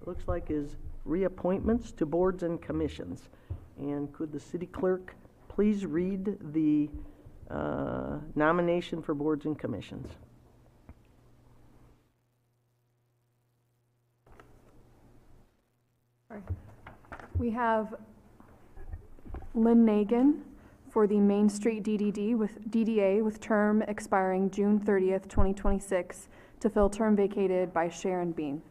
looks like is reappointments to boards and commissions. And could the city clerk please read the nomination for boards and commissions? We have Lynn Nagin for the Main Street DDA with term expiring June 30th, 2026 to fill term vacated by Sharon Bean.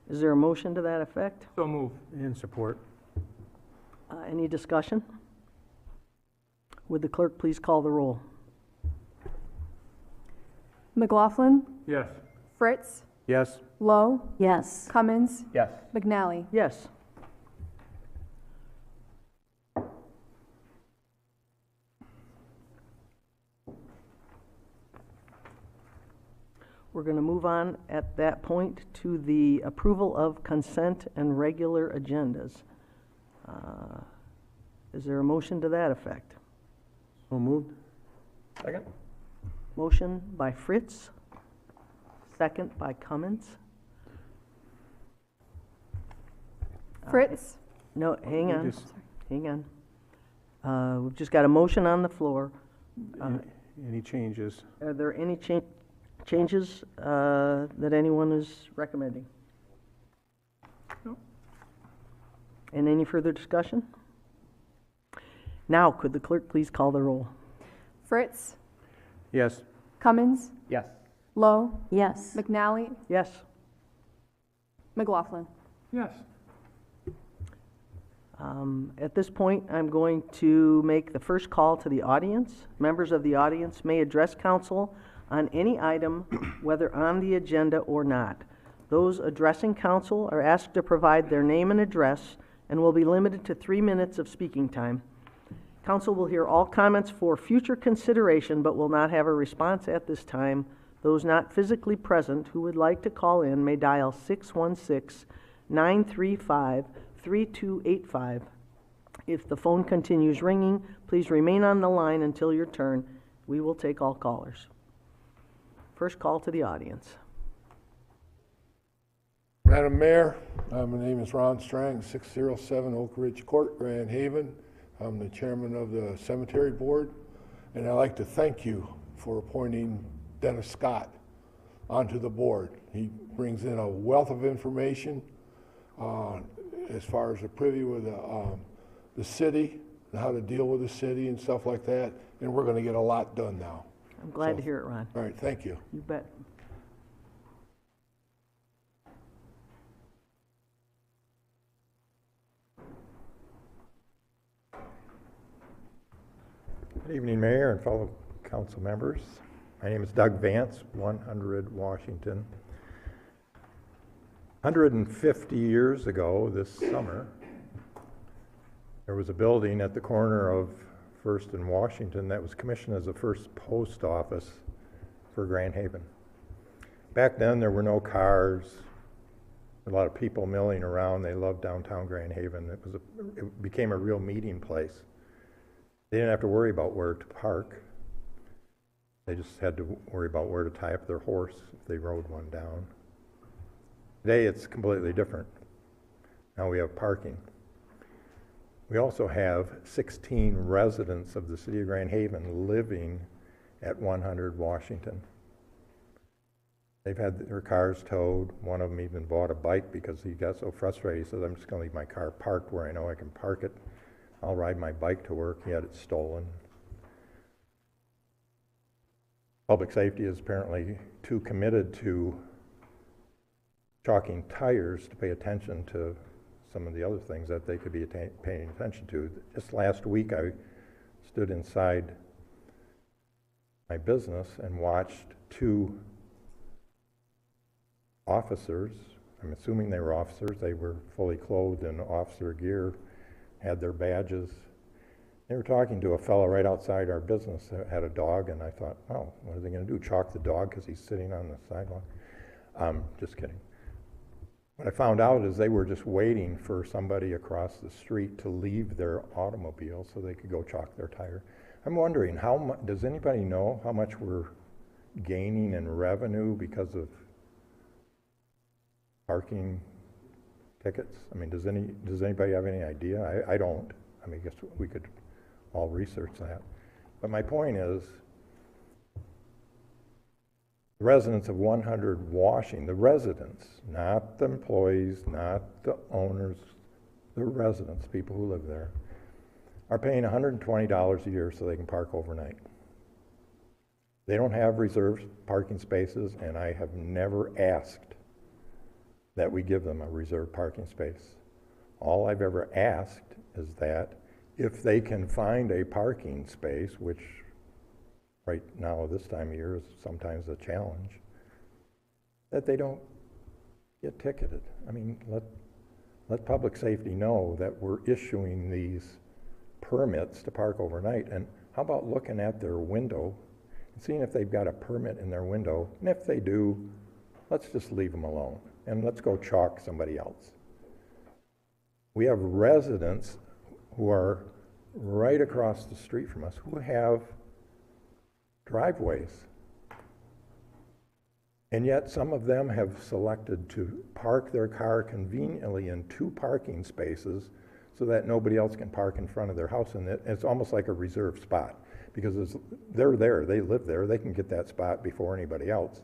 Is there a motion to that effect? So move. And support. Any discussion? Would the clerk please call the roll? McLaughlin, Yes. Fritz, Yes. Lowe, Yes. Cummins, Yes. McNally. Yes. We're going to move on at that point to the approval of consent and regular agendas. Is there a motion to that effect? So moved. Second? Motion by Fritz, second by Cummins. Fritz, No, hang on, Just- hang on. We've just got a motion on the floor. Any changes? Are there any changes that anyone is recommending? No. And any further discussion? Now, could the clerk please call the roll? Fritz, Yes. Cummins, Yes. Lowe, Yes. McNally, Yes. McLaughlin. Yes. At this point, I'm going to make the first call to the audience. Members of the audience may address council on any item, whether on the agenda or not. Those addressing council are asked to provide their name and address and will be limited to 3 minutes of speaking time. Council will hear all comments for future consideration but will not have a response at this time. Those not physically present who would like to call in may dial 616-935-3285. If the phone continues ringing, please remain on the line until your turn. We will take all callers. First call to the audience. Madam Mayor, my name is Ron Strang, 607 Oak Ridge Court, Grand Haven. I'm the chairman of the cemetery board, and I'd like to thank you for appointing Dennis Scott onto the board. He brings in a wealth of information as far as the privy with the city and how to deal with the city and stuff like that, and we're going to get a lot done now. I'm glad to hear it, Ron. All right, thank you. You bet. Good evening, Mayor and fellow council members. My name is Doug Vance, 100 Washington. 150 years ago this summer, there was a building at the corner of First and Washington that was commissioned as the first post office for Grand Haven. Back then, there were no cars, a lot of people milling around. They loved downtown Grand Haven. It became a real meeting place. They didn't have to worry about where to park. They just had to worry about where to tie up their horse if they rode one down. Today it's completely different. Now we have parking. We also have 16 residents of the city of Grand Haven living at 100 Washington. They've had their cars towed. One of them even bought a bike because he got so frustrated. He says, I'm just going to leave my car parked where I know I can park it. I'll ride my bike to work. He had it stolen. Public safety is apparently too committed to chalking tires to pay attention to some of the other things that they could be paying attention to. Just last week, I stood inside my business and watched two officers. I'm assuming they were officers. They were fully clothed in officer gear, had their badges. They were talking to a fellow right outside our business that had a dog, and I thought, oh, what are they going to do, chalk the dog because he's sitting on the sidewalk? Just kidding. What I found out is they were just waiting for somebody across the street to leave their automobile so they could go chalk their tire. I'm wondering, does anybody know how much we're gaining in revenue because of parking tickets? I mean, does anybody have any idea? I don't. I mean, I guess we could all research that. But my point is, the residents of 100 Washington, the residents, not the employees, not the owners, the residents, people who live there, are paying $120 a year so they can park overnight. They don't have reserved parking spaces, and I have never asked that we give them a reserved parking space. All I've ever asked is that if they can find a parking space, which right now this time of year is sometimes a challenge, that they don't get ticketed. I mean, let public safety know that we're issuing these permits to park overnight, and how about looking at their window and seeing if they've got a permit in their window, and if they do, let's just leave them alone, and let's go chalk somebody else. We have residents who are right across the street from us who have driveways, and yet some of them have selected to park their car conveniently in 2 parking spaces so that nobody else can park in front of their house, and it's almost like a reserved spot, because they're there, they live there, they can get that spot before anybody else,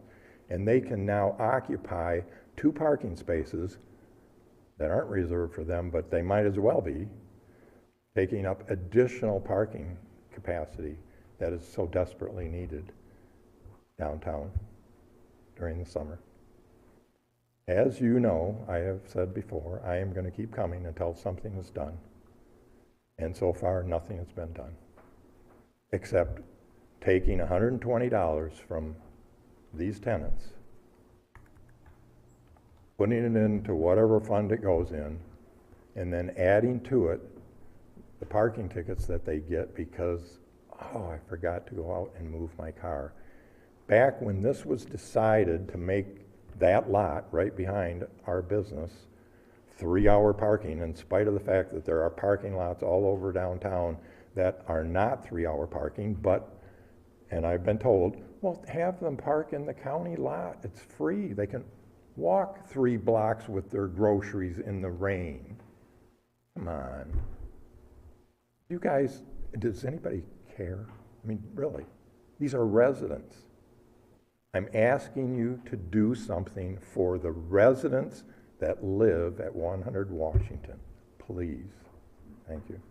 and they can now occupy 2 parking spaces that aren't reserved for them, but they might as well be, taking up additional parking capacity that is so desperately needed downtown during the summer. As you know, I have said before, I am going to keep coming until something is done. And so far, nothing has been done, except taking $120 from these tenants, putting it into whatever fund it goes in, and then adding to it the parking tickets that they get because, oh, I forgot to go out and move my car. Back when this was decided to make that lot right behind our business 3-hour parking, in spite of the fact that there are parking lots all over downtown that are not 3-hour parking, but, and I've been told, well, have them park in the county lot. It's free. They can walk 3 blocks with their groceries in the rain. Come on. You guys, does anybody care? I mean, really, these are residents. I'm asking you to do something for the residents that live at 100 Washington. Please. Thank you.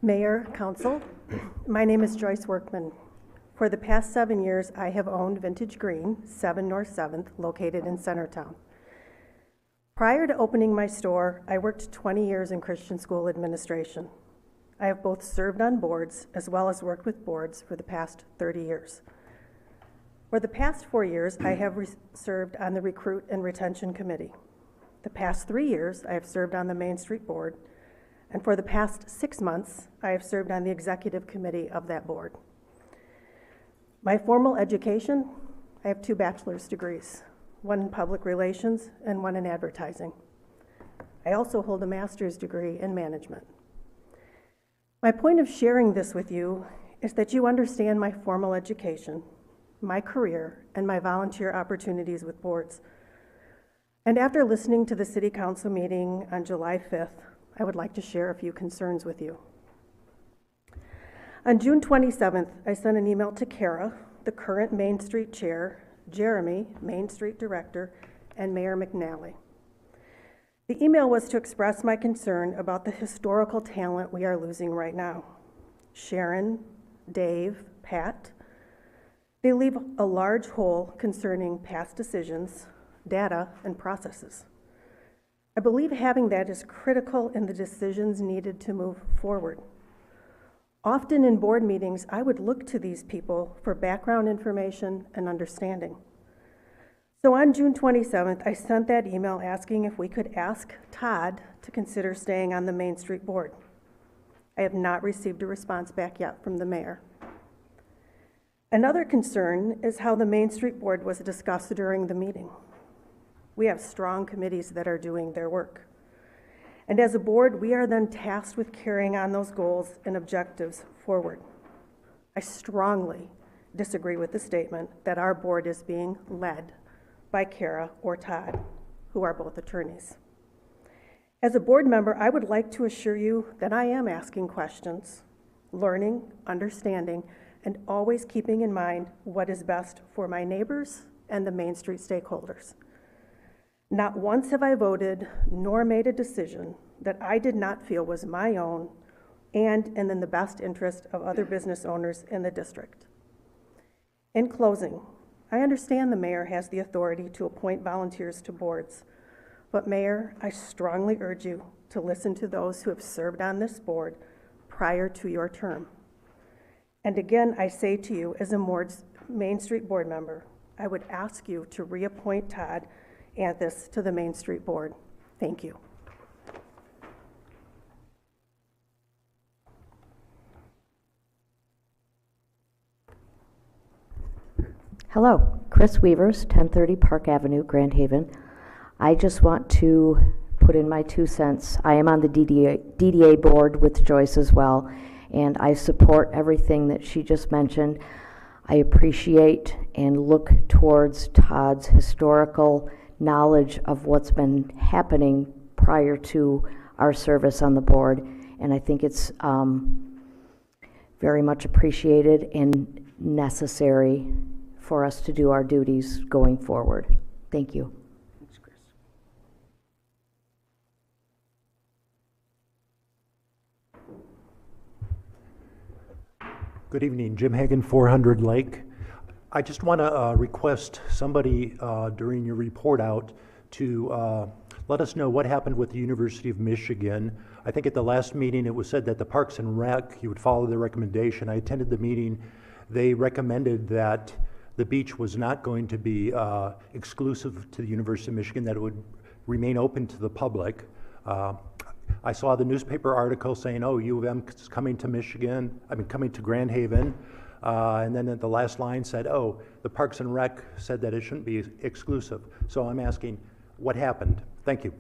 Mayor, Council, my name is Joyce Workman. For the past 7 years, I have owned Vintage Green, 7 North 7th, located in Centertown. Prior to opening my store, I worked 20 years in Christian school administration. I have both served on boards as well as worked with boards for the past 30 years. For the past 4 years, I have served on the Recruit and Retention Committee. The past 3 years, I have served on the Main Street Board, and for the past 6 months, I have served on the executive committee of that board. My formal education, I have 2 bachelor's degrees, one in public relations and one in advertising. I also hold a master's degree in management. My point of sharing this with you is that you understand my formal education, my career, and my volunteer opportunities with boards. And after listening to the City Council meeting on July 5th, I would like to share a few concerns with you. On June 27th, I sent an email to Kara, the current Main Street Chair, Jeremy, Main Street Director, and Mayor McNally. The email was to express my concern about the historical talent we are losing right now. Sharon, Dave, Pat, they leave a large hole concerning past decisions, data, and processes. I believe having that is critical in the decisions needed to move forward. Often in board meetings, I would look to these people for background information and understanding. So on June 27th, I sent that email asking if we could ask Todd to consider staying on the Main Street Board. I have not received a response back yet from the mayor. Another concern is how the Main Street Board was discussed during the meeting. We have strong committees that are doing their work. And as a board, we are then tasked with carrying on those goals and objectives forward. I strongly disagree with the statement that our board is being led by Kara or Todd, who are both attorneys. As a board member, I would like to assure you that I am asking questions, learning, understanding, and always keeping in mind what is best for my neighbors and the Main Street stakeholders. Not once have I voted nor made a decision that I did not feel was my own and in the best interest of other business owners in the district. In closing, I understand the mayor has the authority to appoint volunteers to boards, but Mayor, I strongly urge you to listen to those who have served on this board prior to your term. And again, I say to you, as a Main Street board member, I would ask you to reappoint Todd Anthus to the Main Street Board. Thank you. Hello, Chris Weavers, 1030 Park Avenue, Grand Haven. I just want to put in my 2 cents. I am on the DDA board with Joyce as well, and I support everything that she just mentioned. I appreciate and look towards Todd's historical knowledge of what's been happening prior to our service on the board, and I think it's very much appreciated and necessary for us to do our duties going forward. Thank you. Thanks, Chris. Good evening, Jim Hagan, 400 Lake. I just want to request somebody during your report out to let us know what happened with the University of Michigan. I think at the last meeting it was said that the Parks and Rec, you would follow the recommendation. I attended the meeting. They recommended that the beach was not going to be exclusive to the University of Michigan, that it would remain open to the public. I saw the newspaper article saying, oh, U of M is coming to Michigan, coming to Grand Haven. And then at the last line said, oh, the Parks and Rec said that it shouldn't be exclusive. So I'm asking, what happened? Thank you.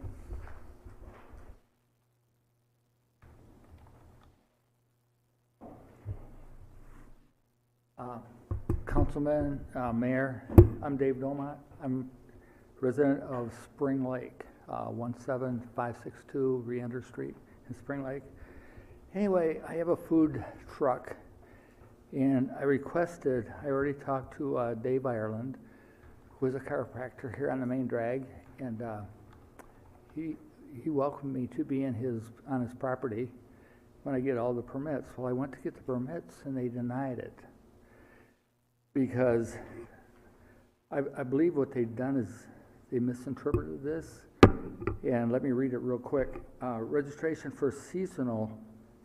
Councilman, Mayor, I'm Dave Domont. I'm resident of Spring Lake, 17562 Reander Street in Spring Lake. Anyway, I have a food truck, and I already talked to Dave Ireland, who is a chiropractor here on the main drag, and he welcomed me to be on his property when I get all the permits. Well, I went to get the permits, and they denied it. Because I believe what they've done is they misinterpreted this. And let me read it real quick. Registration for seasonal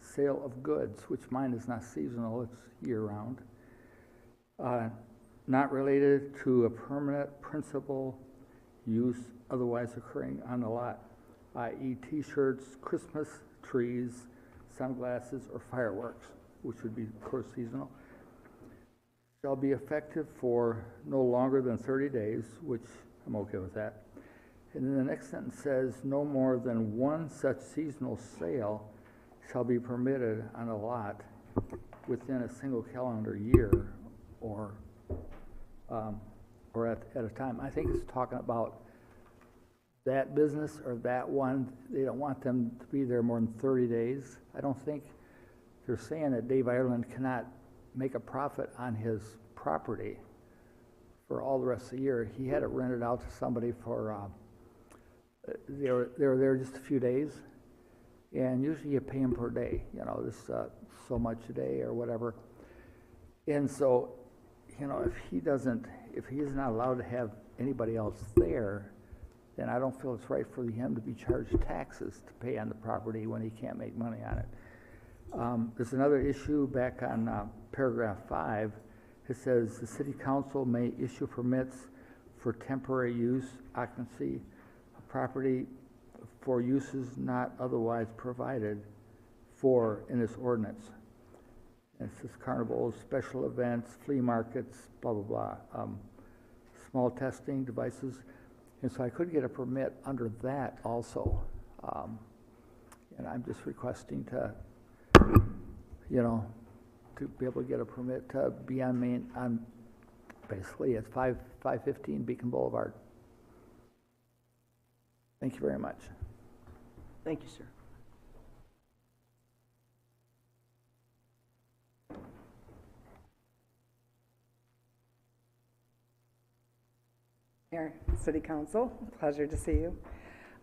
sale of goods, which mine is not seasonal, it's year-round. Not related to a permanent principal use otherwise occurring on the lot, i.e. t-shirts, Christmas trees, sunglasses, or fireworks, which would be, of course, seasonal. Shall be effective for no longer than 30 days, which I'm okay with that. And then the next sentence says, no more than one such seasonal sale shall be permitted on a lot within a single calendar year or at a time. I think it's talking about that business or that one. They don't want them to be there more than 30 days. I don't think they're saying that Dave Ireland cannot make a profit on his property for all the rest of the year. He had it rented out to somebody for, they were there just a few days, and usually you pay him per day, this so much a day or whatever. And so, if he's not allowed to have anybody else there, then I don't feel it's right for him to be charged taxes to pay on the property when he can't make money on it. There's another issue back on paragraph 5. It says the city council may issue permits for temporary use, occupancy of property for uses not otherwise provided for in this ordinance. And it says carnivals, special events, flea markets, blah, blah, blah, small testing devices. And so I could get a permit under that also. And I'm just requesting to, you know, to be able to get a permit to be on Main, on, basically at 515 Beacon Boulevard. Thank you very much. Thank you, sir. Mayor, City Council, pleasure to see you.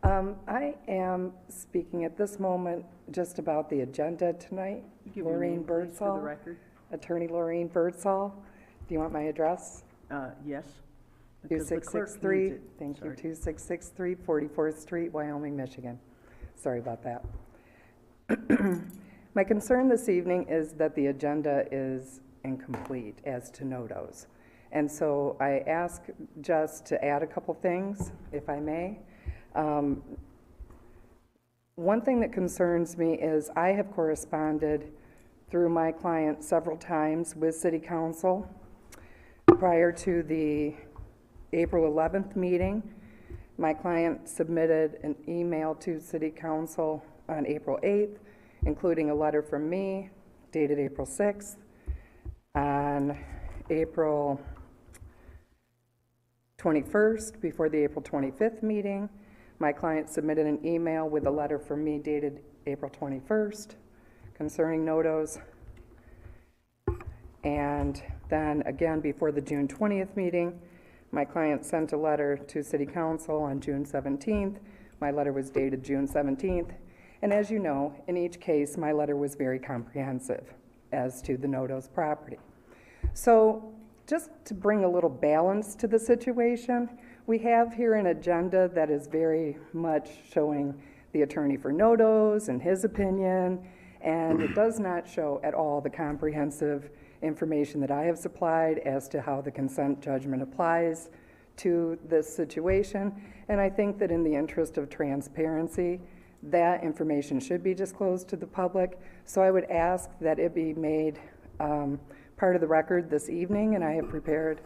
I am speaking at this moment just about the agenda tonight. Give your Lorraine name, please, for the Birdsall, record. Attorney Lorraine Birdsall. Do you want my address? Yes. Because the clerk needs 2663, it. thank you, Sorry. 2663 44th Street, Wyoming, Michigan. Sorry about that. My concern this evening is that the agenda is incomplete as to NODOs. And so I ask just to add a couple things, if I may. One thing that concerns me is I have corresponded through my client several times with City Council prior to the April 11th meeting. My client submitted an email to City Council on April 8th, including a letter from me dated April 6th. On April 21st, before the April 25th meeting, my client submitted an email with a letter from me dated April 21st concerning NODOs. And then again, before the June 20th meeting, my client sent a letter to City Council on June 17th. My letter was dated June 17th. And as you know, in each case, my letter was very comprehensive as to the NODOs property. So just to bring a little balance to the situation, we have here an agenda that is very much showing the attorney for NODOs and his opinion, and it does not show at all the comprehensive information that I have supplied as to how the consent judgment applies to this situation. And I think that in the interest of transparency, that information should be disclosed to the public. So I would ask that it be made part of the record this evening, and I have prepared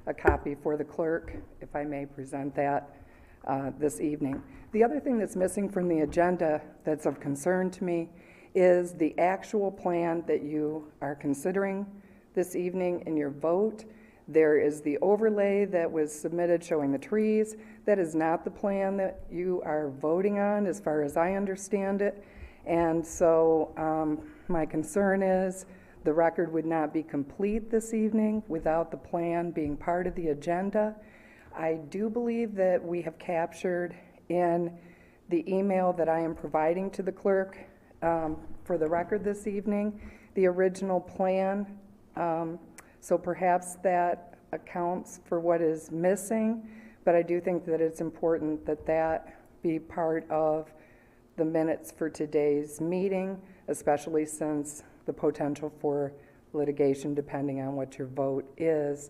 a copy for the clerk, if I may present that this evening. The other thing that's missing from the agenda that's of concern to me is the actual plan that you are considering this evening in your vote. There is the overlay that was submitted showing the trees. That is not the plan that you are voting on, as far as I understand it. And so my concern is the record would not be complete this evening without the plan being part of the agenda. I do believe that we have captured in the email that I am providing to the clerk for the record this evening, the original plan. So perhaps that accounts for what is missing, but I do think that it's important that that be part of the minutes for today's meeting, especially since the potential for litigation, depending on what your vote is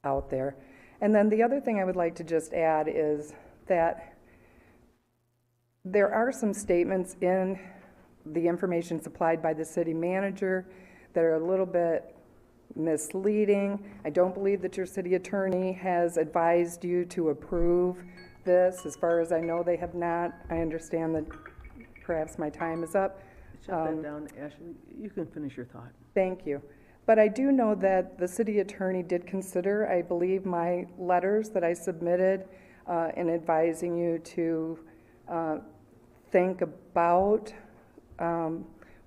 out there. And then the other thing I would like to just add is that there are some statements in the information supplied by the city manager that are a little bit misleading. I don't believe that your city attorney has advised you to approve this. As far as I know, they have not. I understand that perhaps my time is up. Shut that down, Ashley. You can finish your thought. Thank you. But I do know that the city attorney did consider, I believe, my letters that I submitted in advising you to think about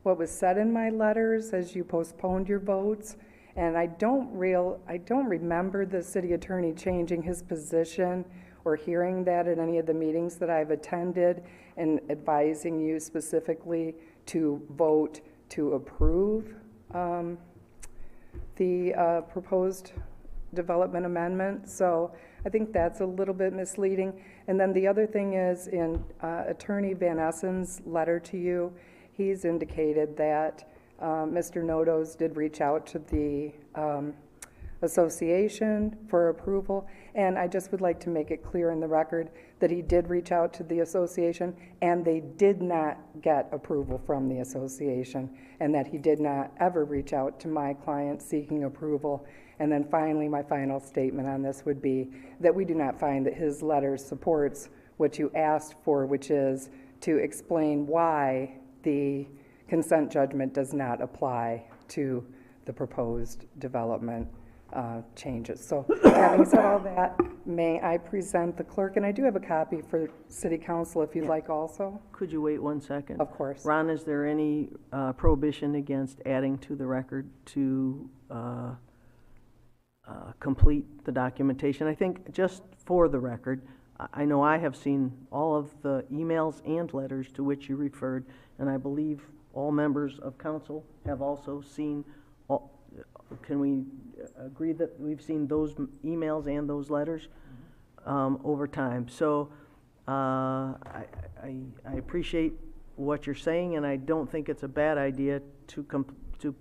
what was said in my letters as you postponed your votes. And I don't remember the city attorney changing his position or hearing that at any of the meetings that I've attended and advising you specifically to vote to approve the proposed development amendment. So I think that's a little bit misleading. And then the other thing is in Attorney Van Essen's letter to you, he's indicated that Mr. NODOs did reach out to the association for approval, and I just would like to make it clear in the record that he did reach out to the association and they did not get approval from the association, and that he did not ever reach out to my client seeking approval. And then finally, my final statement on this would be that we do not find that his letter supports what you asked for, which is to explain why the consent judgment does not apply to the proposed development changes. So having said all that, may I present the clerk? And I do have a copy for City Council if you'd like also. Could you wait 1 second? Of course. Ron, is there any prohibition against adding to the record to complete the documentation? I think just for the record, I know I have seen all of the emails and letters to which you referred, and I believe all members of council have also seen all. Can we agree that we've seen those emails and those letters over time? So I appreciate what you're saying, and I don't think it's a bad idea to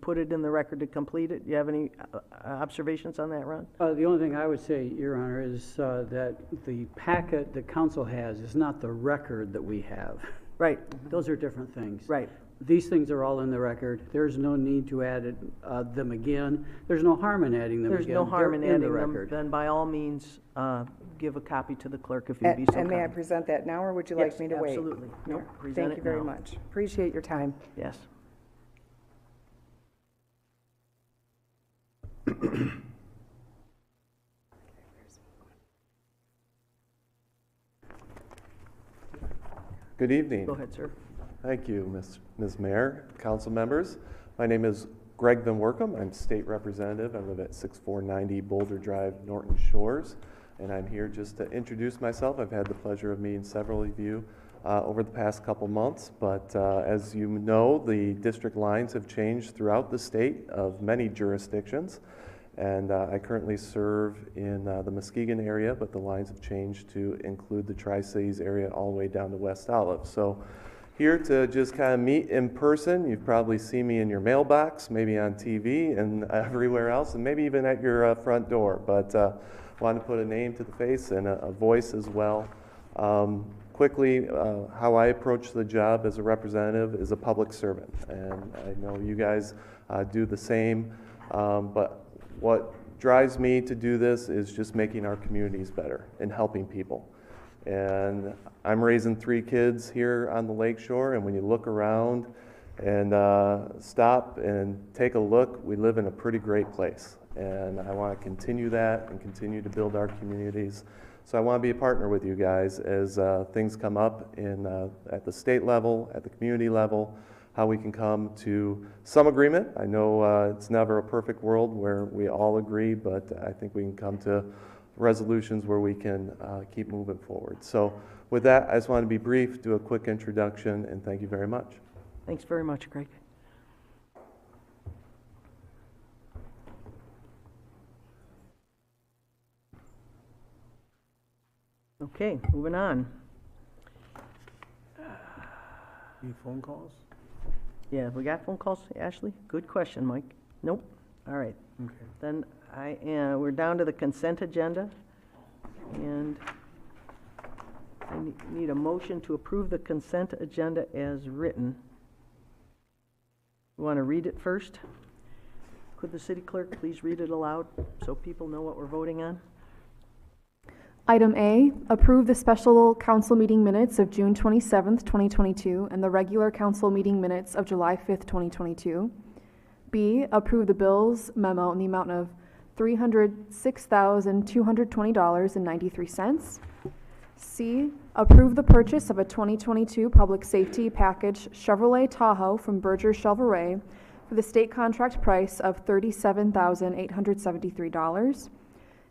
put it in the record to complete it. Do you have any observations on that, Ron? The only thing I would say, Your Honor, is that the packet that council has is not the record that we have. Right. Those are different things. Right. These things are all in the record. There's no need to add them again. There's no harm in adding them again. There's no harm in They're adding the them. record. Then by all means, give a copy to the clerk if you'd be so kind. And may I present that now, or would you Yes, like me to wait? absolutely. No, Yeah. present Thank it you very now. much. Appreciate your time. Yes. Good evening. Go ahead, sir. Thank you, Ms. Mayor, council members. My name is Greg Van Workum. I'm state representative. I live at 6490 Boulder Drive, Norton Shores, and I'm here just to introduce myself. I've had the pleasure of meeting several of you over the past couple months, but as you know, the district lines have changed throughout the state of many jurisdictions, and I currently serve in the Muskegon area, but the lines have changed to include the Tri-Cities area all the way down to West Olive. So here to just kind of meet in person. You've probably seen me in your mailbox, maybe on TV and everywhere else, and maybe even at your front door, but wanted to put a name to the face and a voice as well. Quickly, how I approach the job as a representative is a public servant, and I know you guys do the same, but what drives me to do this is just making our communities better and helping people. And I'm raising 3 kids here on the lakeshore, and when you look around and stop and take a look, we live in a pretty great place. And I want to continue that and continue to build our communities. So I want to be a partner with you guys as things come up at the state level, at the community level, how we can come to some agreement. I know it's never a perfect world where we all agree, but I think we can come to resolutions where we can keep moving forward. So with that, I just want to be brief, do a quick introduction, and thank you very much. Thanks very much, Greg. Okay, moving on. Any phone calls? Yeah, we got phone calls, Ashley? Good question, Mike. Nope. All right. Okay. Then we're down to the consent agenda, and I need a motion to approve the consent agenda as written. You want to read it first? Could the city clerk please read it aloud so people know what we're voting on? Item A, approve the special council meeting minutes of June 27th, 2022, and the regular council meeting minutes of July 5th, 2022. B, approve the bills memo in the amount of $306,220.93. C, approve the purchase of a 2022 public safety package Chevrolet Tahoe from Berger Chevrolet for the state contract price of $37,873.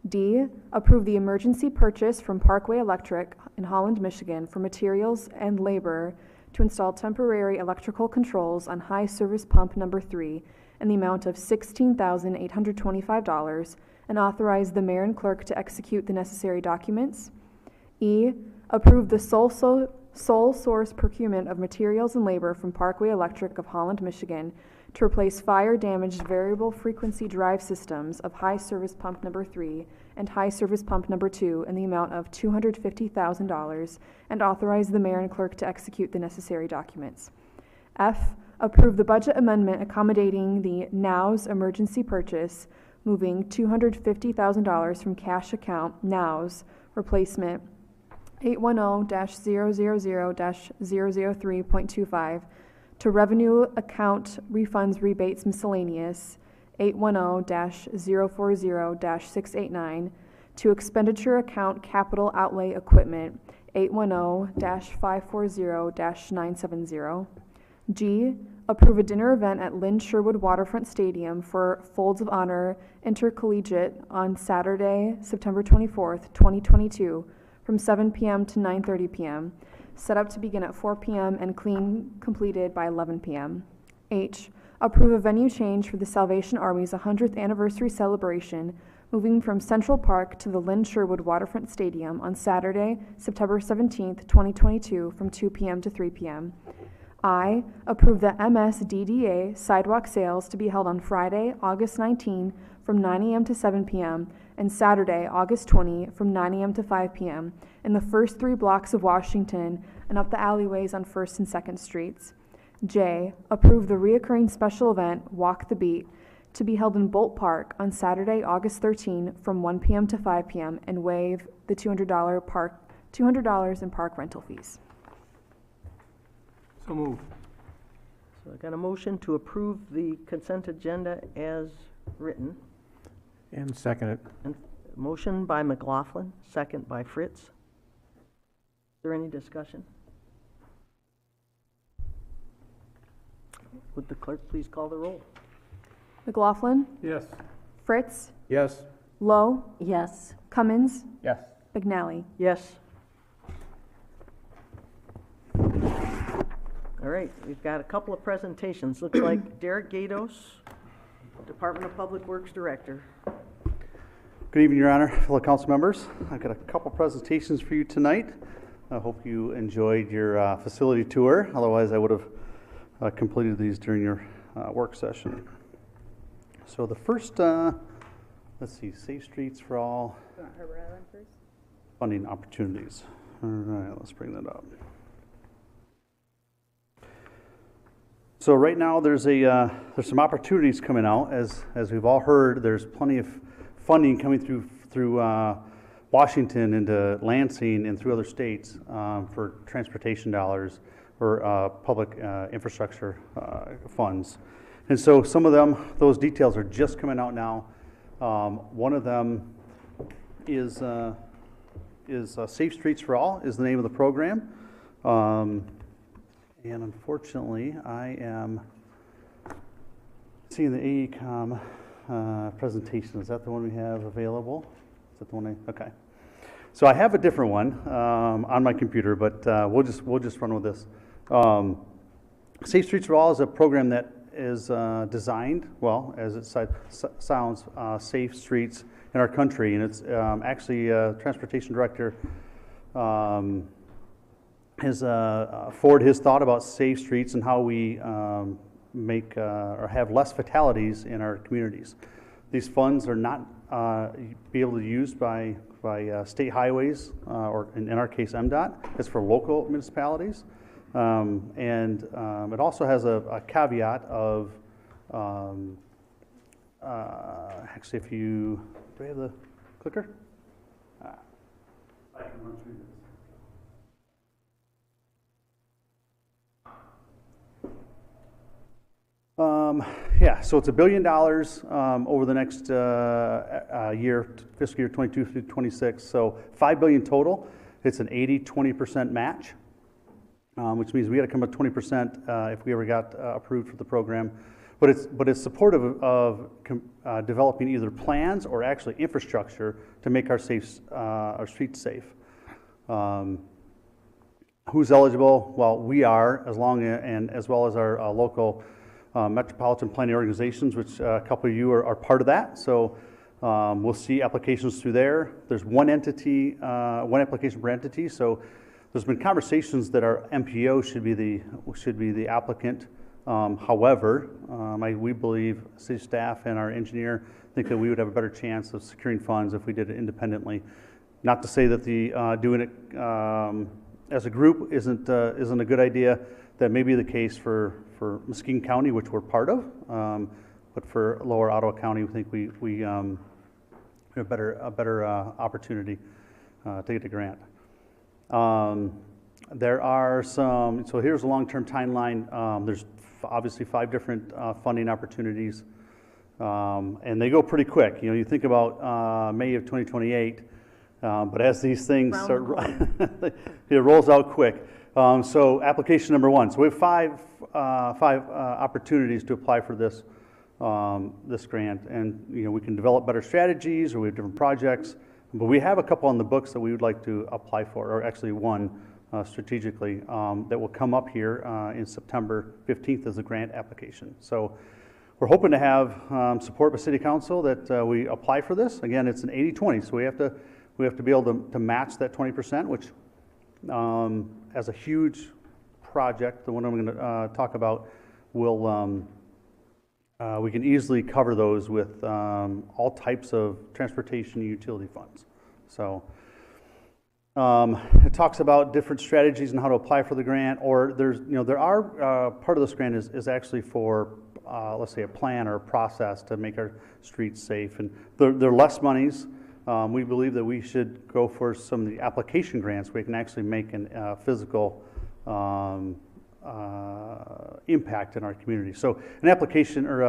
D, approve the emergency purchase from Parkway Electric in Holland, Michigan for materials and labor to install temporary electrical controls on high service pump number 3 in the amount of $16,825 and authorize the mayor and clerk to execute the necessary documents. E, approve the sole source procurement of materials and labor from Parkway Electric of Holland, Michigan to replace fire-damaged variable frequency drive systems of high service pump number 3 and high service pump number 2 in the amount of $250,000 and authorize the mayor and clerk to execute the necessary documents. F, approve the budget amendment accommodating the NOWS emergency purchase, moving $250,000 from cash account NOWS replacement 810-000-003.25 to revenue account refunds rebates miscellaneous 810-040-689 to expenditure account capital outlay equipment 810-540-970. G, approve a dinner event at Lynn Sherwood Waterfront Stadium for Folds of Honor Intercollegiate on Saturday, September 24th, 2022, from 7 p.m. to 9:30 p.m., set up to begin at 4 p.m. and completed by 11 p.m. H, approve a venue change for the Salvation Army's 100th anniversary celebration, moving from Central Park to the Lynn Sherwood Waterfront Stadium on Saturday, September 17th, 2022, from 2 p.m. to 3 p.m. I, approve the MSDDA sidewalk sales to be held on Friday, August 19, from 9 a.m. to 7 p.m., and Saturday, August 20, from 9 a.m. to 5 p.m., in the first 3 blocks of Washington and up the alleyways on 1st and 2nd Streets. J, approve the reoccurring special event, Walk the Beat, to be held in Bolt Park on Saturday, August 13, from 1 p.m. to 5 p.m., and waive the $200 in park rental fees. So moved. So I got a motion to approve the consent agenda as written. And second it. And motion by McLaughlin, second by Fritz. Is there any discussion? Would the clerk please call the roll? McLaughlin, Yes. Fritz, Yes. Lowe, Yes. Cummins, Yes. McNally. Yes. All right, we've got a couple of presentations. Looks like Derek Gatos, Department of Public Works Director. Good evening, Your Honor, fellow council members. I've got a couple presentations for you tonight. I hope you enjoyed your facility tour. Otherwise, I would have completed these during your work session. So the first, let's see, Safe Streets for All. Funding opportunities. All right, let's bring that up. So right now, there's some opportunities coming out. As we've all heard, there's plenty of funding coming through Washington into Lansing and through other states for transportation dollars or public infrastructure funds. And so some of those details are just coming out now. One of them is Safe Streets for All is the name of the program. And unfortunately, I am seeing the AECOM presentation. Is that the one we have available? Is that the one okay. So I have a different one on my computer, but we'll just run with this. Safe Streets for All is a program that is designed, well, as it sounds, safe streets in our country, and it's actually Transportation Director has forwarded his thought about safe streets and how we make or have less fatalities in our communities. These funds are not be able to be used by state highways or in our case MDOT. It's for local municipalities, and it also has a caveat of actually, if you do we have the clicker? I can run through this. Yeah, so it's $1 billion over the next year, fiscal year 22 through 26. So $5 billion total. It's an 80-20% match, which means we got to come up 20% if we ever got approved for the program. But it's supportive of developing either plans or actually infrastructure to make our streets safe. Who's eligible? Well, we are, as well as our local metropolitan planning organizations, which a couple of you are part of that. So we'll see applications through there. There's one entity, one application per entity. So there's been conversations that our MPO should be the applicant. However, we believe city staff and our engineer think that we would have a better chance of securing funds if we did it independently. Not to say that doing it as a group isn't a good idea. That may be the case for Muskegon County, which we're part of, but for Lower Ottawa County, we think we have a better opportunity to get a grant. There are some, so here's a long-term timeline. There's obviously 5 different funding opportunities, and they go pretty quick. You know, you think about May of 2028, but as these things start, it rolls out quick. So application number 1. So we have five opportunities to apply for this this grant, and you know, we can develop better strategies, or we have different projects. But we have a couple on the books that we would like to apply for, or actually one strategically that will come up here in September 15th as a grant application. So we're hoping to have support by City Council that we apply for this. Again, it's an 80-20, so we have to be able to match that 20%, which as a huge project, the one I'm going to talk about, will we can easily cover those with all types of transportation and utility funds. So it talks about different strategies and how to apply for the grant, or there are part of this grant is actually for let's say a plan or a process to make our streets safe, and there are less monies. We believe that we should go for some of the application grants where we can actually make a physical impact in our community. So an application, or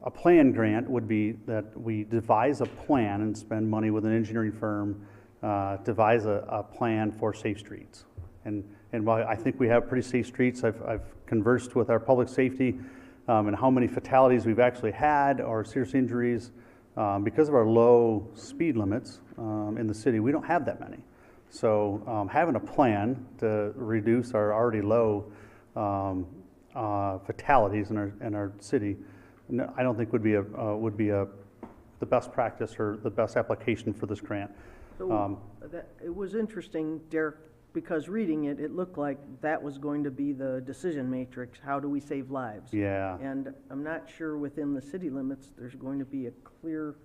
a plan grant would be that we devise a plan and spend money with an engineering firm, devise a plan for safe streets. And while I think we have pretty safe streets, I've conversed with our public safety and how many fatalities we've actually had or serious injuries because of our low speed limits in the city. We don't have that many. So having a plan to reduce our already low fatalities in our city, I don't think would be the best practice or the best application for this grant. So it was interesting, Derek, because reading it, it looked like that was going to be the decision matrix. How do we save lives? Yeah. And I'm not sure within the city limits there's going to be a clear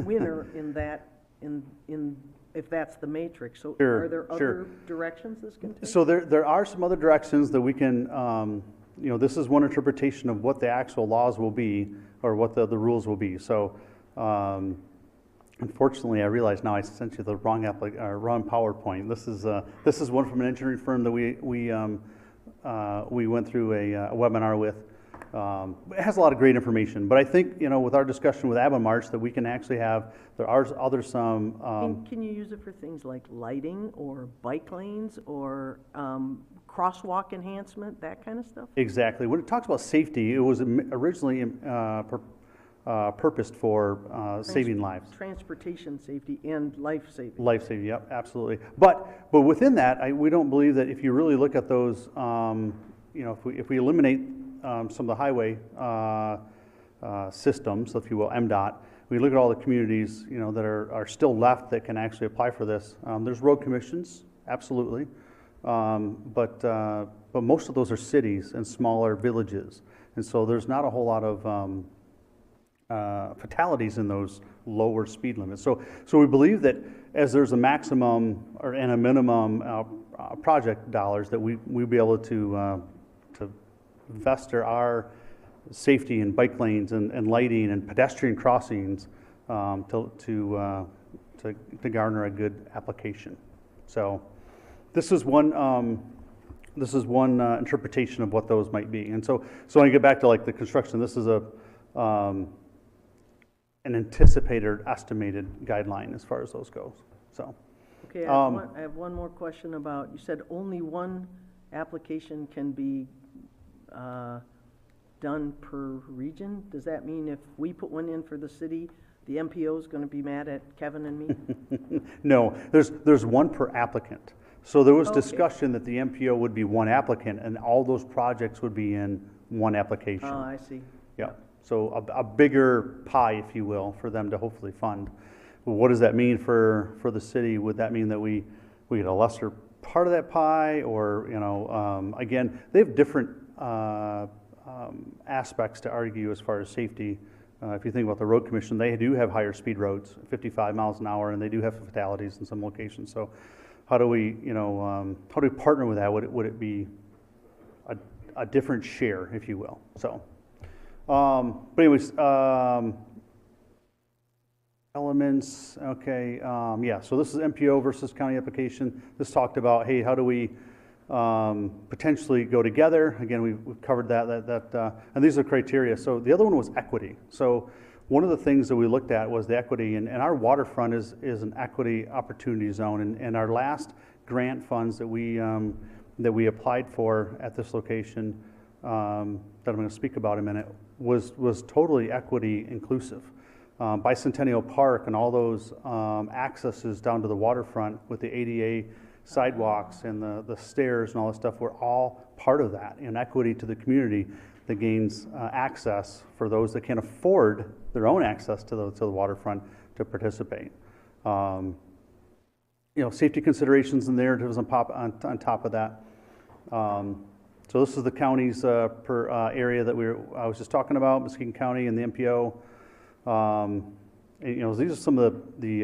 winner in that. In if that's the matrix. So Sure, are there other directions this can take? So there are some other directions that we can, this is one interpretation of what the actual laws will be, or what the rules will be. So unfortunately, I realize now I sent you the wrong PowerPoint. This is one from an engineering firm that we went through a webinar with. It has a lot of great information, but I think, with our discussion with Avamarch, that we can actually there are some. Can you use it for things like lighting or bike lanes or crosswalk enhancement, that kind of stuff? Exactly. When it talks about safety, it was originally purposed for saving lives. Transportation safety and life safety. Life safety, yep, absolutely. But within that, we don't believe that if you really look at those, if we eliminate some of the highway systems, if you will, MDOT, we look at all the communities, that are still left that can actually apply for this. There's road commissions, absolutely, but most of those are cities and smaller villages, and so there's not a whole lot of fatalities in those lower speed limits. So we believe that as there's a maximum and a minimum project dollars, that we'll be able to invest our safety in bike lanes and lighting and pedestrian crossings to garner a good application. So this is one interpretation of what those might be. And so when you get back to like the construction, this is an anticipated or estimated guideline as far as those goes. So okay, I have one more question about, you said only one application can be done per region. Does that mean if we put one in for the city, the MPO is going to be mad at Kevin and me? No, there's one per applicant. So there was discussion that the MPO would be one applicant and all those projects would be in one application. Oh, I see. Yeah, so a bigger pie, if you will, for them to hopefully fund. Well, what does that mean for the city? Would that mean that we get a lesser part of that pie, or again, they have different aspects to argue as far as safety. If you think about the road commission, they do have higher speed roads, 55 miles an hour, and they do have fatalities in some locations. So how do we partner with that? Would it be a different share, if you will? So, but anyways, elements, okay, yeah, so this is MPO versus county application. This talked about, hey, how do we potentially go together? Again, we've covered that, and these are criteria. So the other one was equity. So one of the things that we looked at was the equity, and our waterfront is an equity opportunity zone, and our last grant funds that we applied for at this location, that I'm going to speak about in a minute, was totally equity inclusive. Bicentennial Park and all those accesses down to the waterfront with the ADA sidewalks and the stairs and all that stuff were all part of that, and equity to the community that gains access for those that can't afford their own access to the waterfront to participate. Safety considerations and narratives on top of that. So this is the counties per area that I was just talking about, Muskegon County and the MPO. These are some of the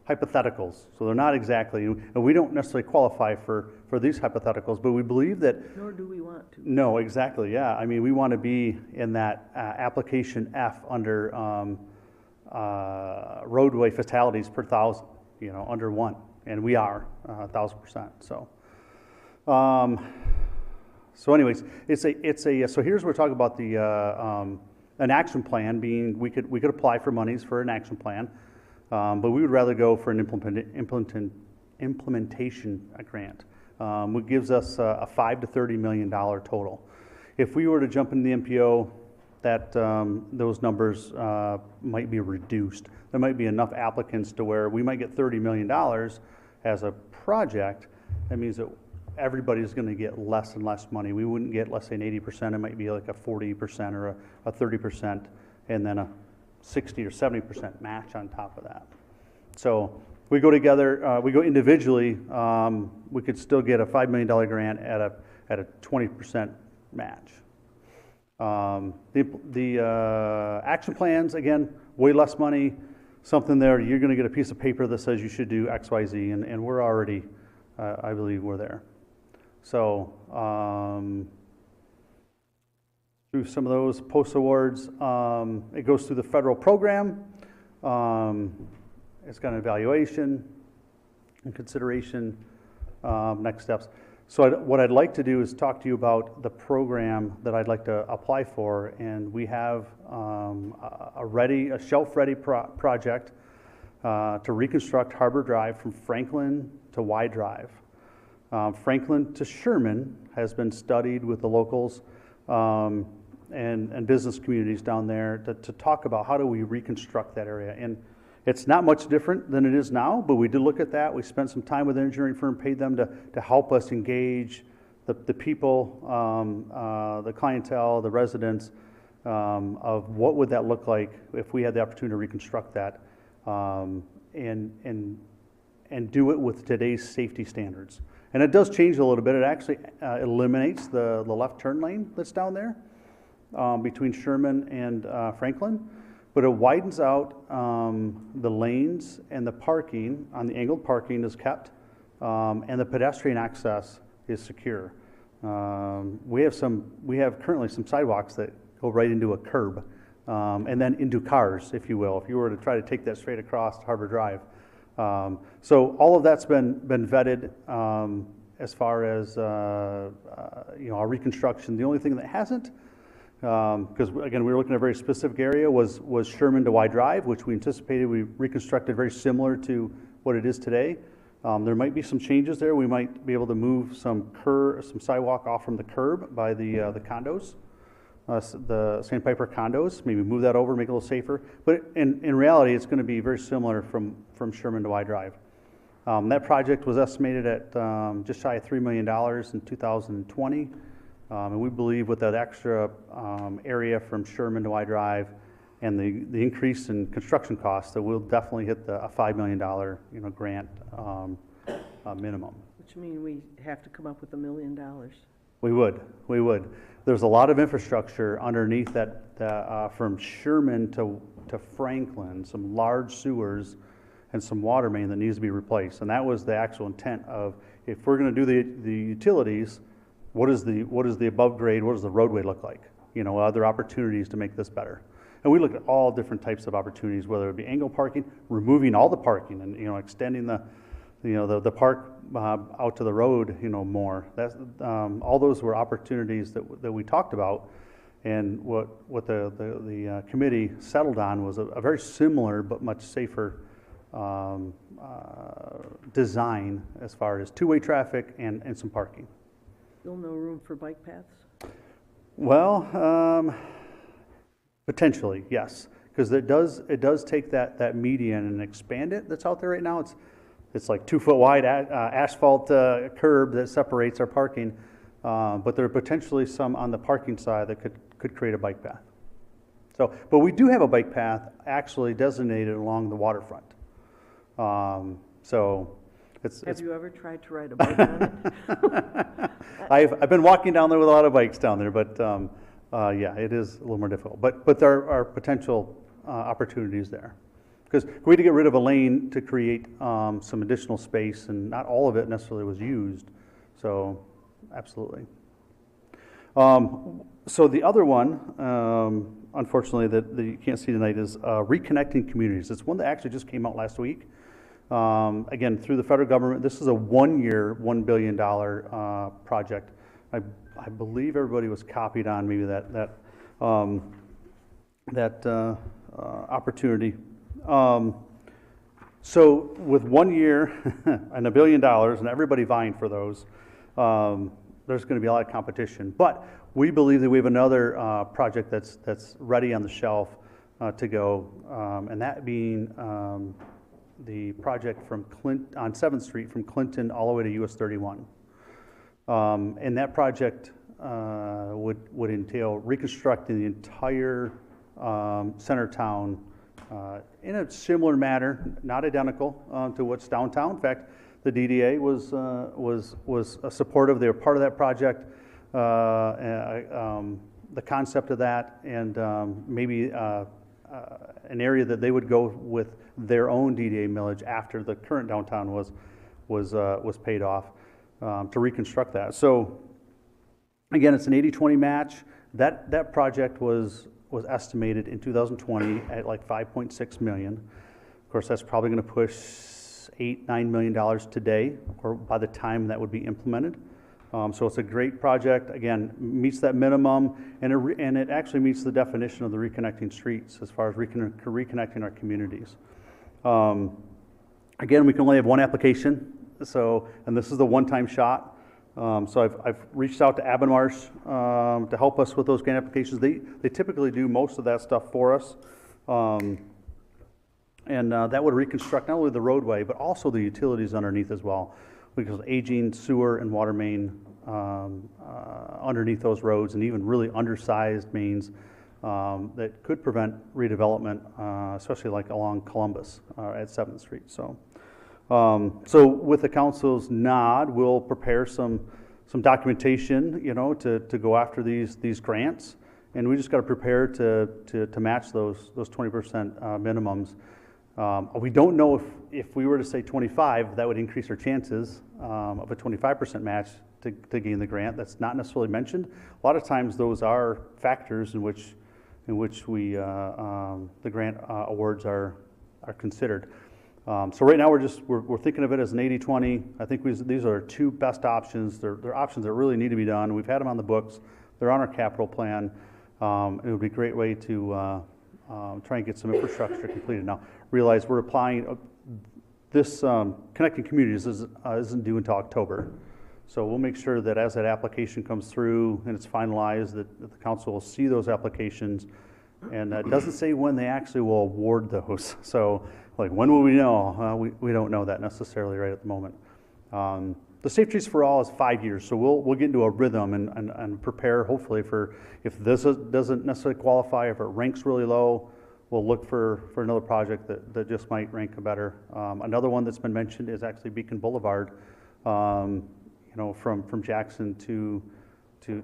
hypotheticals. So they're not exactly, and we don't necessarily qualify for these hypotheticals, but we believe that. Nor do we want to. No, exactly, yeah. I mean, we want to be in that application F under roadway fatalities per thousand, under 1, and we are 1,000%. So anyways, so here's where we're talking about an action plan being, we could apply for monies for an action plan, but we would rather go for an implementation grant, which gives us a $5 to $30 million total. If we were to jump into the MPO, those numbers might be reduced. There might be enough applicants to where we might get $30 million as a project. That means that everybody's going to get less and less money. We wouldn't get, let's say, an 80%. It might be like a 40% or a 30%, and then a 60 or 70% match on top of that. So we go together, we go individually, we could still get a $5 million grant at a 20% match. The action plans, again, way less money, something there, you're going to get a piece of paper that says you should do X, Y, Z, and we're already, I believe we're there. So through some of those post awards, it goes through the federal program. It's got an evaluation and consideration, next steps. So what I'd like to do is talk to you about the program that I'd like to apply for, and we have a shelf-ready project to reconstruct Harbor Drive from Franklin to Y Drive. Franklin to Sherman has been studied with the locals and business communities down there to talk about how do we reconstruct that area. And it's not much different than it is now, but we did look at that. We spent some time with an engineering firm, paid them to help us engage the people, the clientele, the residents, of what would that look like if we had the opportunity to reconstruct that and do it with today's safety standards. And it does change a little bit. It actually eliminates the left turn lane that's down there between Sherman and Franklin. But it widens out the lanes, and the parking on the angled parking is kept, and the pedestrian access is secure. We have currently some sidewalks that go right into a curb, and then into cars, if you will, if you were to try to take that straight across Harbor Drive. So all of that's been vetted as far as our reconstruction. The only thing that hasn't, because again, we were looking at a very specific area, was Sherman to Y Drive, which we anticipated we reconstructed very similar to what it is today. There might be some changes there. We might be able to move some sidewalk off from the curb by the condos, the Sandpiper condos, maybe move that over, make it a little safer. But in reality, it's going to be very similar from Sherman to Y Drive. That project was estimated at just shy of $3 million in 2020. And we believe with that extra area from Sherman to Y Drive and the increase in construction costs, that we'll definitely hit a $5 million grant minimum. Which means we have to come up with $1 million. We would. There's a lot of infrastructure underneath that from Sherman to Franklin, some large sewers and some water main that needs to be replaced. And that was the actual intent of, if we're going to do the utilities, what is the above grade, what does the roadway look like? Are there opportunities to make this better? And we looked at all different types of opportunities, whether it be angle parking, removing all the parking and, extending the park out to the road, more. That's, all those were opportunities that we talked about. And what the committee settled on was a very similar but much safer design as far as two-way traffic and some parking. Still no room for bike paths? Well, potentially, yes, because it does take that median and expand it that's out there right now. It's like 2 foot wide asphalt curb that separates our parking, but there are potentially some on the parking side that could create a bike path. So, but we do have a bike path actually designated along the waterfront. So Have you ever tried to ride a bike on it? I've been walking down there with a lot of bikes down there, but yeah, it is a little more difficult. But there are potential opportunities there. Because we had to get rid of a lane to create some additional space, and not all of it necessarily was used. So, absolutely. So the other one, unfortunately, that you can't see tonight is Reconnecting Communities. It's one that actually just came out last week. Again, through the federal government, this is a one-year, $1 billion project. I believe everybody was copied on maybe that opportunity. So with 1 year and $1 billion and everybody vying for those, there's going to be a lot of competition. But we believe that we have another project that's ready on the shelf to go, and that being the project from on 7th Street from Clinton all the way to US 31. And that project would entail reconstructing the entire center town in a similar manner, not identical to what's downtown. In fact, the DDA was supportive. They were part of that project. The concept of that, and maybe an area that they would go with their own DDA millage after the current downtown was paid off to reconstruct that. So again, it's an 80-20 match. That project was estimated in 2020 at like $5.6 million. Of course, that's probably going to push $8-9 million today, or by the time that would be implemented. So it's a great project. Again, meets that minimum, and it actually meets the definition of the reconnecting streets as far as reconnecting our communities. Again, we can only have one application, and this is the one-time shot. So I've reached out to Abbenmarsh to help us with those grant applications. They typically do most of that stuff for us. And that would reconstruct not only the roadway, but also the utilities underneath as well, because aging sewer and water main underneath those roads, and even really undersized mains that could prevent redevelopment, especially like along Columbus at 7th Street. So with the council's nod, we'll prepare some documentation, to go after these grants, and we just got to prepare to match those 20% minimums. We don't know if we were to say 25, that would increase our chances of a 25% match to gain the grant. That's not necessarily mentioned. A lot of times those are factors in which we the grant awards are considered. So right now we're thinking of it as an 80-20. I think these are our two best options. They're options that really need to be done. We've had them on the books. They're on our capital plan. It would be a great way to try and get some infrastructure completed. Now, realize we're applying, this Connecting Communities isn't due until October. So we'll make sure that as that application comes through and it's finalized, that the council will see those applications. And it doesn't say when they actually will award those. So, like, when will we know? We don't know that necessarily right at the moment. The Safe Streets for All is 5 years, so we'll get into a rhythm and prepare, hopefully, for if this doesn't necessarily qualify, if it ranks really low, we'll look for another project that just might rank better. Another one that's been mentioned is actually Beacon Boulevard. From Jackson to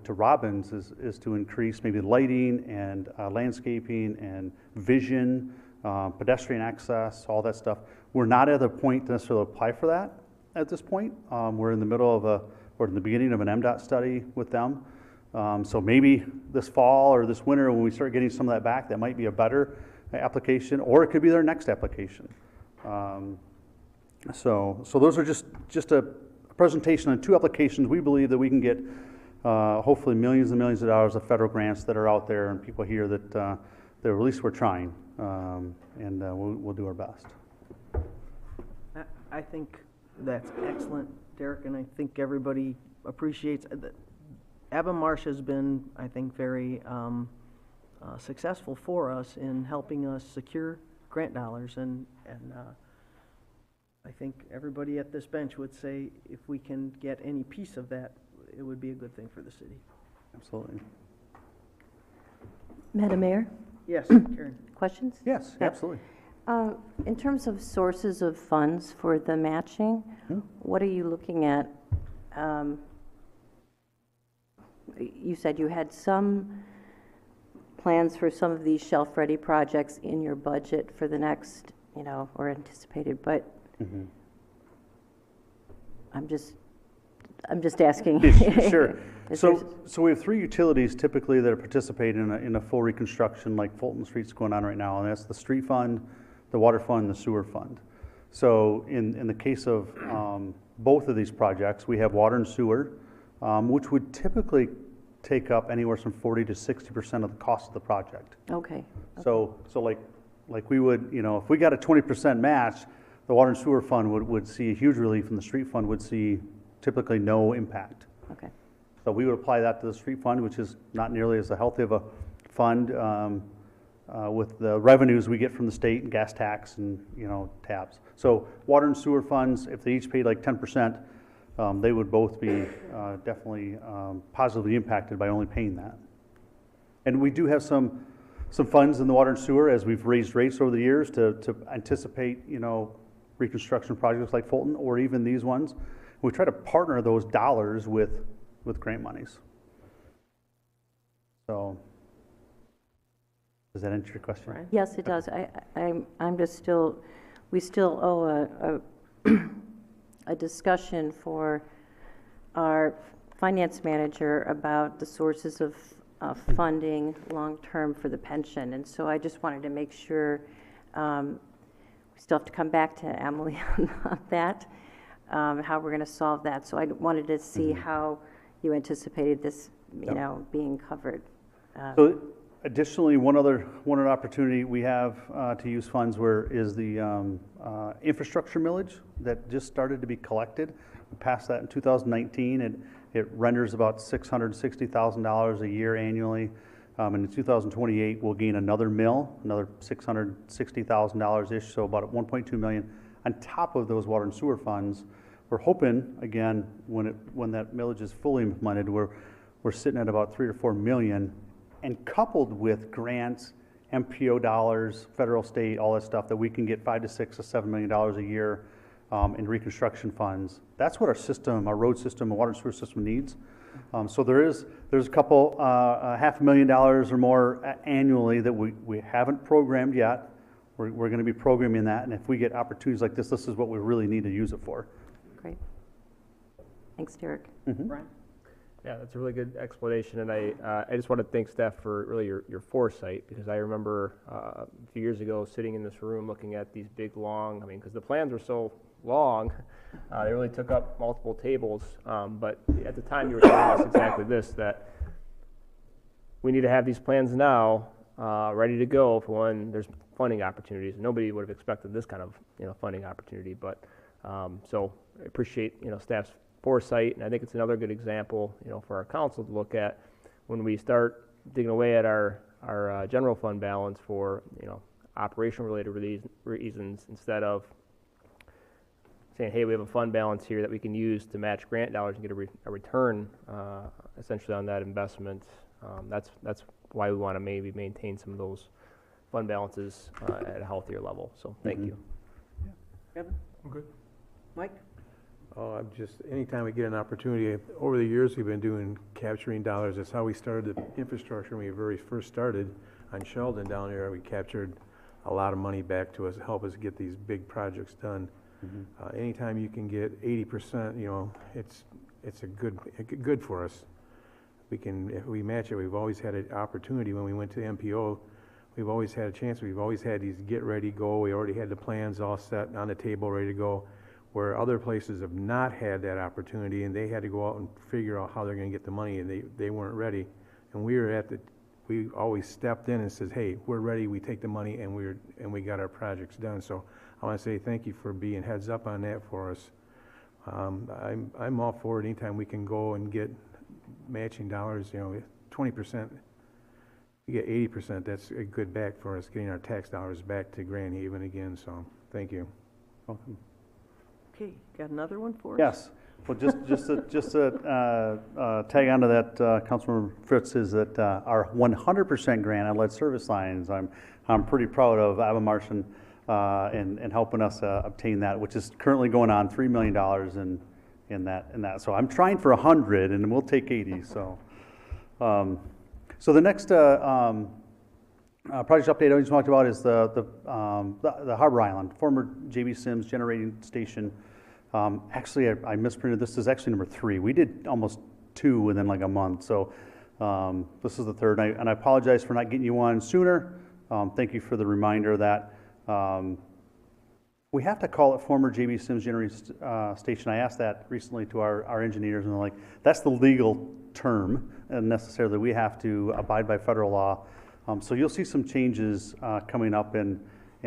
Robbins is to increase maybe lighting and landscaping and vision, pedestrian access, all that stuff. We're not at a point to necessarily apply for that at this point. We're in the middle of or in the beginning of an MDOT study with them. So maybe this fall or this winter, when we start getting some of that back, that might be a better application, or it could be their next application. So those are just a presentation on 2 applications. We believe that we can get hopefully millions and millions of dollars of federal grants that are out there, and people here that at least we're trying, and we'll do our best. I think that's excellent, Derek, and I think everybody appreciates that. Avon-Marsh has been, I think, very successful for us in helping us secure grant dollars, and I think everybody at this bench would say if we can get any piece of that, it would be a good thing for the city. Absolutely. Madam Mayor, Yes, Karen. questions? Yes, absolutely. In terms of sources of funds for the matching, what are you looking at? You said you had some plans for some of these shelf-ready projects in your budget for the next, or anticipated, but I'm just asking. Sure. So we have 3 utilities typically that are participating in a full reconstruction like Fulton Street's going on right now, and that's the street fund, the water fund, the sewer fund. So in the case of both of these projects, we have water and sewer, which would typically take up anywhere from 40 to 60% of the cost of the project. Okay. So like we would, if we got a 20% match, the water and sewer fund would see a huge relief, and the street fund would see typically no impact. Okay. So we would apply that to the street fund, which is not nearly as healthy of a fund with the revenues we get from the state and gas tax and, tabs. So water and sewer funds, if they each paid like 10%, they would both be definitely positively impacted by only paying that. And we do have some funds in the water and sewer as we've raised rates over the years to anticipate, reconstruction projects like Fulton or even these ones. We try to partner those dollars with grant monies. So, does that answer your question? Right. Yes, it does. I'm just still, we still owe a discussion for our finance manager about the sources of funding long-term for the pension. And so I just wanted to make sure, we still have to come back to Emily on that, how we're going to solve that. So I wanted to see how you anticipated this, being covered. So additionally, one other opportunity we have to use funds is the infrastructure millage that just started to be collected. We passed that in 2019. It renders about $660,000 a year annually. And in 2028, we'll gain another mill, another $660,000-ish, so about $1.2 million on top of those water and sewer funds. We're hoping, again, when that millage is fully implemented, we're sitting at about $3 or $4 million, and coupled with grants, MPO dollars, federal, state, all that stuff, that we can get $5 to $6 to $7 million a year in reconstruction funds. That's what our system, our road system, our water and sewer system needs. So there's a couple $500,000 or more annually that we haven't programmed yet. We're going to be programming that, and if we get opportunities like this is what we really need to use it for. Great. Thanks, Derek. Brian? Yeah, that's a really good explanation, and I just want to thank staff for really your foresight, because I remember a few years ago sitting in this room looking at these big, long, because the plans were so long, they really took up multiple tables, but at the time you were telling us exactly this, that we need to have these plans now ready to go for when there's funding opportunities. Nobody would have expected this kind of funding opportunity, but so I appreciate staff's foresight, and I think it's another good example for our council to look at when we start digging away at our general fund balance for operational related reasons, instead of saying, hey, we have a fund balance here that we can use to match grant dollars and get a return essentially on that investment. That's why we want to maybe maintain some of those fund balances at a healthier level. So thank you. Yeah. Kevin? I'm good. Mike? Anytime we get an opportunity, over the years we've been doing capturing dollars. That's how we started the infrastructure when we very first started on Sheldon down there. We captured a lot of money back to us, help us get these big projects done. Anytime you can get 80%, it's a good for us. we can, if we match it, we've always had an opportunity when we went to MPO. We've always had a chance. We've always had these get ready, go. We already had the plans all set on the table, ready to go, where other places have not had that opportunity, and they had to go out and figure out how they're going to get the money, and they weren't ready. And we always stepped in and said, hey, we're ready. We take the money, and we got our projects done. So I want to say thank you for being heads up on that for us. I'm all for it. Anytime we can go and get matching dollars, 20%. You get 80%, that's a good back for us, getting our tax dollars back to Grand Haven again, so thank you. Welcome. Okay, got another one for us? Yes. Well, just to tag onto that, Councilmember Fritz, is that our 100% grant on lead service lines, I'm pretty proud of Ava Martian in helping us obtain that, which is currently going on $3 million in that. So I'm trying for 100, and we'll take 80. So. So the next project update I just talked about is the Harbor Island, former J.B. Sims generating station. Actually, I misprinted. This is actually number 3. We did almost 2 within like a month. So this is the 3rd. And I apologize for not getting you on sooner. Thank you for the reminder of that. We have to call it former J.B. Sims generating station. I asked that recently to our engineers, and they're like, that's the legal term, and necessarily we have to abide by federal law. So you'll see some changes coming up in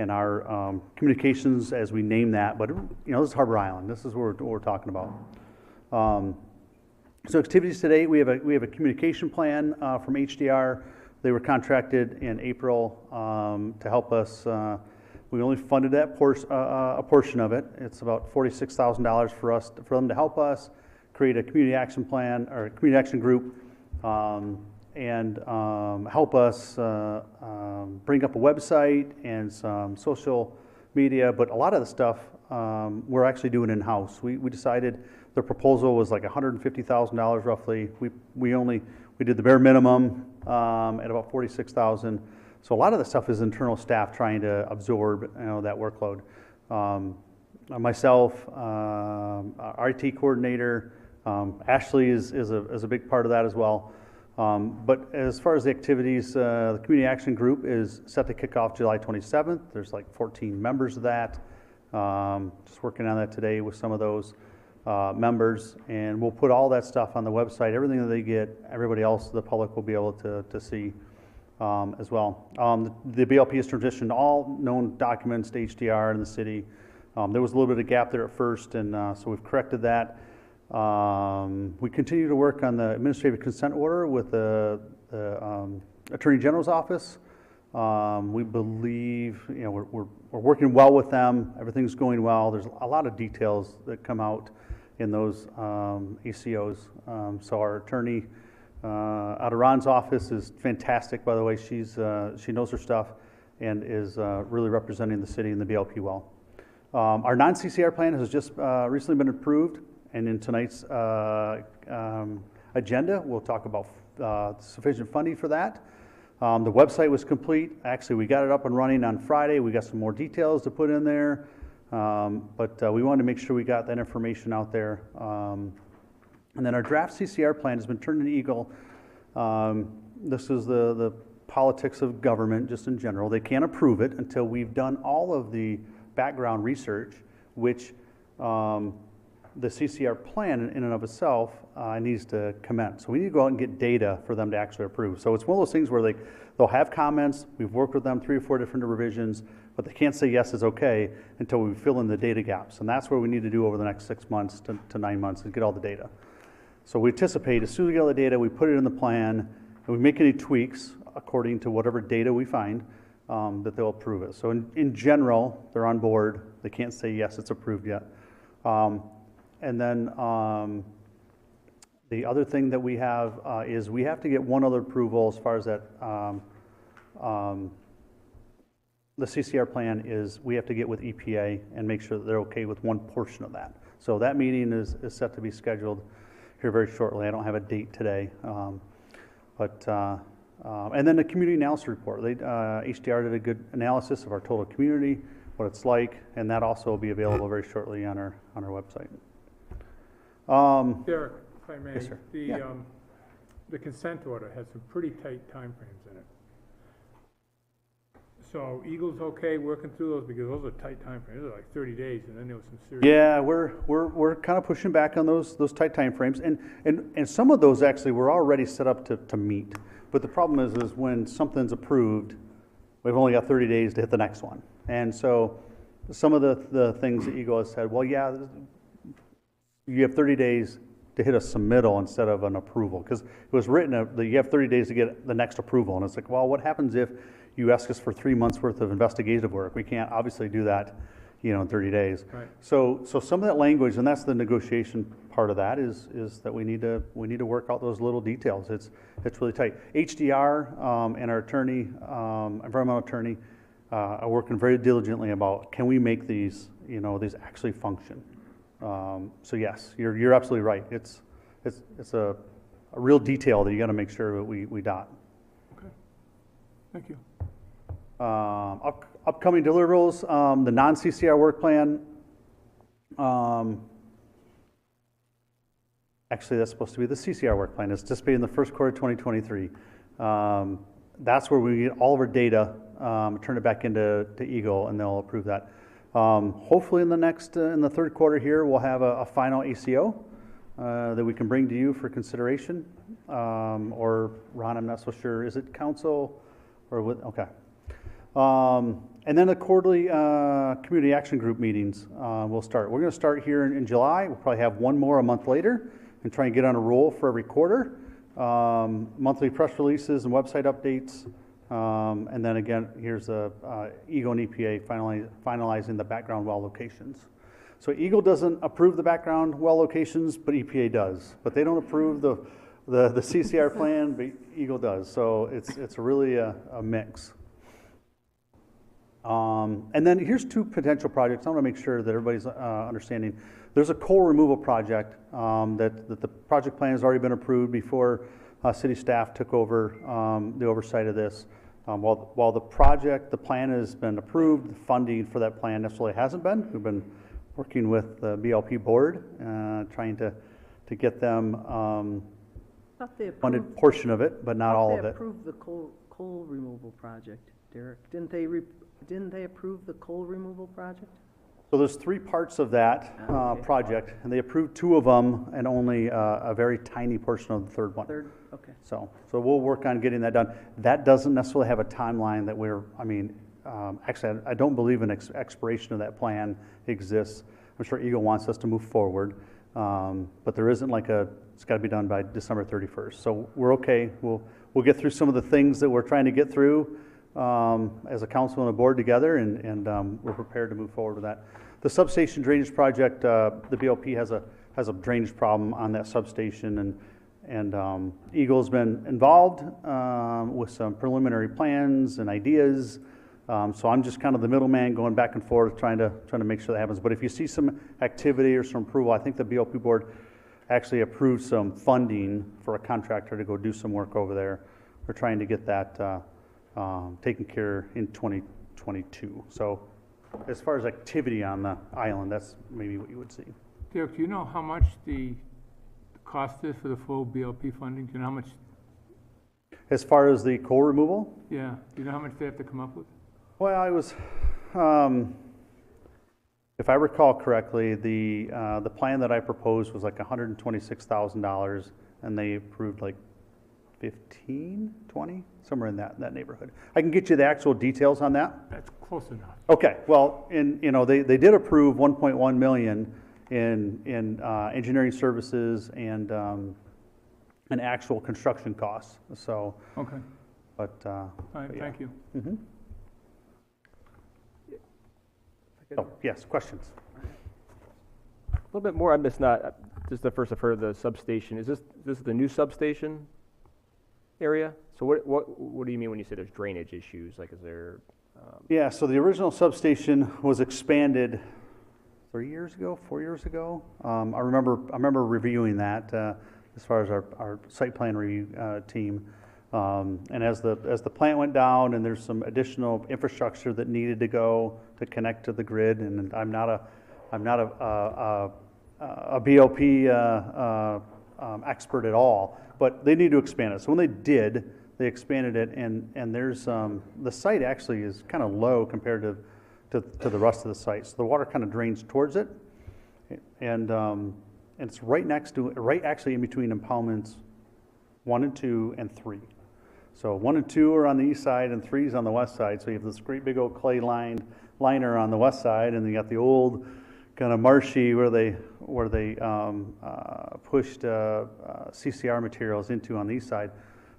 our communications as we name that. But this is Harbor Island. This is what we're talking about. So activities today, we have a communication plan from HDR. They were contracted in April to help us. We only funded that a portion of it. It's about $46,000 for them to help us create a community action plan or a community action group, and help us bring up a website and some social media. But a lot of the stuff we're actually doing in-house. We decided the proposal was like $150,000 roughly. We did the bare minimum at about $46,000. So a lot of the stuff is internal staff trying to absorb that workload. Myself, our IT coordinator, Ashley is a big part of that as well. But as far as the activities, the Community Action Group is set to kick off July 27th. There's like 14 members of that. Just working on that today with some of those members. And we'll put all that stuff on the website. Everything that they get, everybody else, the public will be able to see as well. The BLP has transitioned all known documents to HDR in the city. There was a little bit of a gap there at first, and so we've corrected that. We continue to work on the administrative consent order with the Attorney General's office. We believe we're working well with them. Everything's going well. There's a lot of details that come out in those ACOs. So our attorney out of Ron's office is fantastic, by the way. She knows her stuff and is really representing the city and the BLP well. Our non-CCR plan has just recently been approved. And in tonight's agenda, we'll talk about sufficient funding for that. The website was complete. Actually, we got it up and running on Friday. We got some more details to put in there. But we wanted to make sure we got that information out there. And then our draft CCR plan has been turned into Eagle. This is the politics of government just in general. They can't approve it until we've done all of the background research, which the CCR plan in and of itself needs to commence. So we need to go out and get data for them to actually approve. So it's one of those things where they'll have comments. We've worked with them 3 or 4 different revisions, but they can't say yes, it's okay until we fill in the data gaps. And that's what we need to do over the next 6 months to 9 months and get all the data. So we anticipate as soon as we get all the data, we put it in the plan, and we make any tweaks according to whatever data we find that they'll approve it. So in general, they're on board. They can't say yes, it's approved yet. And then the other thing that we have is we have to get one other approval as far as that the CCR plan is we have to get with EPA and make sure that they're okay with one portion of that. So that meeting is set to be scheduled here very shortly. I don't have a date today. And then the community analysis report. HDR did a good analysis of our total community, what it's like, and that also will be available very shortly on our website. Derek, if I may. Yes, sir. the consent order has some pretty tight timeframes in it. So Eagle's okay working through those, because those are tight timeframes, those are like 30 days, and then there was some serious. Yeah, we're kind of pushing back on those tight timeframes, and some of those actually were already set up to meet. But the problem is when something's approved, we've only got 30 days to hit the next one. And so some of the things that Eagle has said, well, yeah, you have 30 days to hit a submittal instead of an approval, because it was written that you have 30 days to get the next approval. And it's like, well, what happens if you ask us for 3 months worth of investigative work? We can't obviously do that, in 30 days. Right. So some of that language, and that's the negotiation part of that, is that we need to work out those little details. It's really tight. HDR and our attorney, environmental attorney, are working very diligently about, can we make these actually function. So yes, you're absolutely right. It's a real detail that you got to make sure that we dot. Okay. Thank you. Upcoming deliverables, the non-CCR work plan. Actually, that's supposed to be the CCR work plan. It's just in the first quarter of 2023. That's where we get all of our data, turn it back into Eagle, and they'll approve that. Hopefully in the third quarter here, we'll have a final ACO that we can bring to you for consideration. Or Ron, I'm not so sure. Is it council or what? Okay. And then the quarterly community action group meetings will start. We're going to start here in July. We'll probably have one more a month later and try and get on a roll for every quarter. Monthly press releases and website updates. And then again, here's the Eagle and EPA finalizing the background well locations. So Eagle doesn't approve the background well locations, but EPA does. But they don't approve the CCR plan, but Eagle does. So it's really a mix. And then here's two potential projects. I want to make sure that everybody's understanding. There's a coal removal project that the project plan has already been approved before city staff took over the oversight of this. While the plan has been approved, the funding for that plan necessarily hasn't been. We've been working with the BLP board, trying to get them funded portion of it, but not all of it. They approved the coal removal project, Derek. Didn't they approve the coal removal project? So there's three parts of that project, and they approved two of them and only a very tiny portion of the third one. Okay. So we'll work on getting that done. That doesn't necessarily have a timeline that actually, I don't believe an expiration of that plan exists. I'm sure Eagle wants us to move forward, but there isn't it's got to be done by December 31st. So we're okay. We'll get through some of the things that we're trying to get through as a council and a board together, and we're prepared to move forward with that. The substation drainage project, the BLP has a drainage problem on that substation, and Eagle's been involved with some preliminary plans and ideas. So I'm just kind of the middleman going back and forth, trying to make sure that happens. But if you see some activity or some approval, I think the BLP board actually approved some funding for a contractor to go do some work over there. We're trying to get that taken care in 2022. So as far as activity on the island, that's maybe what you would see. Derek, do you know how much the cost is for the full BLP funding? Do you know how much? As far as the coal removal? Yeah. Do you know how much they have to come up with? Well, I was, if I recall correctly, the plan that I proposed was like $126,000, and they approved like 15, 20, somewhere in that neighborhood. I can get you the actual details on that. That's close enough. Okay. Well, they did approve 1.1 million in engineering services and actual construction costs. So. Okay. But. All right. Yeah. Thank you. Mm-hmm. Oh, yes, questions? A little bit more. I'm just not. This is the first I've heard of the substation. Is this the new substation area? So what do you mean when you say there's drainage issues? Like, is there? Yeah. So the original substation was expanded 4 years ago. I remember reviewing that as far as our site plan review team. And as the plant went down, and there's some additional infrastructure that needed to go to connect to the grid, and I'm not a BLP expert at all, but they need to expand it. So when they did, they expanded it, and there's, the site actually is kind of low compared to the rest of the site. So the water kind of drains towards it, and it's right next to, right actually in between impoundments 1 and 2 and 3. So 1 and 2 are on the east side and 3 is on the west side. So you have this great big old clay liner on the west side, and you got the old kind of marshy where they pushed CCR materials into on the east side.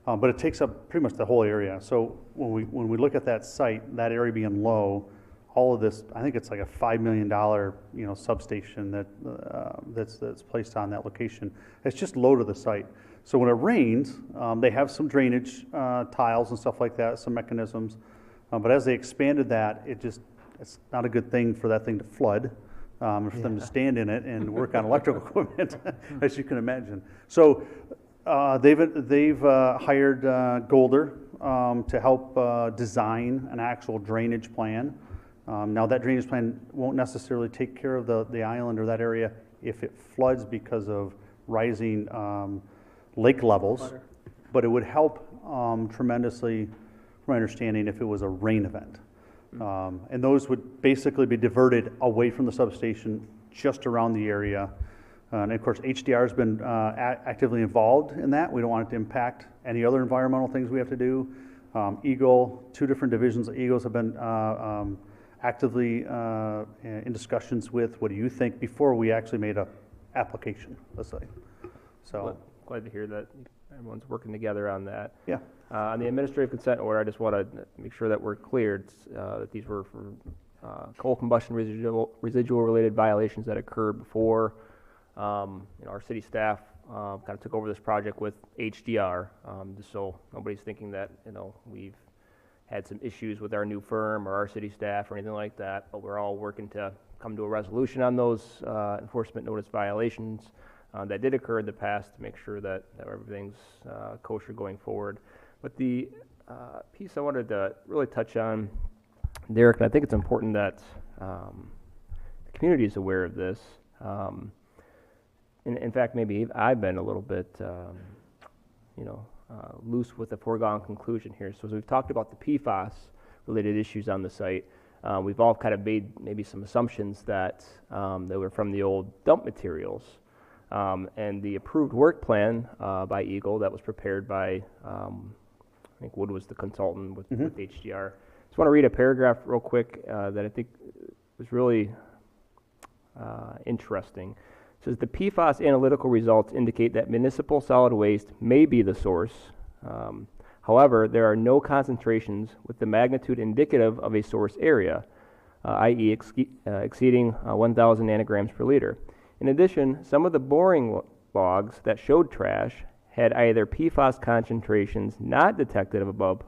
But it takes up pretty much the whole area. So when we look at that site, that area being low, all of this, I think it's like a $5 million substation that's placed on that location. It's just low to the site. So when it rains, they have some drainage tiles and stuff like that, some mechanisms. But as they expanded that, it's not a good thing for that thing to flood, for them to stand in it and work on electrical equipment, as you can imagine. So they've hired Golder to help design an actual drainage plan. Now that drainage plan won't necessarily take care of the island or that area if it floods because of rising lake levels, but it would help tremendously, from my understanding, if it was a rain event. And those would basically be diverted away from the substation, just around the area. And of course, HDR has been actively involved in that. We don't want it to impact any other environmental things we have to do. Eagle, 2 different divisions of Eagles have been actively in discussions with, what do you think, before we actually made a application, let's say. So glad to hear that everyone's working together on that. Yeah. On the administrative consent order, I just want to make sure that we're clear that these were for coal combustion residual related violations that occurred before. Our city staff kind of took over this project with HDR, just so nobody's thinking that we've had some issues with our new firm or our city staff or anything like that. But we're all working to come to a resolution on those enforcement notice violations that did occur in the past to make sure that everything's kosher going forward. But the piece I wanted to really touch on, Derek, and I think it's important that the community is aware of this. In fact, maybe I've been a little bit, loose with the foregone conclusion here. So as we've talked about the PFAS-related issues on the site, we've all kind of made maybe some assumptions that they were from the old dump materials. And the approved work plan by Eagle that was prepared by, I think Wood was the consultant with HDR. Just want to read a paragraph real quick that I think was really interesting. It says, the PFAS analytical results indicate that municipal solid waste may be the source. However, there are no concentrations with the magnitude indicative of a source area, i.e. exceeding 1,000 nanograms per liter. In addition, some of the boring logs that showed trash had either PFAS concentrations not detected above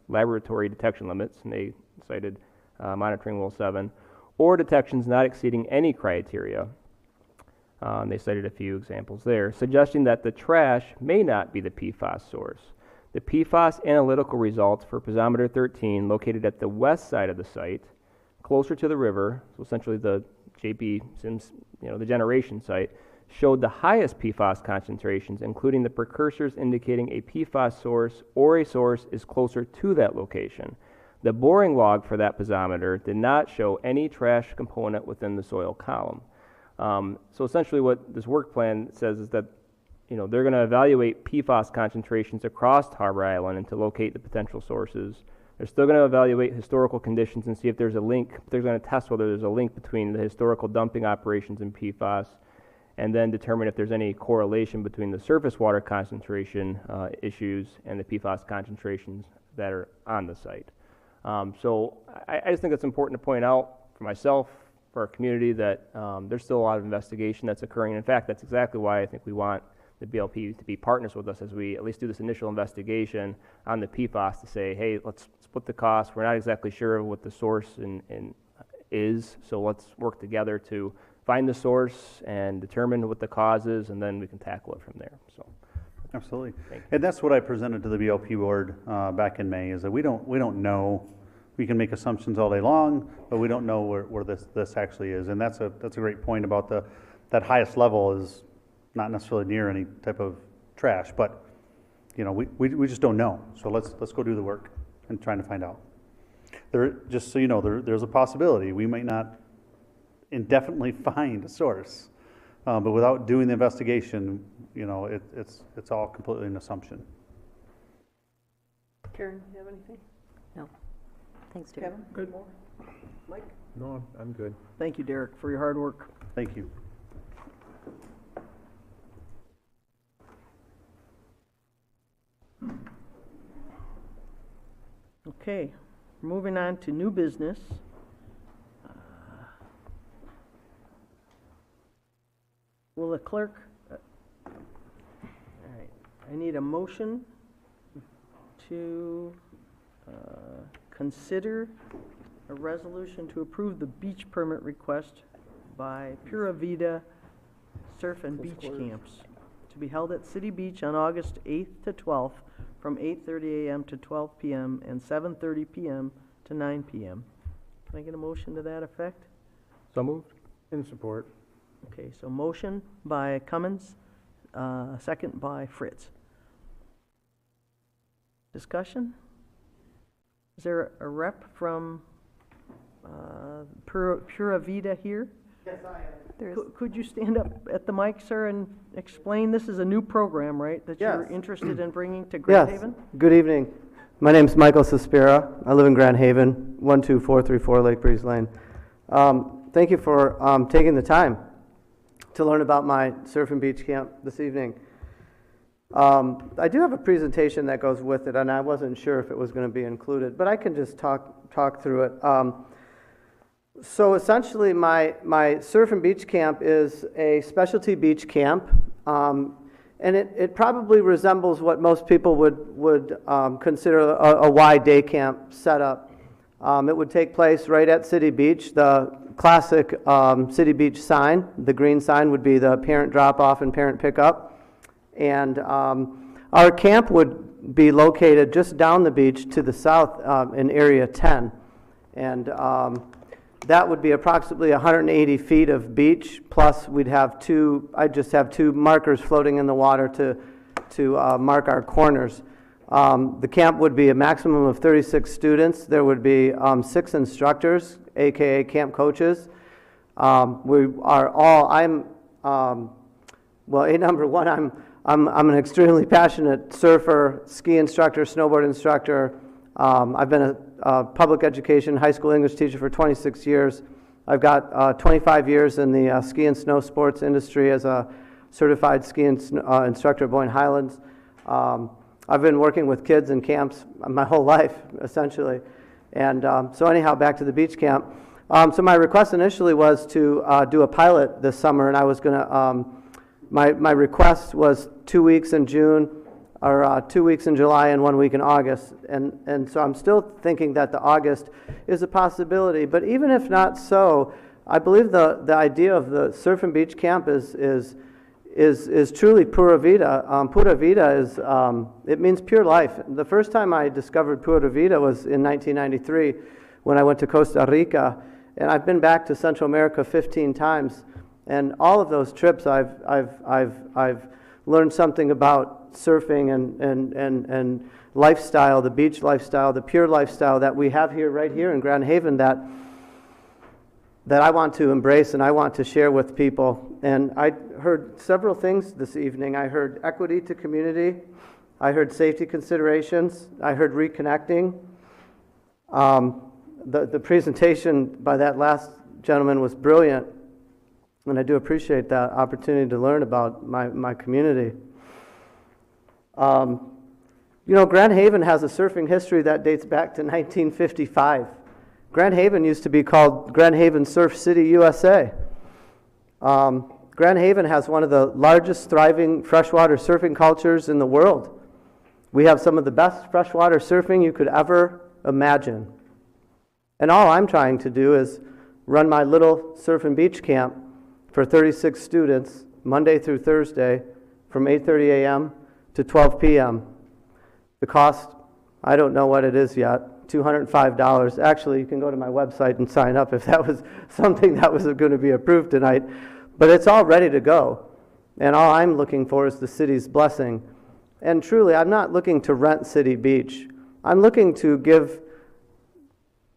laboratory detection limits, and they cited monitoring rule 7, or detections not exceeding any criteria. They cited a few examples there, suggesting that the trash may not be the PFAS source. The PFAS analytical results for piezometer 13, located at the west side of the site, closer to the river, so essentially the JP Sims, the generation site, showed the highest PFAS concentrations, including the precursors indicating a PFAS source or a source is closer to that location. The boring log for that piezometer did not show any trash component within the soil column. So essentially what this work plan says is that they're going to evaluate PFAS concentrations across Harbor Island and to locate the potential sources. They're still going to evaluate historical conditions and see if there's a link. They're going to test whether there's a link between the historical dumping operations and PFAS, and then determine if there's any correlation between the surface water concentration issues and the PFAS concentrations that are on the site. So I just think it's important to point out for myself, for our community, that there's still a lot of investigation that's occurring. In fact, that's exactly why I think we want the BLP to be partners with us as we at least do this initial investigation on the PFAS to say, hey, let's split the cost. We're not exactly sure what the source is, so let's work together to find the source and determine what the cause is, and then we can tackle it from there. So, absolutely. And that's what I presented to the BLP board back in May, is that we don't know. We can make assumptions all day long, but we don't know where this actually is. And that's a great point about that highest level is not necessarily near any type of trash, but, you know, we just don't know. So let's go do the work and trying to find out. Just so you know, there's a possibility we might not indefinitely find a source, but without doing the investigation, you know, it's all completely an assumption. Karen, you have anything? No. Thanks, Derek. Kevin? Good. More? Mike? No, I'm good. Thank you, Derek, for your hard work. Thank you. Okay, moving on to new business. Will the clerk, all right, I need a motion to consider a resolution to approve the beach permit request by Pura Vida Surf and Beach Camps to be held at City Beach on August 8th to 12th from 8:30 a.m. to 12 p.m. and 7:30 p.m. to 9 p.m. Can I get a motion to that effect? So moved. In support. Okay, so motion by Cummins, second by Fritz. Discussion? Is there a rep from Pura Vida here? Yes, I am. Could you stand up at the mic, sir, and explain? This is a new program, right, that you're Yes. interested in bringing to Grand Yes. Haven? Good evening. My name's Michael Suspira. I live in Grand Haven, 12434 Lake Breeze Lane. Thank you for taking the time to learn about my surf and beach camp this evening. I do have a presentation that goes with it, and I wasn't sure if it was going to be included, but I can just talk through it. So essentially, my surf and beach camp is a specialty beach camp, and it probably resembles what most people would consider a wide day camp setup. It would take place right at City Beach. The classic City Beach sign, the green sign, would be the parent drop-off and parent pickup. And our camp would be located just down the beach to the south in Area 10. And that would be approximately 180 feet of beach, plus I'd just have two markers floating in the water to mark our corners. The camp would be a maximum of 36 students. There would be 6 instructors, aka camp coaches. Number one, I'm an extremely passionate surfer, ski instructor, snowboard instructor. I've been a public education high school English teacher for 26 years. I've got 25 years in the ski and snow sports industry as a certified ski instructor at Boyne Highlands. I've been working with kids in camps my whole life, essentially. And so anyhow, back to the beach camp. So my request initially was to do a pilot this summer, and I was going to, my request was 2 weeks in June, or 2 weeks in July and 1 week in August. And so I'm still thinking that the August is a possibility. But even if not so, I believe the idea of the surf and beach camp is truly Pura Vida. Pura Vida is, it means pure life. The first time I discovered Pura Vida was in 1993 when I went to Costa Rica, and I've been back to Central America 15 times. And all of those trips, I've learned something about surfing and lifestyle, the beach lifestyle, the pure lifestyle that we have here, right here in Grand Haven, that I want to embrace and I want to share with people. And I heard several things this evening. I heard equity to community. I heard safety considerations. I heard reconnecting. The presentation by that last gentleman was brilliant, and I do appreciate that opportunity to learn about my community. Grand Haven has a surfing history that dates back to 1955. Grand Haven used to be called Grand Haven Surf City, USA. Grand Haven has one of the largest thriving freshwater surfing cultures in the world. We have some of the best freshwater surfing you could ever imagine. And all I'm trying to do is run my little surf and beach camp for 36 students, Monday through Thursday, from 8:30 a.m. to 12 p.m. The cost, I don't know what it is yet, $205. Actually, you can go to my website and sign up if that was something that was going to be approved tonight. But it's all ready to go. And all I'm looking for is the city's blessing. And truly, I'm not looking to rent City Beach. I'm looking to give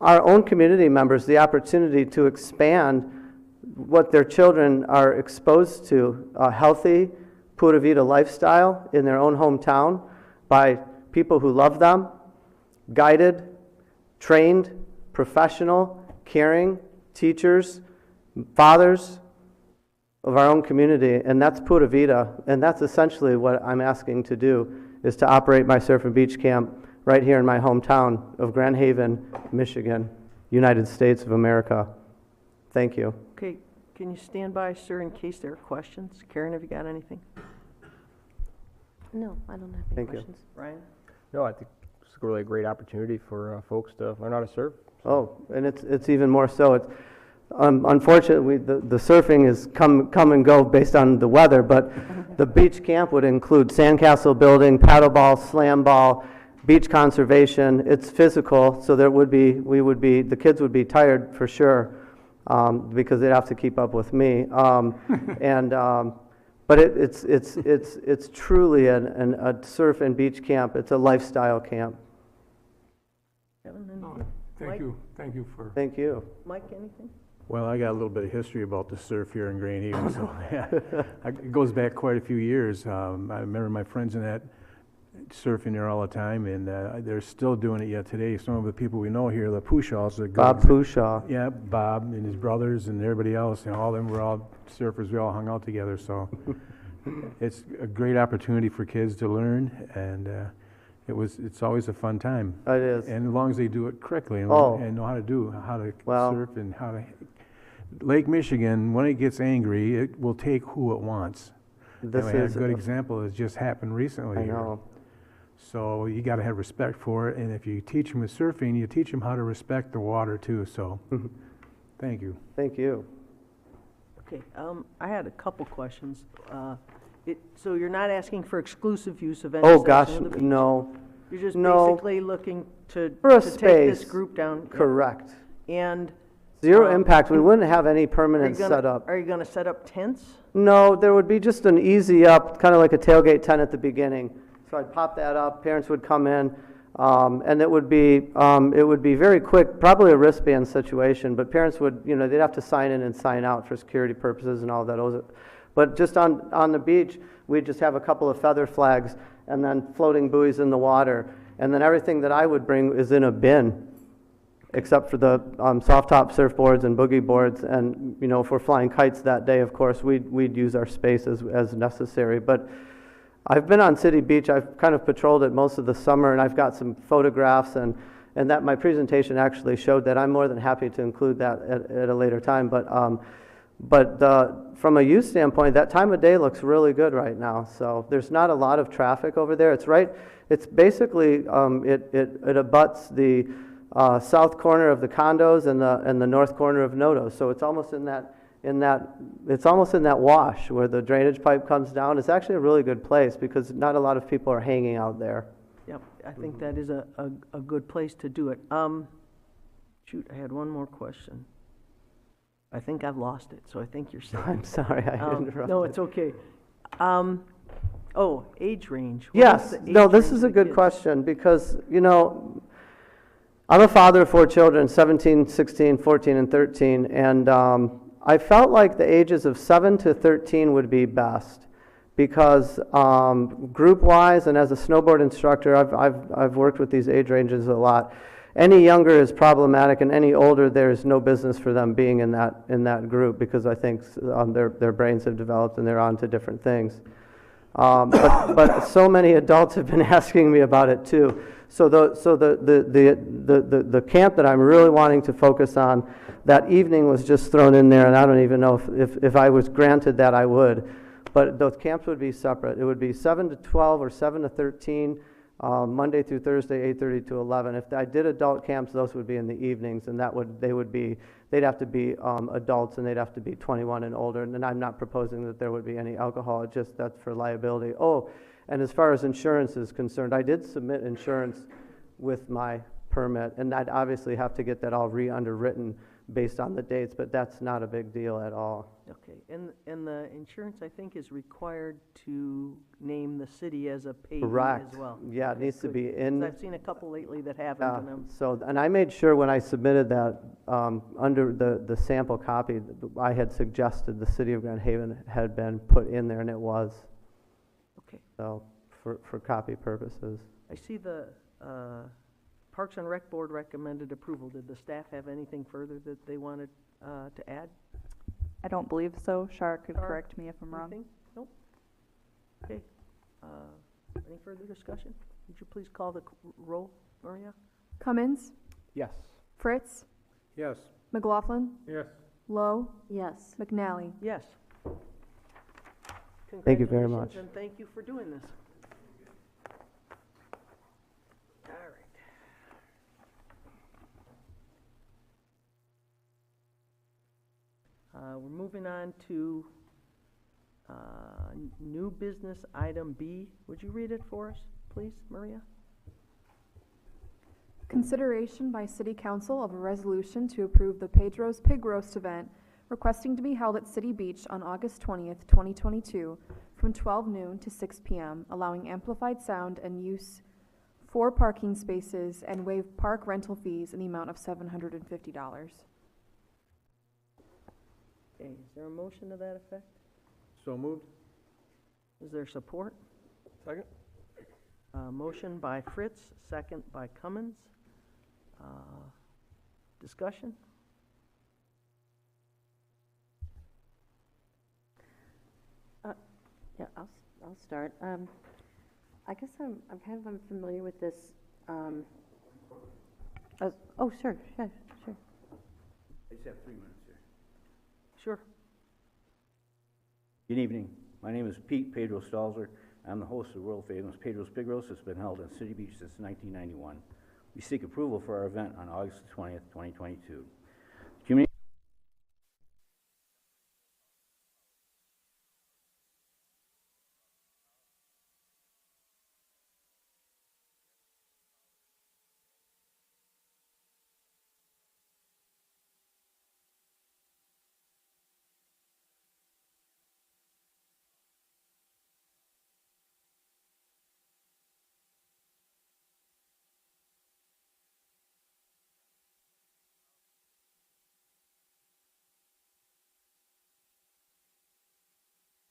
our own community members the opportunity to expand what their children are exposed to, a healthy Pura Vida lifestyle in their own hometown by people who love them, guided, trained, professional, caring teachers, fathers of our own community, and that's Pura Vida, and that's essentially what I'm asking to do, is to operate my surf and beach camp right here in my hometown of Grand Haven, Michigan, United States of America. Thank you. Okay, can you stand by, sir, in case there are questions? Karen, have you got anything? No, I don't have any Thank you. questions. Ryan? No, I think it's really a great opportunity for folks to learn how to surf. Oh, and it's even more so. It's unfortunately the surfing is come and go based on the weather, but the beach camp would include sandcastle building, paddleball, slam ball, beach conservation. It's physical, so the kids would be tired for sure because they'd have to keep up with me. But it's truly a surf and beach camp. It's a lifestyle camp. Kevin, Oh, anything? Thank Mike? you, thank you for. Thank you. Mike, anything? Well, I got a little bit of history about the surf here in Grand Haven, so yeah, it goes back quite a few years. I remember my friends in that surfing there all the time, and they're still doing it yet today. Some of the people we know here, the Pushaws, Bob Pushaw. Yeah, Bob and his brothers and everybody else, all of them were all surfers. We all hung out together, so it's a great opportunity for kids to learn, and it's always a fun time. It is. And as long as they do it correctly and know how to surf and how to. Lake Michigan, when it gets angry, it will take who it wants. This And we had is a good example that just happened recently. I here. know. So you got to have respect for it, and if you teach them with surfing, you teach them how to respect the water too. So, thank you. Thank you. Okay, I had a couple questions. So you're not asking for exclusive use of any Oh section gosh, of the beach? no. You're just No. basically looking to For a take this space. group down? Correct. And Zero impact. We wouldn't have any are you permanent gonna, setup. are you gonna set up tents? No, there would be just an easy up, kind of like a tailgate tent at the beginning. So I'd pop that up, parents would come in, and it would be very quick, probably a wristband situation, but parents would, they'd have to sign in and sign out for security purposes and all that. But just on the beach, we'd just have a couple of feather flags and then floating buoys in the water. And then everything that I would bring is in a bin, except for the soft top surfboards and boogie boards. And, if we're flying kites that day, of course, we'd use our space as necessary. But I've been on City Beach. I've kind of patrolled it most of the summer, and I've got some photographs, and that my presentation actually showed that. I'm more than happy to include that at a later time. But from a use standpoint, that time of day looks really good right now. So there's not a lot of traffic over there. It's basically, it abuts the south corner of the condos and the north corner of Nodos. So it's almost it's almost in that wash where the drainage pipe comes down. It's actually a really good place because not a lot of people are hanging out there. Yep, I think that is a good place to do it. Shoot, I had one more question. I think I've lost it, so I think you're safe. I'm sorry, I interrupted. No, it's okay. Age range. What Yes, is the age no, this range is of a the good kids? question because, I'm a father of 4 children, 17, 16, 14, and 13, and I felt like the ages of 7 to 13 would be best because group-wise and as a snowboard instructor, I've worked with these age ranges a lot. Any younger is problematic, and any older, there is no business for them being in that group because I think their brains have developed and they're on to different things. But so many adults have been asking me about it too. So the camp that I'm really wanting to focus on, that evening was just thrown in there, and I don't even know if I was granted that I would. But those camps would be separate. It would be 7 to 12 or 7 to 13. Monday through Thursday, 8:30 to 11. If I did adult camps, those would be in the evenings, and they'd have to be adults, and they'd have to be 21 and older. And I'm not proposing that there would be any alcohol. It's just that's for liability. Oh, and as far as insurance is concerned, I did submit insurance with my permit, and I'd obviously have to get that all re-underwritten based on the dates, but that's not a big deal at all. Okay, and the insurance, I think, is required to name the city as a payee Correct. as well. Yeah, it needs to Good. be 'Cause in. I've seen a couple lately that haven't, Yeah, and I'm, so, and I made sure when I submitted that, under the sample copy, I had suggested the city of Grand Haven had been put in there, and it was. okay. So, for copy purposes. I see the Parks and Rec Board recommended approval. Did the staff have anything further that they wanted to add? I don't believe so. Shar could Shar, correct me if I'm wrong. Anything? Nope. Okay. Any further discussion? Would you please call the roll, Maria? Cummins, Yes. Fritz, Yes. McLaughlin, Yes. Lowe, Yes. McNally. Yes. Thank you very Congratulations, much. and thank you for doing this. All right. We're moving on to new business item B. Would you read it for us, please, Maria? Consideration by City Council of a resolution to approve the Pedro's Pig Roast event requesting to be held at City Beach on August 20th, 2022, from 12 noon to 6 p.m., allowing amplified sound and use 4 parking spaces and waive park rental fees in the amount of $750. Okay, is there a motion to that effect? So moved? Is there support? Second? Motion by Fritz, second by Cummins. Discussion? Yeah, I'll start. I guess I'm kind of unfamiliar with this. Oh, sure, yeah, sure. I just have 3 minutes here. Sure. Good evening. My name is Pete Pedro Stalzer. I'm the host of the world famous Pedro's Pig Roast that's been held in City Beach since 1991. We seek approval for our event on August 20th, 2022. Community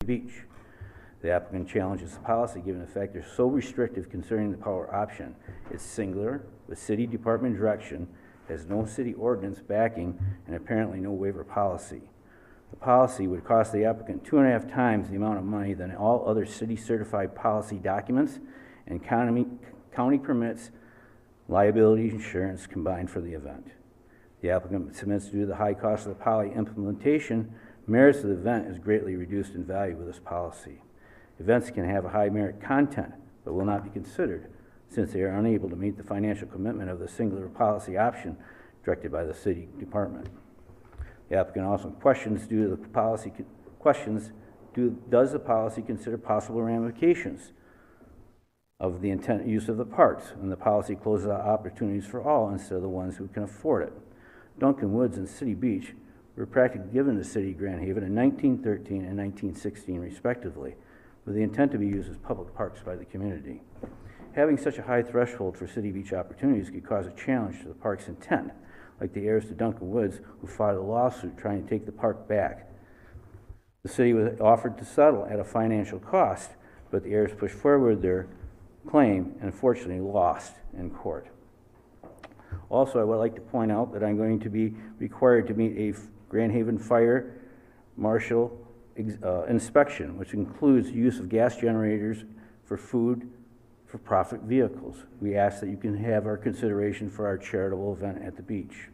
Beach. The applicant challenges the policy given the fact they're so restrictive concerning the power option. It's singular, with city department direction, has no city ordinance backing, and apparently no waiver policy. The policy would cost the applicant 2.5 times the amount of money than all other city certified policy documents and county permits, liability insurance combined for the event. The applicant submits due to the high cost of the policy implementation, merits of the event is greatly reduced in value with this policy. Events can have a high merit content, but will not be considered since they are unable to meet the financial commitment of the singular policy option directed by the city department. The applicant also questions does the policy consider possible ramifications of the intended use of the parks, and the policy closes out opportunities for all instead of the ones who can afford it. Duncan Woods and City Beach were practically given to the city of Grand Haven in 1913 and 1916 respectively, with the intent to be used as public parks by the community. Having such a high threshold for City Beach opportunities could cause a challenge to the park's intent, like the heirs to Duncan Woods who filed a lawsuit trying to take the park back. The city was offered to settle at a financial cost, but the heirs pushed forward their claim and unfortunately lost in court. Also, I would like to point out that I'm going to be required to meet a Grand Haven Fire Marshal inspection, which includes use of gas generators for food for profit vehicles. We ask that you can have our consideration for our charitable event at the beach.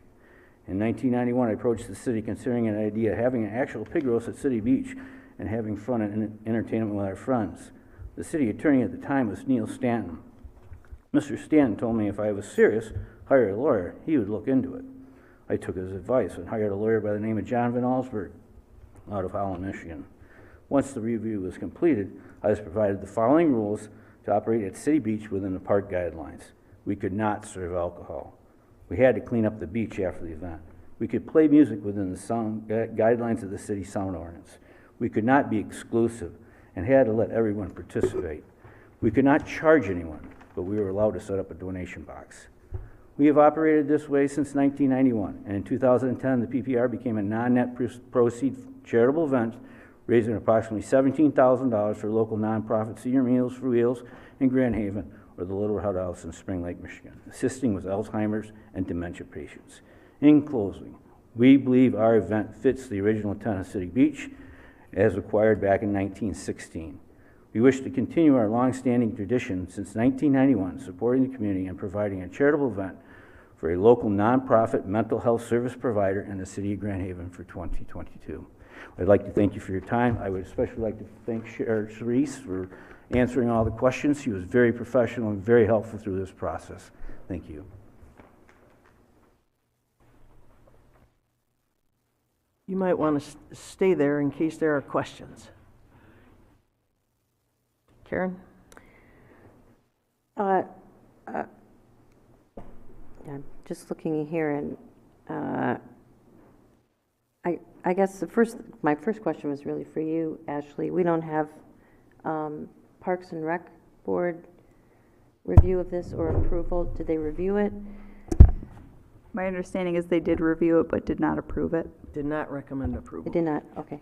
In 1991, I approached the city considering an idea of having an actual pig roast at City Beach and having fun and entertainment with our friends. The city attorney at the time was Neil Stanton. Mr. Stanton told me if I was serious, hire a lawyer, he would look into it. I took his advice and hired a lawyer by the name of John Van Allsburg out of Holland, Michigan. Once the review was completed, I was provided the following rules to operate at City Beach within the park guidelines. We could not serve alcohol. We had to clean up the beach after the event. We could play music within the sound guidelines of the city sound ordinance. We could not be exclusive and had to let everyone participate. We could not charge anyone, but we were allowed to set up a donation box. We have operated this way since 1991, and in 2010, the PPR became a non-net proceed charitable event, raising approximately $17,000 for local nonprofit Senior Meals for Wheels in Grand Haven or the Little Red House in Spring Lake, Michigan, assisting with Alzheimer's and dementia patients. In closing, we believe our event fits the original intent of City Beach as acquired back in 1916. We wish to continue our long-standing tradition since 1991, supporting the community and providing a charitable event for a local nonprofit mental health service provider in the city of Grand Haven for 2022. I'd like to thank you for your time. I would especially like to thank Cherise for answering all the questions. She was very professional and very helpful through this process. Thank you. You might want to stay there in case there are questions. Karen? I'm just looking here, and I guess my first question was really for you, Ashley. We don't have Parks and Rec Board review of this or approval. Did they review it? My understanding is they did review it, but did not approve it. Did not recommend approval. They did not, okay.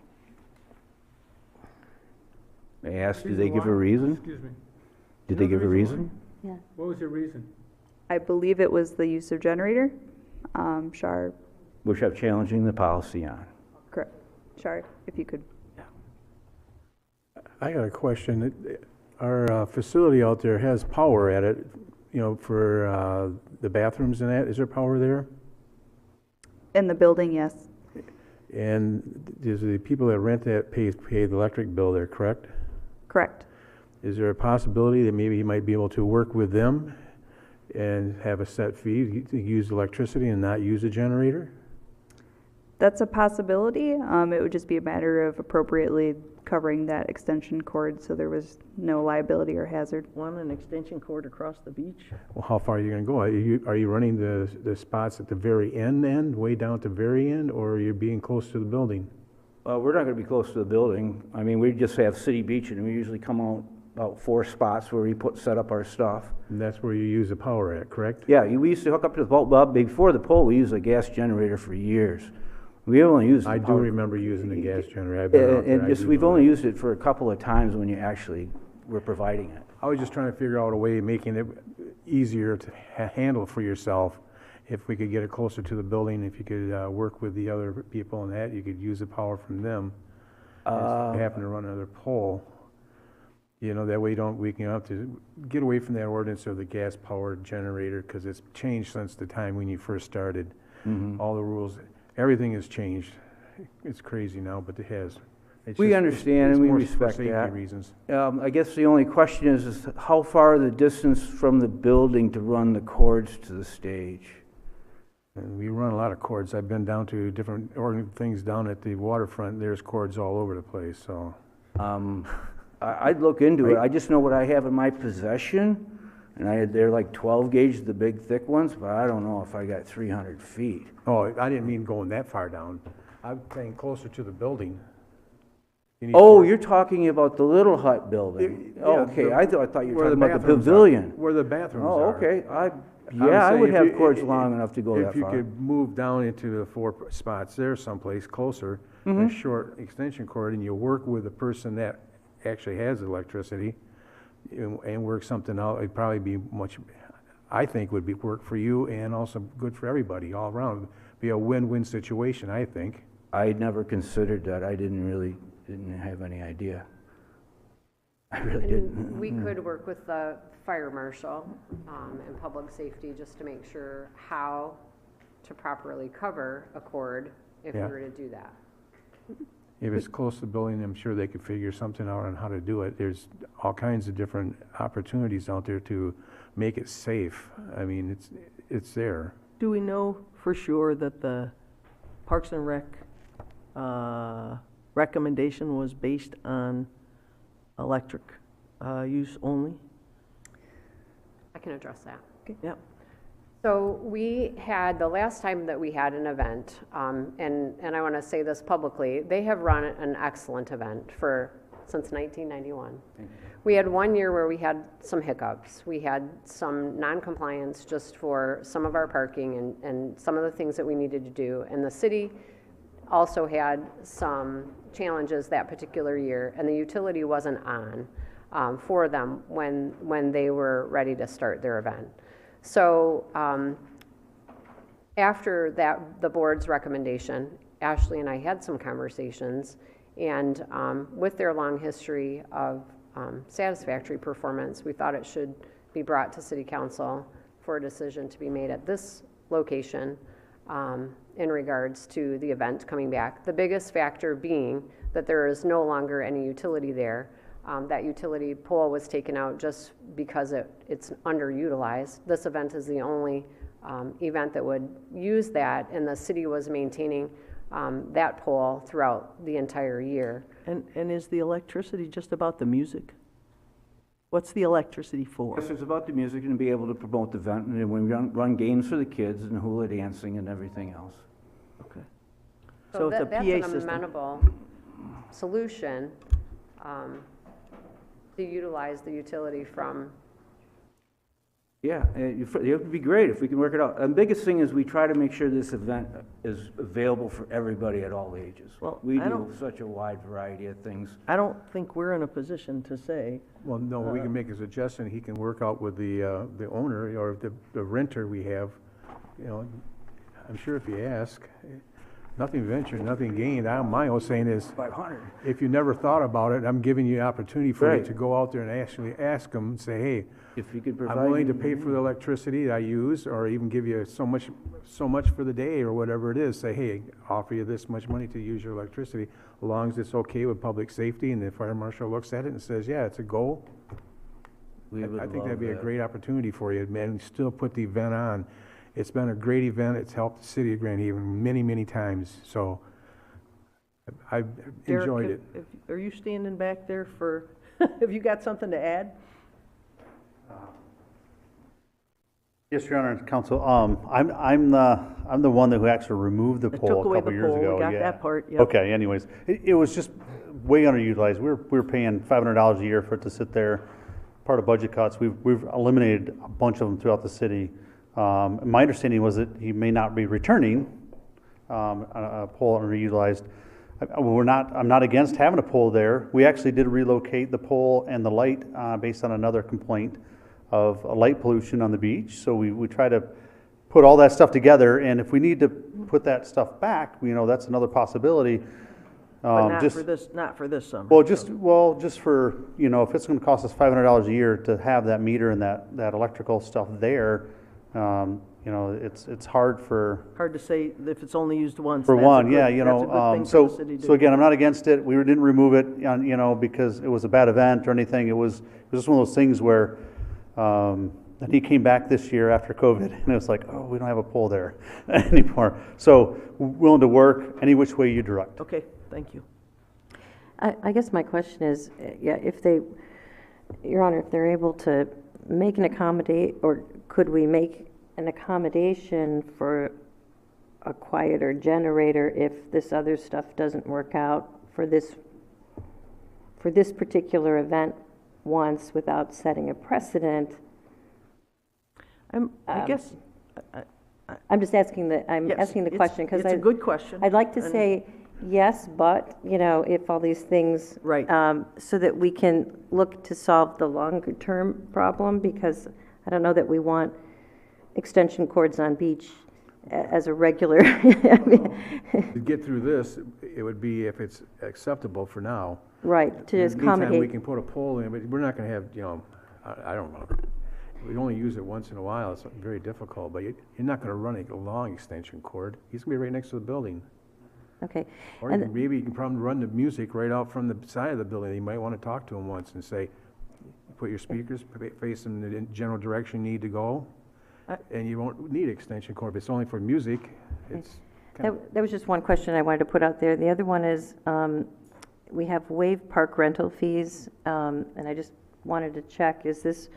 May I ask, did they give a reason? Excuse me. Did they give a reason? Yeah. What was your reason? I believe it was the use of generator. Shar, Which I'm challenging the policy on. correct. Shar, if you could. I got a question. Our facility out there has power at it, for the bathrooms and that. Is there power there? In the building, yes. And does the people that rent that pay the electric bill there, correct? Correct. Is there a possibility that maybe you might be able to work with them and have a set fee to use electricity and not use a generator? That's a possibility. It would just be a matter of appropriately covering that extension cord so there was no liability or hazard. Want an extension cord across the beach? Well, how far are you going to go? Are you running the spots at the very end, way down at the very end, or are you being close to the building? We're not going to be close to the building. I mean, we just have City Beach, and we usually come out about 4 spots where we set up our stuff. And that's where you use the power at, correct? Yeah, we used to hook up to the pole. Well, before the pole, we used a gas generator for years. We only used the I do power. remember using the gas generator. I've been out there. And just, we've only used it for a couple of times when you actually were providing it. I was just trying to figure out a way of making it easier to handle for yourself. If we could get it closer to the building, if you could work with the other people and that, you could use the power from them. Instead of having to run another pole. That way we can have to get away from that ordinance of the gas-powered generator, because it's changed since the time when you first started. Mm-hmm. All the rules, everything has changed. It's crazy now, but it has. We understand and we respect for safety that. reasons. I guess the only question is how far the distance from the building to run the cords to the stage? And we run a lot of cords. I've been down to different things down at the waterfront. There's cords all over the place, so. I'd look into it. I just know what I have in my possession, and they're like 12 gauge, the big thick ones, but I don't know if I got 300 feet. Oh, I didn't mean going that far down. I'm saying closer to the building. You're talking about the Little Hut building. Yeah, Okay, I thought you were where talking the about the bathrooms are. pavilion. Where the bathrooms Oh, are. okay. I I'm would saying have if cords long enough to go that If you far. could move down into the 4 spots there someplace closer, Mhm. a short extension cord, and you work with the person that actually has electricity and work something out, it'd probably be I think would be work for you and also good for everybody all around. Be a win-win situation, I think. I never considered that. I didn't have any idea. I really didn't. We could work with the fire marshal and public safety just to make sure how to properly cover a cord if we Yeah. were to do that. If it's close to the building, I'm sure they could figure something out on how to do it. There's all kinds of different opportunities out there to make it safe. I mean, it's there. Do we know for sure that the Parks and Rec recommendation was based on electric use only? I can address that. Yep. So we had, the last time that we had an event, and I want to say this publicly, they have run an excellent event since 1991. We had one year where we had some hiccups. We had some non-compliance just for some of our parking and some of the things that we needed to do. And the city also had some challenges that particular year, and the utility wasn't on for them when they were ready to start their event. So after that, the board's recommendation, Ashley and I had some conversations, and with their long history of satisfactory performance, we thought it should be brought to City Council for a decision to be made at this location in regards to the event coming back. The biggest factor being that there is no longer any utility there. That utility pole was taken out just because it's underutilized. This event is the only event that would use that, and the city was maintaining that pole throughout the entire year. And is the electricity just about the music? What's the electricity for? Yes, it's about the music and be able to promote the event, and then we run games for the kids and hula dancing and everything else. Okay. So it's a that's PA an system. amenable solution to utilize the utility from. Yeah, it would be great if we can work it out. And the biggest thing is we try to make sure this event is available for everybody at all ages. Well, We I do don't- such a wide variety of things. I don't think we're in a position to say. Well, no, we can make a suggestion, he can work out with the owner or the renter we have, you know, I'm sure if you ask, nothing ventured, nothing gained. My old saying is, 500. if you never thought about it, I'm giving you an opportunity for you Right. to go out there and actually ask them, say, hey, If you could provide. I'm willing to pay for the electricity that I use, or even give you so much for the day, or whatever it is. Say, hey, offer you this much money to use your electricity, as long as it's okay with public safety, and the fire marshal looks at it and says, yeah, it's a go. We would I think that'd love be a that. great opportunity for you, man, and still put the event on. It's been a great event, it's helped the city of Grand Haven many, many times, so I've Derek, enjoyed it. Are you standing back there for, have you got something to add? Yes, Your Honor, Counsel. I'm the one who actually removed the That pole took a away couple the years pole. We ago. got yeah. that part, yep. Okay. Anyways, it was just way underutilized. We were paying $500 a year for it to sit there. Part of budget cuts. We've eliminated a bunch of them throughout the city. My understanding was that he may not be returning a pole underutilized. I'm not against having a pole there. We actually did relocate the pole and the light based on another complaint of light pollution on the beach. So we try to put all that stuff together, and if we need to put that stuff back, that's another possibility. But not for this summer. Well, just for, if it's gonna cost us $500 a year to have that meter and that electrical stuff there, it's hard for. Hard to say if it's only used once. For that's a one, good- yeah, that's a good thing for the city to so again, do. I'm not against it. We didn't remove it, because it was a bad event or anything. It was just one of those things where, and he came back this year after COVID, and it was like, oh, we don't have a pole there anymore. So willing to work any which way you direct. Okay, thank you. I guess my question is, Your Honor, if they're able to make an accommodate, or could we make an accommodation for a quieter generator if this other stuff doesn't work out for this particular event once without setting a precedent? I guess. I'm just asking asking the question because it's a good question. I'd like to and- say yes, but if all these things, right, so that we can look to solve the longer term problem, because I don't know that we want extension cords on beach as a regular. To get through this, it would be if it's acceptable for now. Right, to In the just meantime, accommodate. we can put a pole in, but we're not gonna have, I don't know. We only use it once in a while, it's very difficult, but you're not gonna run a long extension cord. He's gonna be right next to the building. Okay. Or maybe you can probably run the music right out from the side of the building. You might wanna talk to him once and say, put your speakers facing the general direction you need to go, and you won't need extension cord, but it's only for music. It's kind of. That was just one question I wanted to put out there. The other one is, we have waived park rental fees, and I just wanted to check, is this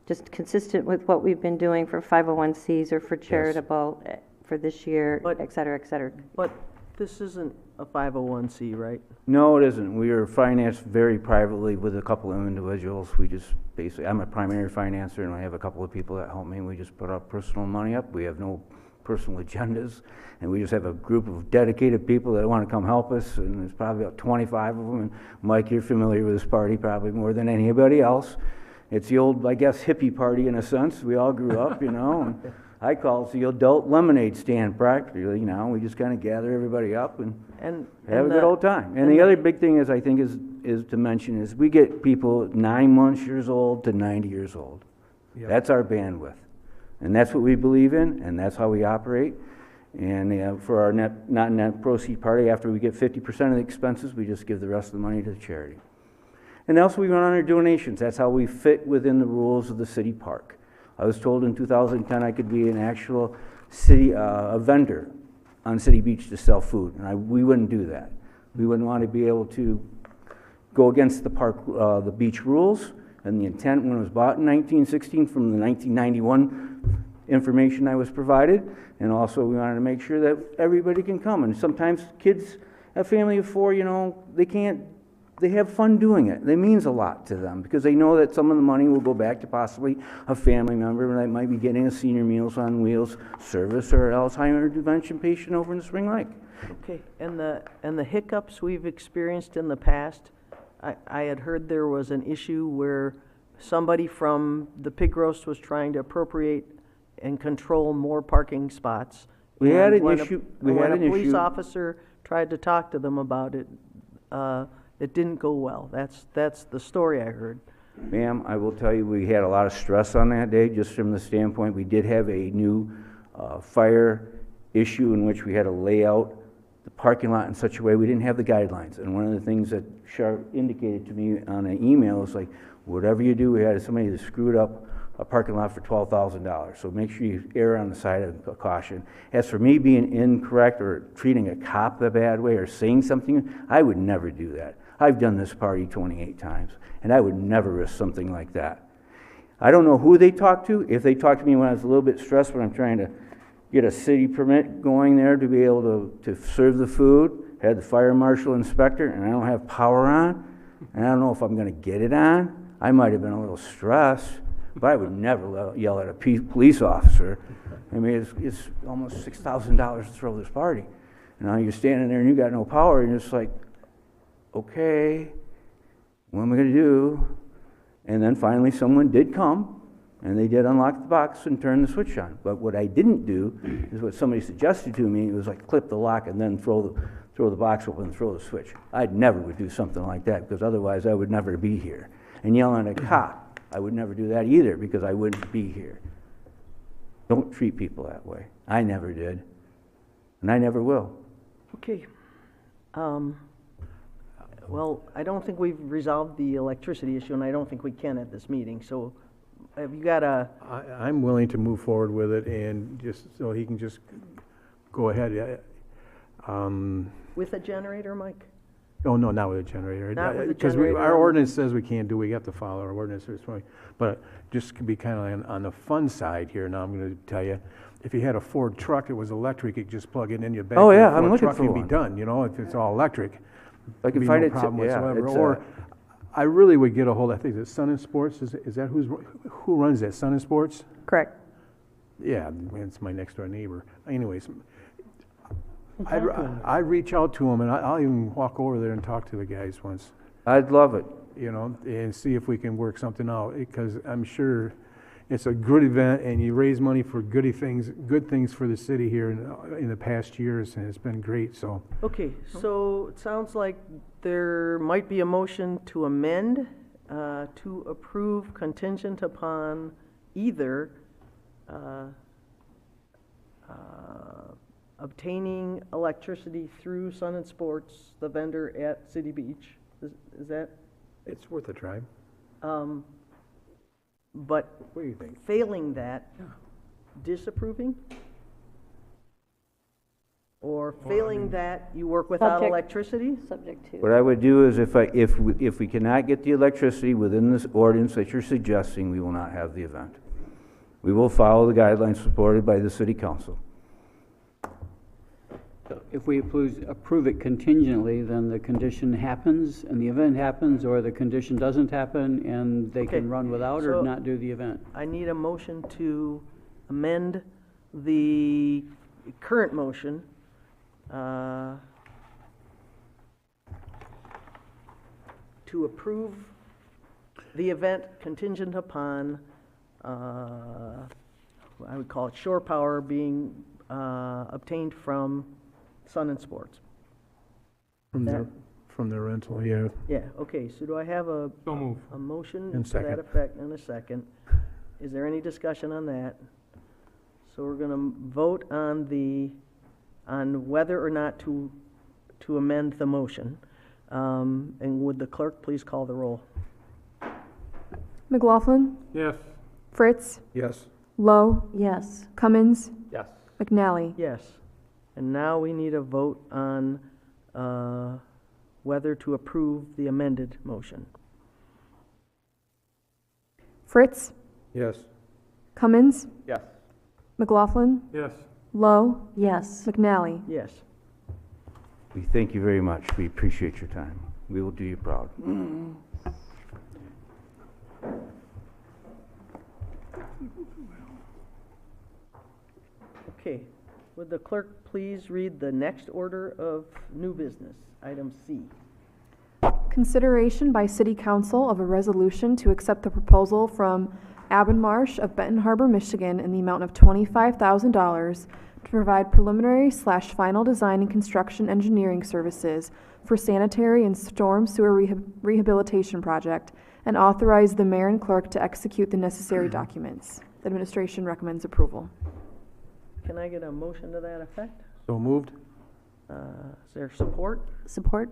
just consistent with what we've been doing for 501Cs or for charitable for this year, et cetera, et cetera. But this isn't a 501c, right? No, it isn't. We are financed very privately with a couple of individuals. We just basically, I'm a primary financer and I have a couple of people that help me. We just put our personal money up. We have no personal agendas, and we just have a group of dedicated people that want to come help us, and there's probably about 25 of them. And Mike, you're familiar with this party probably more than anybody else. It's the old, I guess, hippie party in a sense. We all grew up, you know. And I call it the adult lemonade stand practically, you know. We just kind of gather everybody up and have a good old time. And the other big thing is, I think, is to mention is we get people 9 months years old to 90 years old. Yep. That's our bandwidth. And that's what we believe in, and that's how we operate. And for our not net proceed party, after we get 50% of the expenses, we just give the rest of the money to the charity. And also we run on our donations. That's how we fit within the rules of the city park. I was told in 2010 I could be an actual city, a vendor on City Beach to sell food, and we wouldn't do that. We wouldn't want to be able to go against the park, the beach rules, and the intent when it was bought in 1916 from the 1991 information I was provided. And also we wanted to make sure that everybody can come. And sometimes kids, a family of 4, you know, they have fun doing it. It means a lot to them because they know that some of the money will go back to possibly a family member that might be getting a senior Meals on Wheels service or Alzheimer's dementia patient over in the Spring Lake. Okay, and the hiccups we've experienced in the past, I had heard there was an issue where somebody from the pig roast was trying to appropriate and control more parking spots. We had an When issue. a police officer tried to talk to them about it, it didn't go well. That's the story I heard. Ma'am, I will tell you, we had a lot of stress on that day, just from the standpoint, we did have a new fire issue in which we had to lay out the parking lot in such a way we didn't have the guidelines. And one of the things that Sharp indicated to me on an email is like, whatever you do, we had somebody that screwed up a parking lot for $12,000. So make sure you err on the side of caution. As for me being incorrect or treating a cop the bad way or saying something, I would never do that. I've done this party 28 times, and I would never risk something like that. I don't know who they talked to. If they talked to me when I was a little bit stressed when I'm trying to get a city permit going there to be able to serve the food, had the fire marshal inspector, and I don't have power on, and I don't know if I'm going to get it on, I might have been a little stressed, but I would never yell at a police officer. I mean, it's almost $6,000 to throw this party. And now you're standing there and you got no power, and you're just like, okay, what am I going to do? And then finally someone did come, and they did unlock the box and turn the switch on. But what I didn't do is what somebody suggested to me. It was like clip the lock and then throw the box open and throw the switch. I never would do something like that because otherwise I would never be here. And yelling at a cop, I would never do that either because I wouldn't be here. Don't treat people that way. I never did, and I never will. Okay. Well, I don't think we've resolved the electricity issue, and I don't think we can at this meeting. So have you got a... I'm willing to move forward with it, and just so he can just go ahead. With a generator, Mike? Oh, no, not with a generator. Not with a Because generator. our ordinance says we can't do, we have to follow our ordinance. But just to be kind of on the fun side here, now I'm going to tell you, if you had a Ford truck that was electric, you could just plug it in your back. Oh, yeah, of the I'm Ford looking truck for and one. be done, you know, if it's all electric. I can Be find no it, problem yeah, whatsoever. it's, Or I really would get a hold, I think it's Sun and Sports, is that who runs that, Sun and Sports? Correct. Yeah, it's my next door neighbor. Anyways, I'd reach out to them, and I'll even walk over there and talk to the guys once. I'd love it. You know, and see if we can work something out, because I'm sure it's a good event, and you raise money for good things for the city here in the past years, and it's been great, so. Okay, so it sounds like there might be a motion to amend, to approve contingent upon either obtaining electricity through Sun and Sports, the vendor at City Beach. Is that? It's worth a try. But what do you think? Failing that, disapproving? Or failing that, you work without Subject- electricity? Subject to. What I would do is if we cannot get the electricity within this ordinance that you're suggesting, we will not have the event. We will follow the guidelines supported by the city council. If we approve it contingently, then the condition happens and the event happens, or the condition doesn't happen and they Okay, can run without so or not do the event. I need a motion to amend the current motion to approve the event contingent upon, I would call it shore power being obtained from Sun and Sports. From That- from the rental, yeah. Yeah, okay, so do I have a motion And to that second. effect and a second? Is there any discussion on that? So we're gonna vote on whether or not to amend the motion. And would the clerk please call the roll? McLaughlin, Yes. Fritz, Yes. Lowe, Yes. Cummins, Yes. McNally. Yes. And now we need a vote on whether to approve the amended motion. Fritz, Yes. Cummins, Yes. McLaughlin, Yes. Lowe, Yes. McNally. Yes. We thank you very much. We appreciate your time. We will do you proud. Okay. Would the clerk please read the next order of new business, item C? Consideration by City Council of a resolution to accept the proposal from Abbenmarsh of Benton Harbor, Michigan in the amount of $25,000 to provide preliminary/final design and construction engineering services for sanitary and storm sewer rehabilitation project and authorize the mayor and clerk to execute the necessary documents. The administration recommends approval. Can I get a motion to that effect? So moved? Is there support? Support?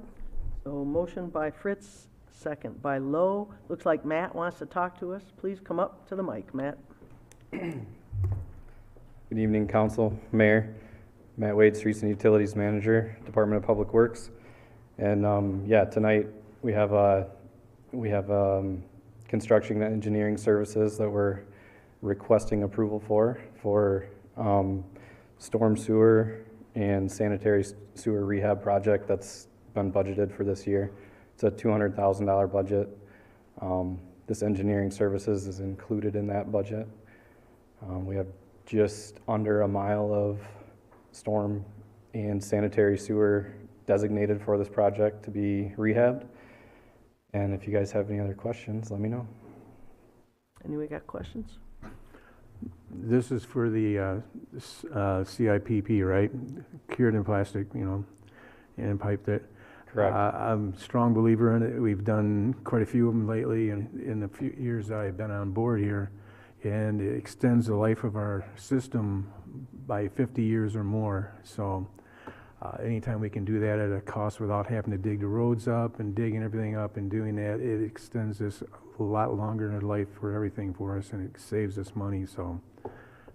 So motion by Fritz, second by Lowe. Looks like Matt wants to talk to us. Please come up to the mic, Matt. Good evening, Council, Mayor. Matt Wade, Streets and Utilities Manager, Department of Public Works. And yeah, tonight we have construction and engineering services that we're requesting approval for storm sewer and sanitary sewer rehab project that's been budgeted for this year. It's a $200,000 budget. This engineering services is included in that budget. We have just under a mile of storm and sanitary sewer designated for this project to be rehabbed. And if you guys have any other questions, let me know. Anybody got questions? This is for the CIPP, right? Cured in plastic, and piped it. Correct. I'm a strong believer in it. We've done quite a few of them lately in the few years I've been on board here. And it extends the life of our system by 50 years or more. So anytime we can do that at a cost without having to dig the roads up and digging everything up and doing that, it extends this a lot longer in life for everything for us, and it saves us money. So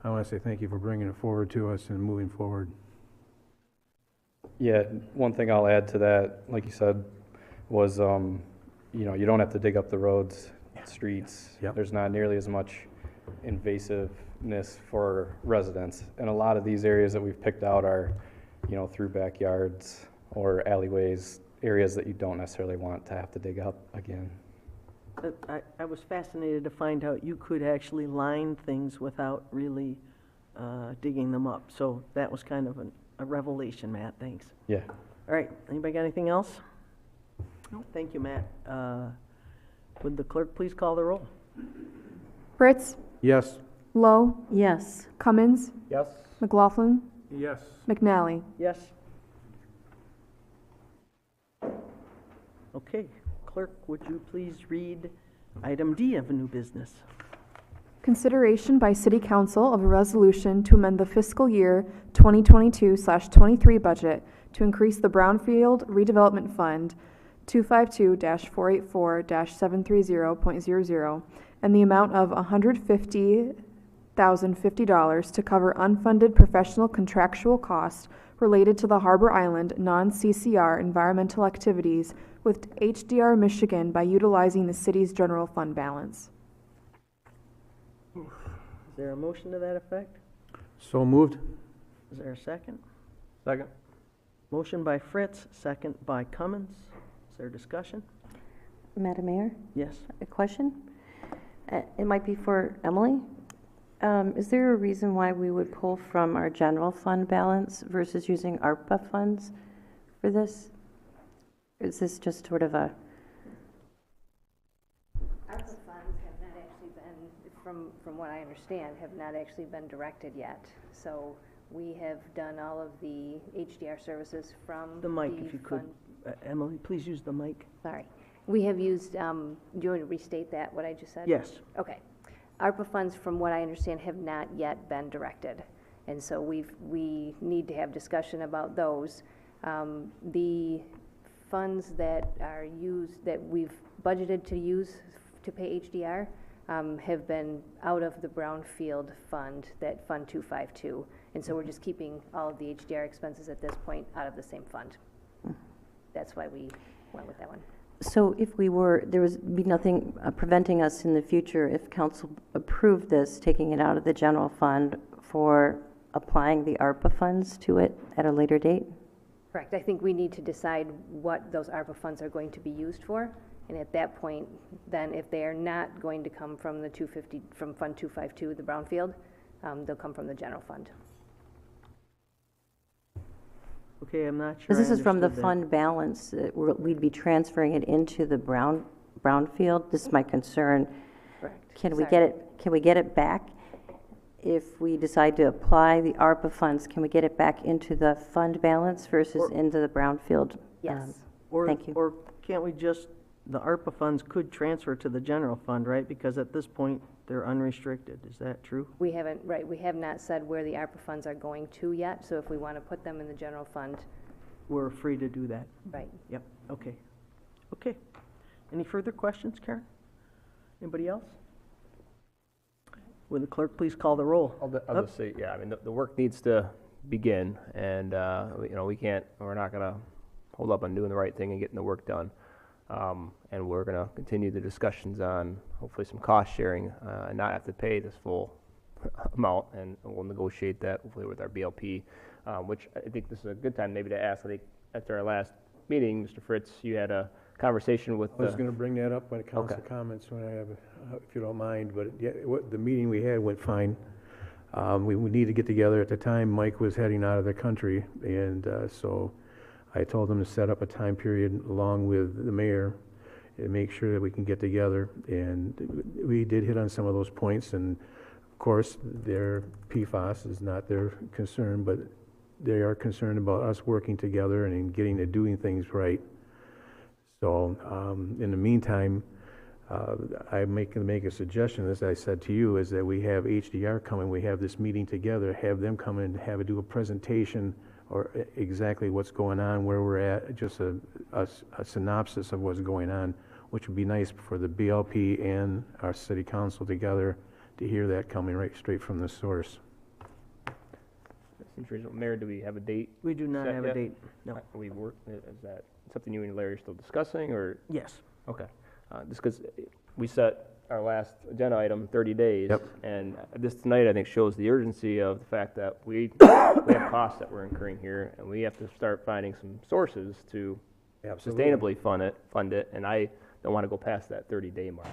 I want to say thank you for bringing it forward to us and moving forward. Yeah, one thing I'll add to that, like you said, was you don't have to dig up the roads, streets. Yep. There's not nearly as much invasiveness for residents. And a lot of these areas that we've picked out are, through backyards or alleyways, areas that you don't necessarily want to have to dig up again. I was fascinated to find out you could actually line things without really digging them up. So that was kind of a revelation, Matt. Thanks. Yeah. All right. Anybody got anything else? No. Thank you, Matt. Would the clerk please call the roll? Fritz, Yes. Lowe, Yes. Cummins, Yes. McLaughlin, Yes. McNally. Yes. Okay. Clerk, would you please read item D of new business? Consideration by City Council of a resolution to amend the fiscal year 2022/23 budget to increase the Brownfield Redevelopment Fund 252-484-730.00 and the amount of $1,050 to cover unfunded professional contractual costs related to the Harbor Island non-CCR environmental activities with HDR Michigan by utilizing the city's general fund balance. Is there a motion to that effect? So moved. Is there a second? Second. Motion by Fritz, second by Cummins. Is there discussion? Madam Mayor, Yes. a question? It might be for Emily. Is there a reason why we would pull from our general fund balance versus using ARPA funds for this? Is this just sort of a... ARPA funds have not actually been, from what I understand, have not actually been directed yet. So we have done all of the HDR services from The mic, if you could. fund. Emily, please use the mic. Sorry. We have used, do you want to restate that, what I just said? Yes. Okay. ARPA funds, from what I understand, have not yet been directed. And so we need to have discussion about those. The funds that are used, that we've budgeted to use to pay HDR, have been out of the Brownfield fund, that Fund 252. And so we're just keeping all of the HDR expenses at this point out of the same fund. That's why we went with that one. So if we were, there would be nothing preventing us in the future if council approved this, taking it out of the general fund for applying the ARPA funds to it at a later date? Correct. I think we need to decide what those ARPA funds are going to be used for. And at that point, then if they are not going to come from the 250, from Fund 252, the Brownfield, they'll come from the general fund. Okay, I'm not sure. Because this I is from the understood that. fund balance, we'd be transferring it into the brownfield. This is my concern. Correct. Can we get it back? If we decide to apply the ARPA funds, can we get it back into the fund balance versus into the brownfield? Yes. Thank you. Or can't we just, the ARPA funds could transfer to the general fund, right? Because at this point, they're unrestricted. Is that true? We haven't, right, we have not said where the ARPA funds are going to yet, so if we want to put them in the general fund, We're free to do that. right. Yep, okay. Okay. Any further questions, Karen? Anybody else? Will the clerk please call the roll? I'll just say, yeah, I mean, the work needs to begin, and, you know, we're not gonna hold up on doing the right thing and getting the work done. And we're gonna continue the discussions on hopefully some cost sharing, and not have to pay this full amount, and we'll negotiate that hopefully with our BLP, which I think this is a good time maybe to ask. I think after our last meeting, Mr. Fritz, you had a conversation with I was going to bring that up when it comes to comments when I have, if you don't mind, but yeah, the meeting we had went fine. We need to get together. At the time, Mike was heading out of the country, and so I told him to set up a time period along with the mayor and make sure that we can get together. And we did hit on some of those points, and of course, their PFAS is not their concern, but they are concerned about us working together and in getting to doing things right. So in the meantime, I'm make a suggestion, as I said to you, is that we have HDR coming, we have this meeting together, have them come in and do a presentation or exactly what's going on, where we're at, just a synopsis of what's going on, which would be nice for the BLP and our city council together to hear that coming right straight from the source. Seems reasonable. Mayor, do we have a date? We do not set have a yet? date, no. Is that something you and Larry are still discussing, or? Yes. Okay. Just because we set our last agenda item 30 days. Yep. And this tonight, I think, shows the urgency of the fact that we have costs that we're incurring here, and we have to start finding some sources to sustainably fund it, and I don't want to go past that 30-day mark.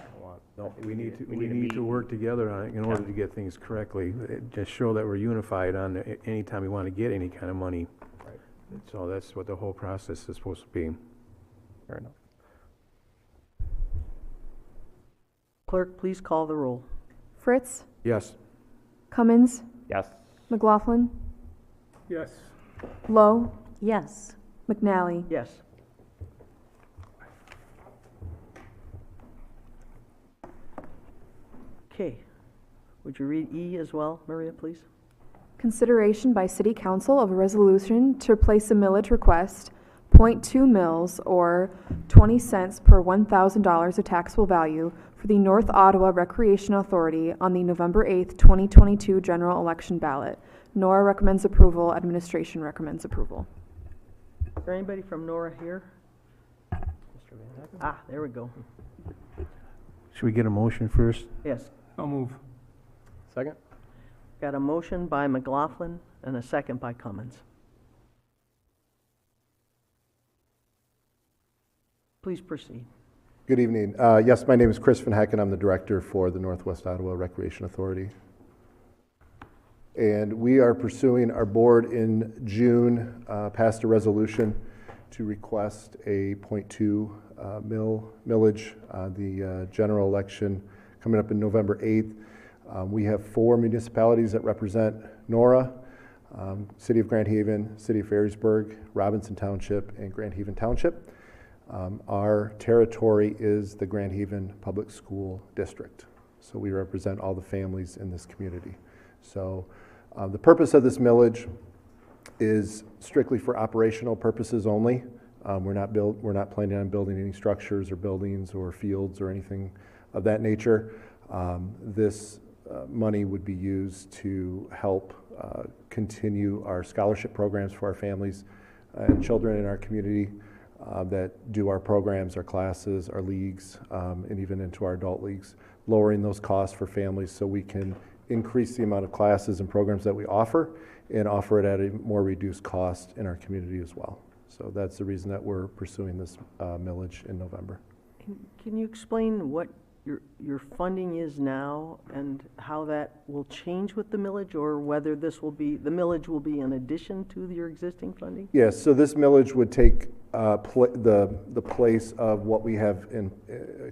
We need to work together on it in order to get things correctly. Just show that we're unified on any time we want to get any kind of money. Right. So that's what the whole process is supposed to be. Fair enough. Clerk, please call the roll. Fritz? Yes. Cummins? Yes. McLaughlin? Yes. Lowe? Yes. McNally? Yes. Okay. Would you read E as well, Maria, please? Consideration by City Council of a resolution to replace a millage request .2 mils or 20 cents per $1,000 of taxable value for the North Ottawa Recreation Authority on the November 8th, 2022 general election ballot. Nora recommends approval. Administration recommends approval. Is there anybody from Nora here? Ah, there we go. Should we get a motion first? Yes. I'll move. Second? Got a motion by McLaughlin and a second by Cummins. Please proceed. Good evening. Yes, my name is Chris Van Hecken. I'm the director for the Northwest Ottawa Recreation Authority. And we are pursuing, our board in June passed a resolution to request a .2 millage on the general election coming up in November 8th. We have 4 municipalities that represent Nora, City of Grand Haven, City of Ferrysburg, Robinson Township, and Grand Haven Township. Our territory is the Grand Haven Public School District, so we represent all the families in this community. So the purpose of this millage is strictly for operational purposes only. We're not planning on building any structures or buildings or fields or anything of that nature. This money would be used to help continue our scholarship programs for our families and children in our community that do our programs, our classes, our leagues, and even into our adult leagues, lowering those costs for families so we can increase the amount of classes and programs that we offer and offer it at a more reduced cost in our community as well. So that's the reason that we're pursuing this millage in November. Can you explain what your funding is now and how that will change with the millage, or whether the millage will be in addition to your existing funding? Yes, so this millage would take the place of what we have in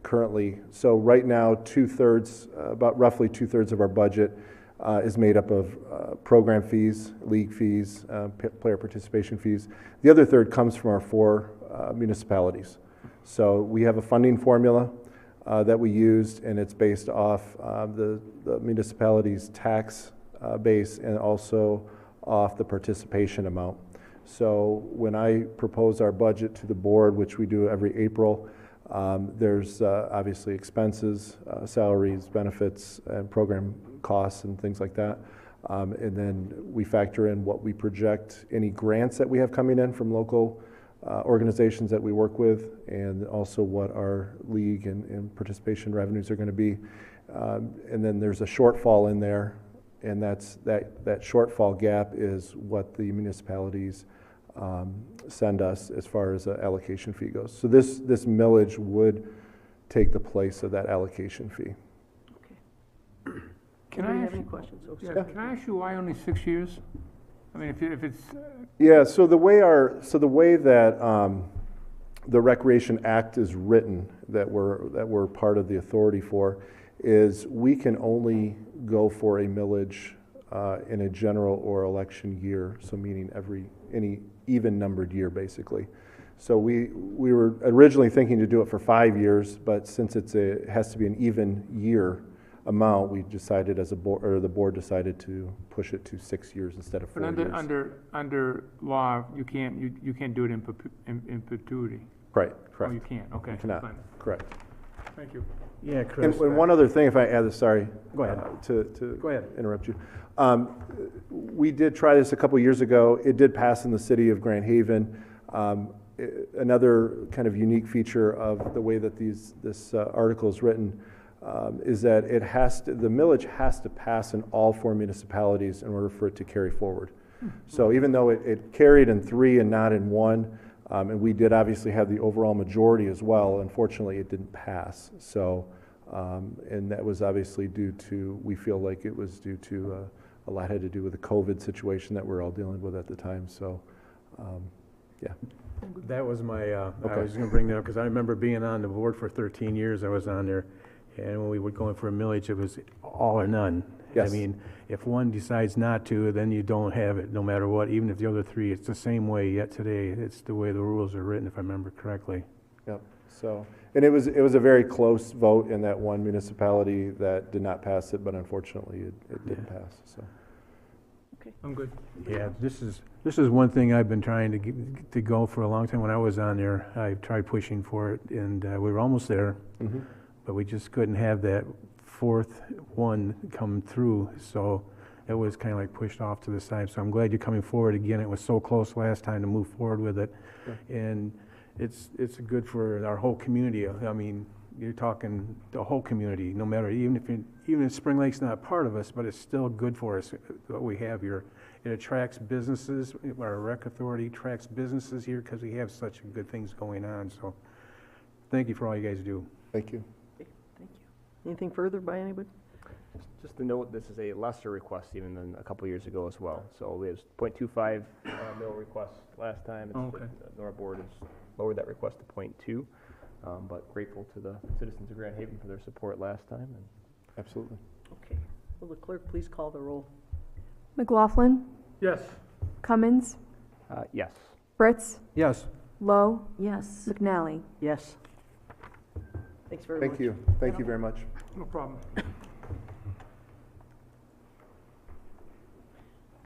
currently. So right now, about roughly 2/3 of our budget is made up of program fees, league fees, player participation fees. The other third comes from our 4 municipalities. So we have a funding formula that we used, and it's based off the municipality's tax base and also off the participation amount. So when I propose our budget to the board, which we do every April, there's obviously expenses, salaries, benefits, and program costs and things like that. And then we factor in what we project, any grants that we have coming in from local organizations that we work with, and also what our league and participation revenues are going to be. And then there's a shortfall in there, and that shortfall gap is what the municipalities send us as far as the allocation fee goes. So this millage would take the place of that allocation fee. Can I have any questions? Yeah. Can I ask you why only 6 years? I mean, if it's yeah. So the way that the Recreation Act is written, that we're part of the authority for, is we can only go for a millage in a general or election year. So meaning any even numbered year, basically. So we were originally thinking to do it for 5 years, but since it has to be an even year amount, we decided as a board, or the board decided to push it to 6 years instead of 4 years. But under law, you can't do it in perpetuity. Right. Correct. Oh, you can't. Okay. You cannot. Fine. Correct. Thank you. Yeah, Chris. And one other thing, if I add this, sorry. Go ahead. Go ahead. Interrupt you. We did try this a couple years ago. It did pass in the city of Grand Haven. Another kind of unique feature of the way that this article is written is that the millage has to pass in all 4 municipalities in order for it to carry forward. So even though it carried in 3 and not in 1, and we did obviously have the overall majority as well, unfortunately it didn't pass. So, and that was obviously we feel like it was due to, a lot had to do with the COVID situation that we're all dealing with at the time. So, yeah. That was my, Okay. I was going to bring that up because I remember being on the board for 13 years. I was on there, and when we were going for a millage, it was all or none. Yes. I mean, if one decides not to, then you don't have it no matter what, even if the other 3, it's the same way yet today. It's the way the rules are written, if I remember correctly. Yep. So, and it was a very close vote in that one municipality that did not pass it, but unfortunately it didn't pass. So. I'm good. Yeah, this is one thing I've been trying to go for a long time. When I was on there, I tried pushing for it, and we were almost there, but we just couldn't have that fourth one come through, so it was kind of like pushed off to the side. So I'm glad you're coming forward again. It was so close last time to move forward with it, and it's good for our whole community. I mean, you're talking the whole community, no matter, even if Spring Lake's not part of us, but it's still good for us, what we have here. It attracts businesses, our rec authority attracts businesses here because we have such good things going on, so thank you for all you guys do. Thank you. Thank you. Anything further by anybody? Just to note, this is a lesser request even than a couple years ago as well. So we have 0.25 mil request last time. Okay. The NORA board has lowered that request to 0.2, but grateful to the citizens of Grand Haven for their support last time. And absolutely. Okay. Will the clerk please call the roll? McLaughlin, Yes. Cummins, yes. Fritz, Yes. Lowe, Yes. McNally. Yes. Thanks very much. Thank you. Thank you very much. No problem.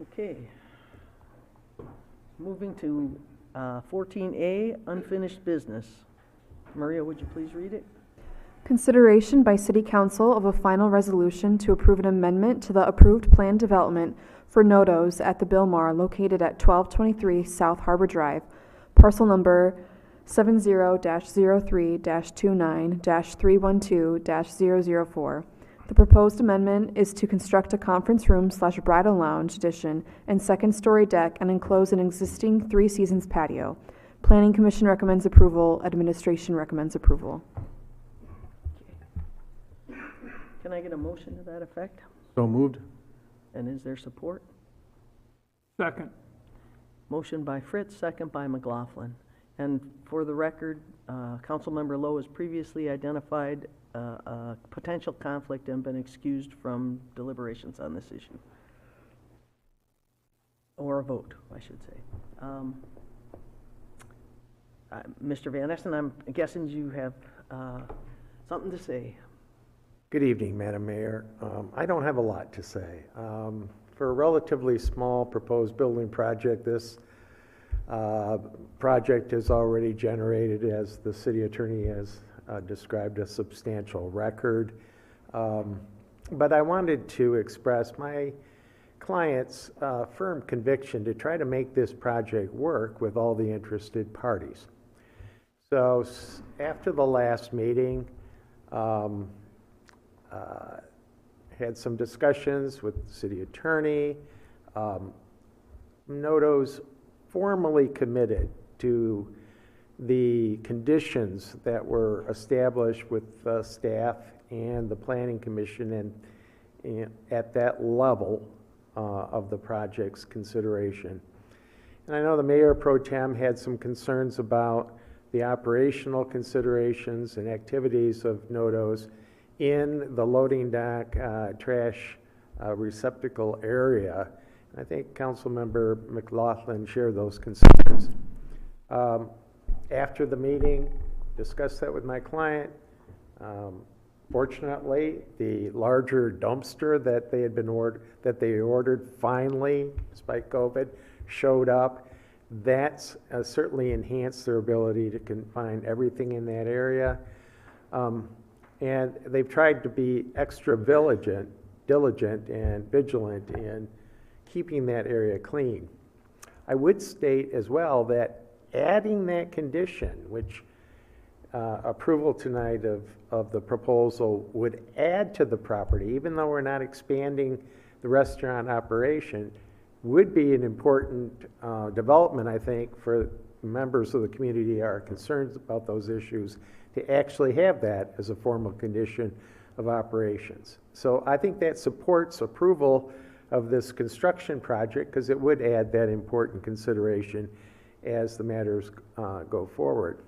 Okay. Moving to 14A, unfinished business. Maria, would you please read it? Consideration by City Council of a final resolution to approve an amendment to the approved plan development for Nodos at the Bilmar located at 1223 South Harbor Drive, parcel number 70-03-29-312-004. The proposed amendment is to construct a conference room / bridal lounge addition and second-story deck and enclose an existing Three Seasons patio. Planning Commission recommends approval. Administration recommends approval. Can I get a motion to that effect? So moved. And is there support? Second. Motion by Fritz, second by McLaughlin. And for the record, Councilmember Lowe has previously identified a potential conflict and been excused from deliberations on this issue. Or a vote, I should say. Mr. Van Esten, I'm guessing you have something to say. Good evening, Madam Mayor. I don't have a lot to say. For a relatively small proposed building project, this project has already generated, as the city attorney has described, a substantial record. But I wanted to express my client's firm conviction to try to make this project work with all the interested parties. So after the last meeting, had some discussions with the city attorney. Nodos formally committed to the conditions that were established with the staff and the Planning Commission and at that level of the project's consideration. And I know the Mayor Pro Tem had some concerns about the operational considerations and activities of Nodos in the loading dock trash receptacle area. I think Councilmember McLaughlin shared those concerns. After the meeting, discussed that with my client. Fortunately, the larger dumpster that they had been ordered finally, despite COVID, showed up. That's certainly enhanced their ability to confine everything in that area. And they've tried to be extra diligent and vigilant in keeping that area clean. I would state as well that adding that condition, which approval tonight of the proposal would add to the property, even though we're not expanding the restaurant operation, would be an important development, I think, for members of the community who are concerned about those issues to actually have that as a formal condition of operations. So I think that supports approval of this construction project because it would add that important consideration as the matters go forward.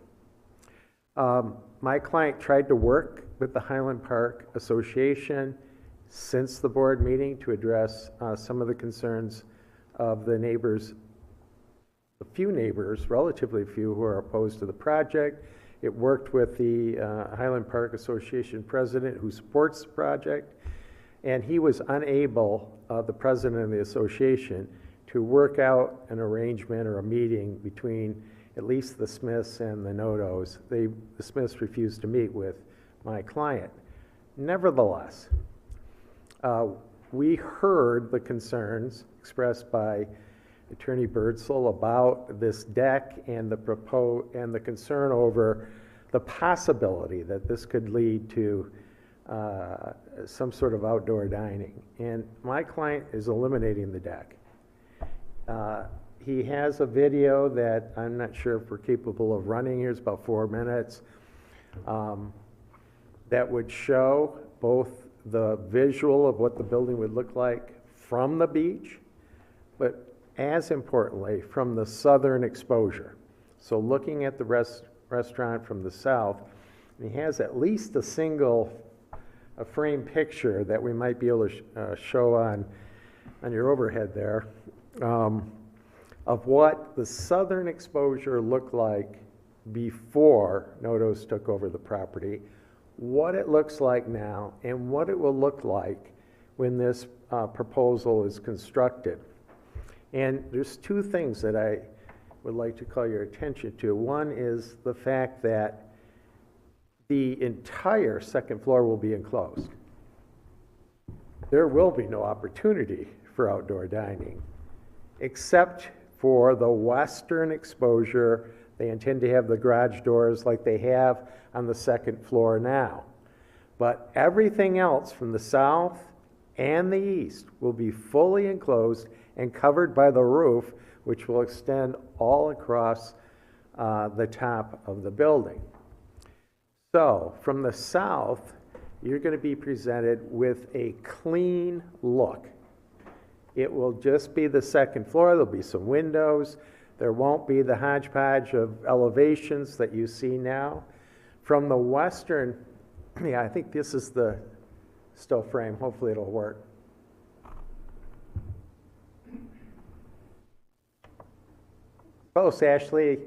My client tried to work with the Highland Park Association since the board meeting to address some of the concerns of the neighbors, a few neighbors, relatively few, who are opposed to the project. It worked with the Highland Park Association president who supports the project. And he was unable, the president of the association, to work out an arrangement or a meeting between at least the Smiths and the Notos. The Smiths refused to meet with my client. Nevertheless, we heard the concerns expressed by Attorney Birdsall about this deck and the concern over the possibility that this could lead to some sort of outdoor dining. And my client is eliminating the deck. He has a video that I'm not sure if we're capable of running here. It's about 4 minutes. That would show both the visual of what the building would look like from the beach, but as importantly, from the southern exposure. So looking at the restaurant from the south, and he has at least a frame picture that we might be able to show on your overhead there, of what the southern exposure looked like before Notos took over the property, what it looks like now, and what it will look like when this proposal is constructed. And there's two things that I would like to call your attention to. One is the fact that the entire second floor will be enclosed. There will be no opportunity for outdoor dining, except for the western exposure. They intend to have the garage doors like they have on the second floor now. But everything else from the south and the east will be fully enclosed and covered by the roof, which will extend all across the top of the building. So from the south, you're going to be presented with a clean look. It will just be the second floor. There'll be some windows. There won't be the hodgepodge of elevations that you see now. From the western, I think this is the still frame. Hopefully it'll work. Close, Ashley.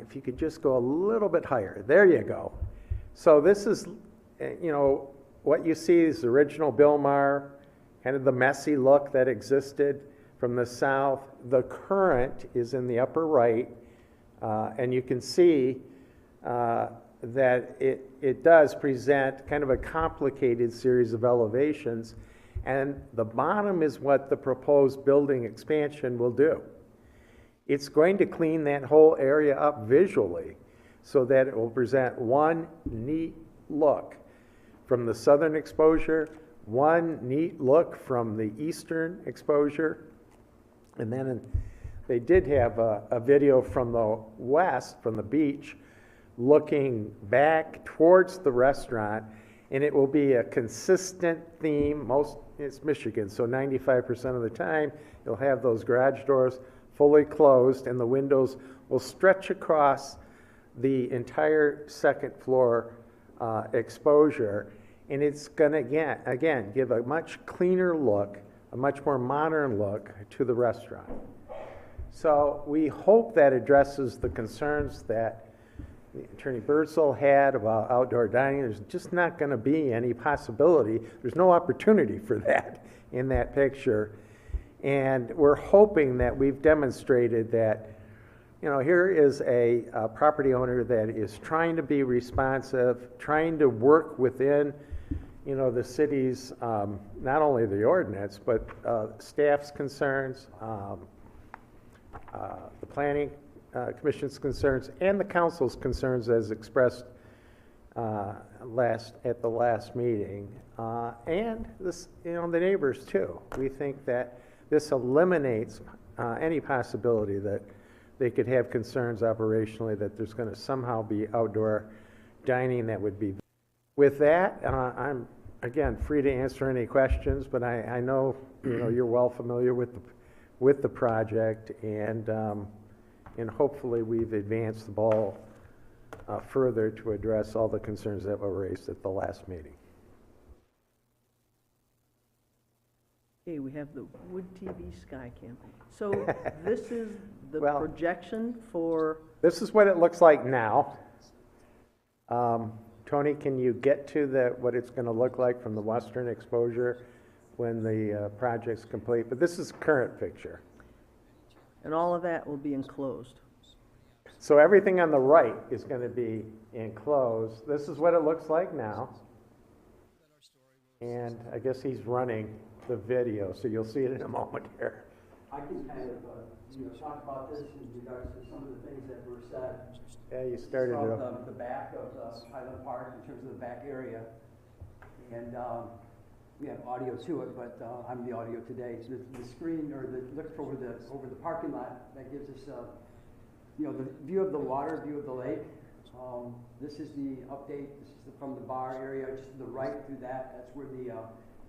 If you could just go a little bit higher. There you go. So this is, what you see is the original Bilmar, kind of the messy look that existed from the south. The current is in the upper right, and you can see that it does present kind of a complicated series of elevations, and the bottom is what the proposed building expansion will do. It's going to clean that whole area up visually so that it will present one neat look from the southern exposure, one neat look from the eastern exposure, and then they did have a video from the west, from the beach, looking back towards the restaurant, and it will be a consistent theme. It's Michigan, so 95% of the time you'll have those garage doors fully closed, and the windows will stretch across the entire second floor exposure, and it's going to again give a much cleaner look, a much more modern look to the restaurant. So we hope that addresses the concerns that Attorney Birdsall had about outdoor dining. There's just not going to be any possibility. There's no opportunity for that in that picture. And we're hoping that we've demonstrated that, here is a property owner that is trying to be responsive, trying to work within, the city's, not only the ordinance, but staff's concerns, the planning commission's concerns, and the council's concerns as expressed at the last meeting, and this, the neighbors too. We think that this eliminates any possibility that they could have concerns operationally that there's going to somehow be outdoor dining that would be. With that, I'm again free to answer any questions, but I know you're well familiar with the project, and hopefully we've advanced the ball further to address all the concerns that were raised at the last meeting. Okay, we have the Wood TV Skycam. So this is the projection for... This is what it looks like now. To Tony, can you get to what it's going to look like from the western exposure when the project's complete? But this is current picture. And all of that will be enclosed. So everything on the right is going to be enclosed. This is what it looks like now. And I guess he's running the video, so you'll see it in a moment here. I can kind of, talk about this in regards to some of the things that were said. Yeah, you started From it. the back of Highland Park in terms of the back area. And we have audio to it, but I'm the audio today. The screen, or look over the parking lot, that gives us, the view of the water, view of the lake. This is the update. This is from the bar area, just to the right through that. That's where the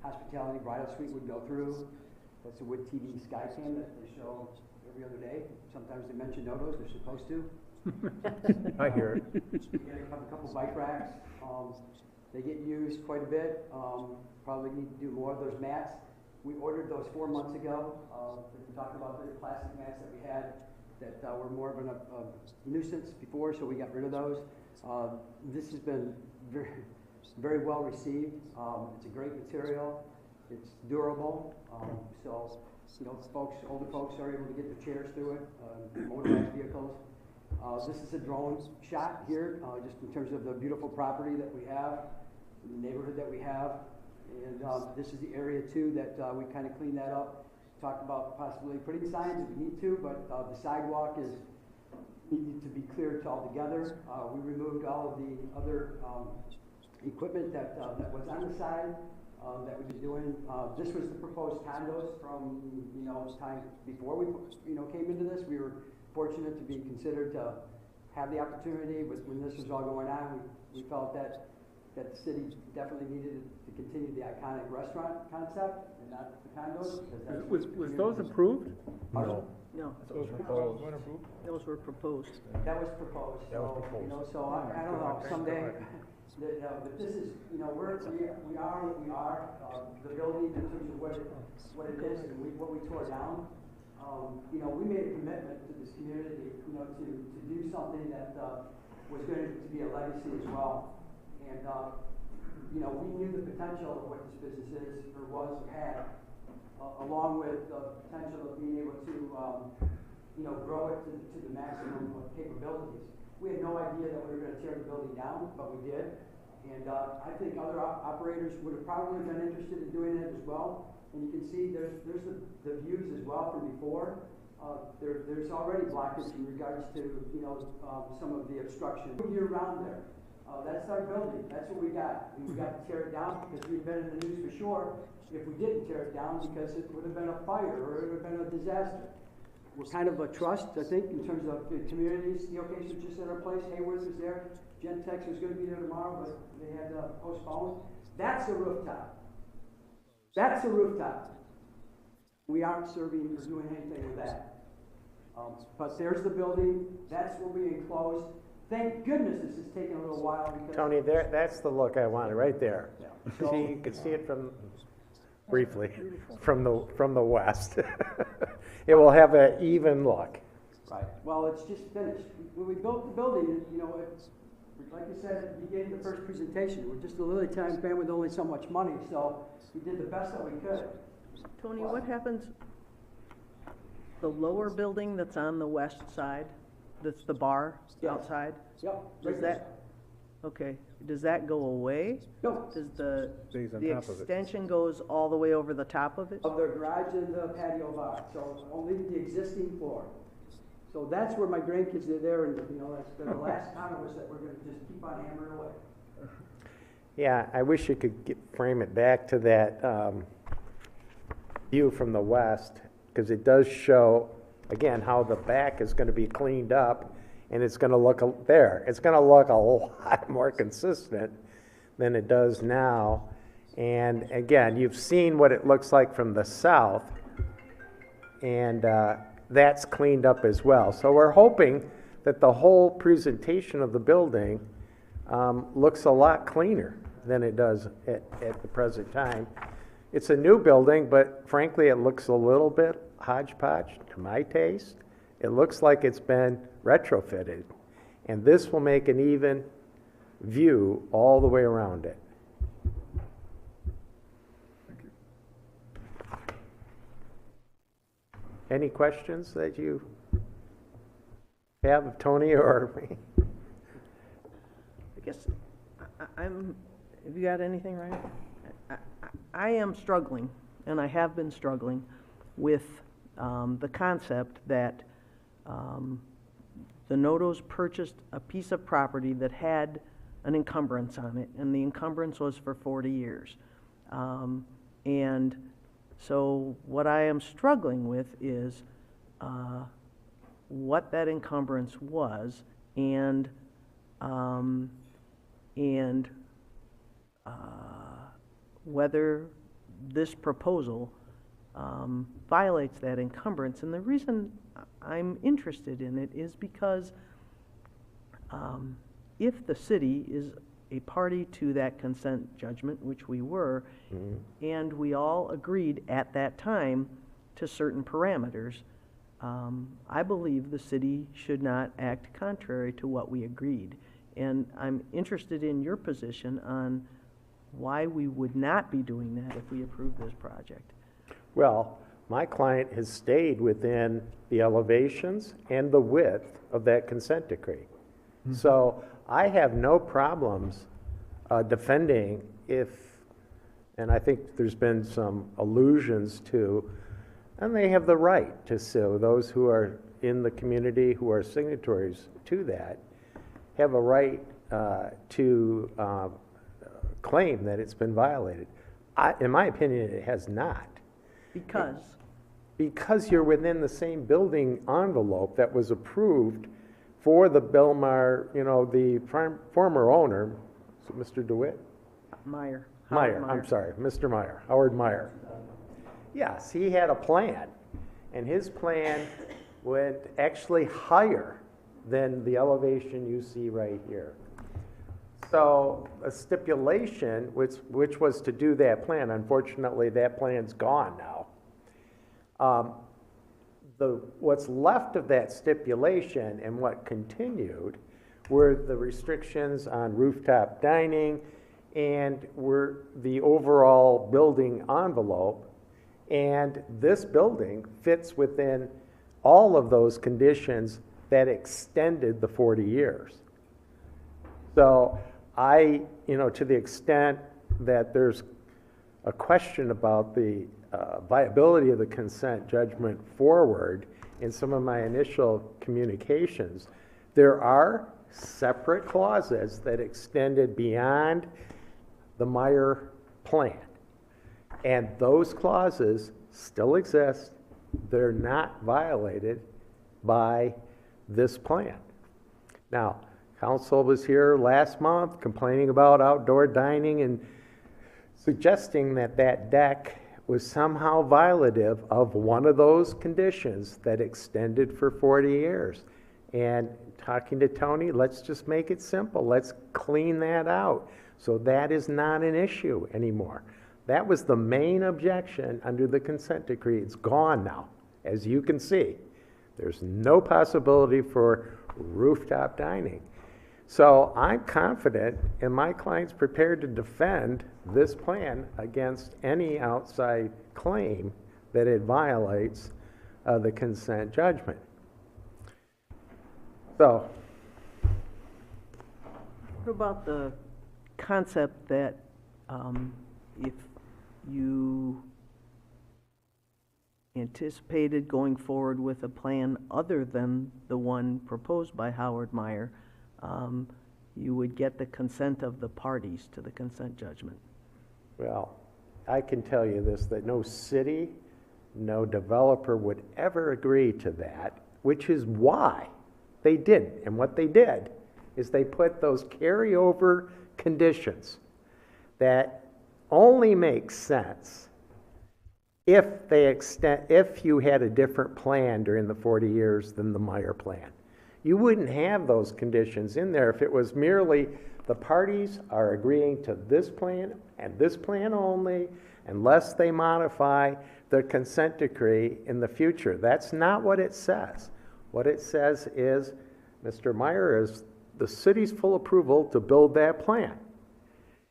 hospitality bridal suite would go through. That's a Wood TV Skycam that they show every other day. Sometimes they mention Nodos, they're supposed to. I hear it. We get a couple bike racks. They get used quite a bit. Probably need to do more of those mats. We ordered those 4 months ago. We talked about the plastic mats that we had that were more of a nuisance before, so we got rid of those. This has been very, very well received. It's a great material. It's durable. So, older folks are able to get their chairs through it, motorized vehicles. This is a drone shot here, just in terms of the beautiful property that we have, the neighborhood that we have. And this is the area too that we kind of cleaned that up. Talked about possibly putting signs if we need to, but the sidewalk needed to be cleared altogether. We removed all of the other equipment that was on the side that we've been doing. This was the proposed condos from time before we came into this. We were fortunate to be considered to have the opportunity. When this was all going on, we felt that the city definitely needed to continue the iconic restaurant concept and not the condos. Was those approved? No. Those proposed. Those were proposed. That was proposed. So I don't know, someday, but this is, we are what we are. The building in terms of what it is and what we tore down. We made a commitment to this community, to do something that was going to be a legacy as well. And, we knew the potential of what this business is, or was, or had, along with the potential of being able to, grow it to the maximum of capabilities. We had no idea that we were going to tear the building down, but we did. And I think other operators would have probably been interested in doing it as well. And you can see there's the views as well from before. There's already blockage in regards to, some of the obstruction. Year round there. That's our building. That's what we got. We got to tear it down because we've been in the news for sure if we didn't tear it down because it would have been a fire or it would have been a disaster. We're kind of a trust, I think, in terms of the communities. Steelcase was just at our place. Hayworth was there. Gentex was going to be there tomorrow, but they had to postpone. That's a rooftop. That's a rooftop. We aren't serving or doing anything with that. But there's the building. That's what we enclosed. Thank goodness this has taken a little while because... Tony, that's the look I wanted, right there. Yeah. See, you can see it briefly, from the west. It will have an even look. Right. Well, it's just finished. When we built the building, it's, like I said at the beginning of the first presentation, we're just a little tiny band with only so much money, so we did the best that we could. Tony, what happens, the lower building that's on the west side, that's the bar outside? Yep. Does that go away? No. Does the Stays on top of it. extension goes all the way over the top of it? Of the garage and the patio bar, so only the existing floor. So that's where my grandkids are there, and that's the last condos that we're going to just keep on hammering away. Yeah, I wish you could frame it back to that view from the west, because it does show, again, how the back is going to be cleaned up, and it's going to look there. It's going to look a lot more consistent than it does now. And again, you've seen what it looks like from the south, and that's cleaned up as well. So we're hoping that the whole presentation of the building looks a lot cleaner than it does at the present time. It's a new building, but frankly, it looks a little bit hodgepodge to my taste. It looks like it's been retrofitted. And this will make an even view all the way around it. Any questions that you have of Tony or me? I guess have you got anything, Ryan? I am struggling, and I have been struggling with the concept that the Notos purchased a piece of property that had an encumbrance on it, and the encumbrance was for 40 years. And so what I am struggling with is what that encumbrance was, and whether this proposal violates that encumbrance. And the reason I'm interested in it is because if the city is a party to that consent judgment, which we were, and we all agreed at that time to certain parameters, I believe the city should not act contrary to what we agreed. And I'm interested in your position on why we would not be doing that if we approve this project. Well, my client has stayed within the elevations and the width of that consent decree. So I have no problems defending if, and I think there's been some allusions to, and they have the right to sue. Those who are in the community who are signatories to that have a right to claim that it's been violated. In my opinion, it has not. Because? Because you're within the same building envelope that was approved for the Belmar, the former owner, Mr. DeWitt? Meyer. I'm sorry, Mr. Meyer, Howard Meyer. Yes, he had a plan, and his plan went actually higher than the elevation you see right here. So a stipulation, which was to do that plan, unfortunately that plan's gone now. What's left of that stipulation and what continued were the restrictions on rooftop dining and were the overall building envelope. And this building fits within all of those conditions that extended the 40 years. So to the extent that there's a question about the viability of the consent judgment forward in some of my initial communications, there are separate clauses that extended beyond the Meyer plan. And those clauses still exist. They're not violated by this plan. Now, council was here last month complaining about outdoor dining and suggesting that that deck was somehow violative of one of those conditions that extended for 40 years. And talking to Tony, let's just make it simple. Let's clean that out. So that is not an issue anymore. That was the main objection under the consent decree. It's gone now, as you can see. There's no possibility for rooftop dining. So I'm confident, and my client's prepared to defend this plan against any outside claim that it violates the consent judgment. So, what about the concept that if you anticipated going forward with a plan other than the one proposed by Howard Meyer, you would get the consent of the parties to the consent judgment? Well, I can tell you this, that no city, no developer would ever agree to that, which is why they didn't. And what they did is they put those carryover conditions that only make sense if you had a different plan during the 40 years than the Meyer plan. You wouldn't have those conditions in there if it was merely the parties are agreeing to this plan and this plan only, unless they modify the consent decree in the future. That's not what it says. What it says is Mr. Meyer is the city's full approval to build that plan.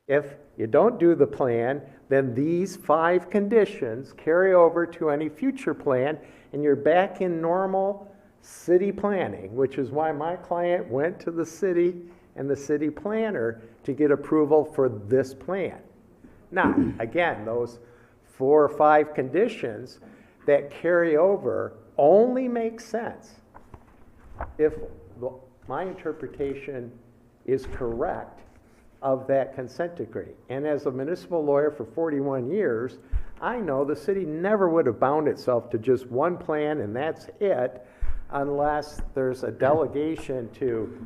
If you don't do the plan, then these 5 conditions carry over to any future plan, and you're back in normal city planning, which is why my client went to the city and the city planner to get approval for this plan. Now, again, those 4 or 5 conditions that carry over only make sense if my interpretation is correct of that consent decree. And as a municipal lawyer for 41 years, I know the city never would have bound itself to just one plan and that's it, unless there's a delegation to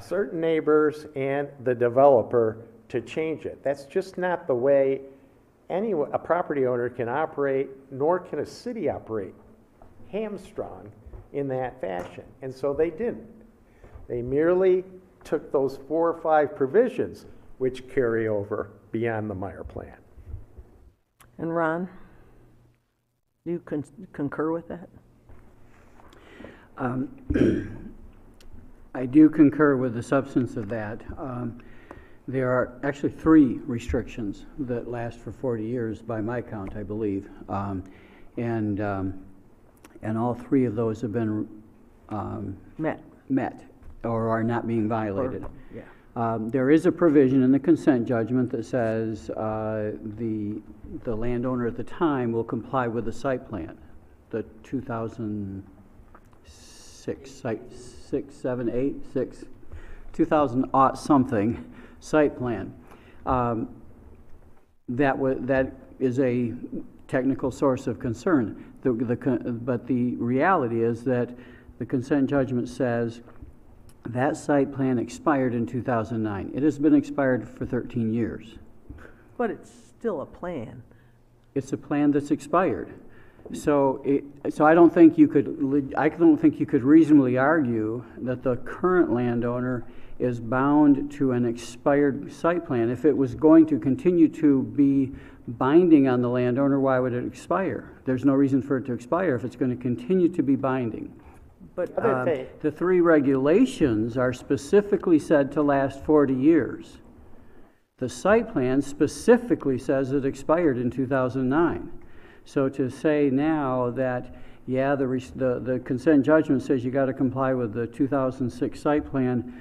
certain neighbors and the developer to change it. That's just not the way a property owner can operate, nor can a city operate hamstrung in that fashion. And so they didn't. They merely took those 4 or 5 provisions which carry over beyond the Meyer plan. And Ron, do you concur with that? I do concur with the substance of that. There are actually 3 restrictions that last for 40 years by my count, I believe. And all 3 of those have been met or are not being violated. There is a provision in the consent judgment that says the landowner at the time will comply with the site plan, the 2000 site plan. That is a technical source of concern. But the reality is that the consent judgment says that site plan expired in 2009. It has been expired for 13 years. But it's still a plan. It's a plan that's expired. So I don't think you could reasonably argue that the current landowner is bound to an expired site plan. If it was going to continue to be binding on the landowner, why would it expire? There's no reason for it to expire if it's going to continue to be binding. But the 3 regulations are specifically said to last 40 years. The site plan specifically says it expired in 2009. So to say now that, yeah, the consent judgment says you got to comply with the 2006 site plan,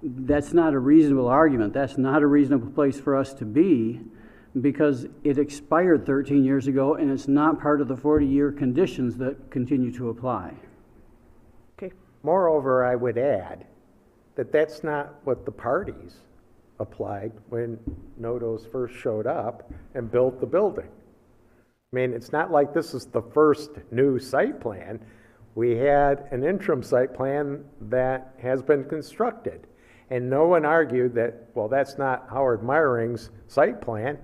that's not a reasonable argument. That's not a reasonable place for us to be, because it expired 13 years ago and it's not part of the 40-year conditions that continue to apply. Okay. Moreover, I would add that that's not what the parties applied when NODOS first showed up and built the building. I mean, it's not like this is the first new site plan. We had an interim site plan that has been constructed. And no one argued that, well, that's not Howard Meyring's site plan.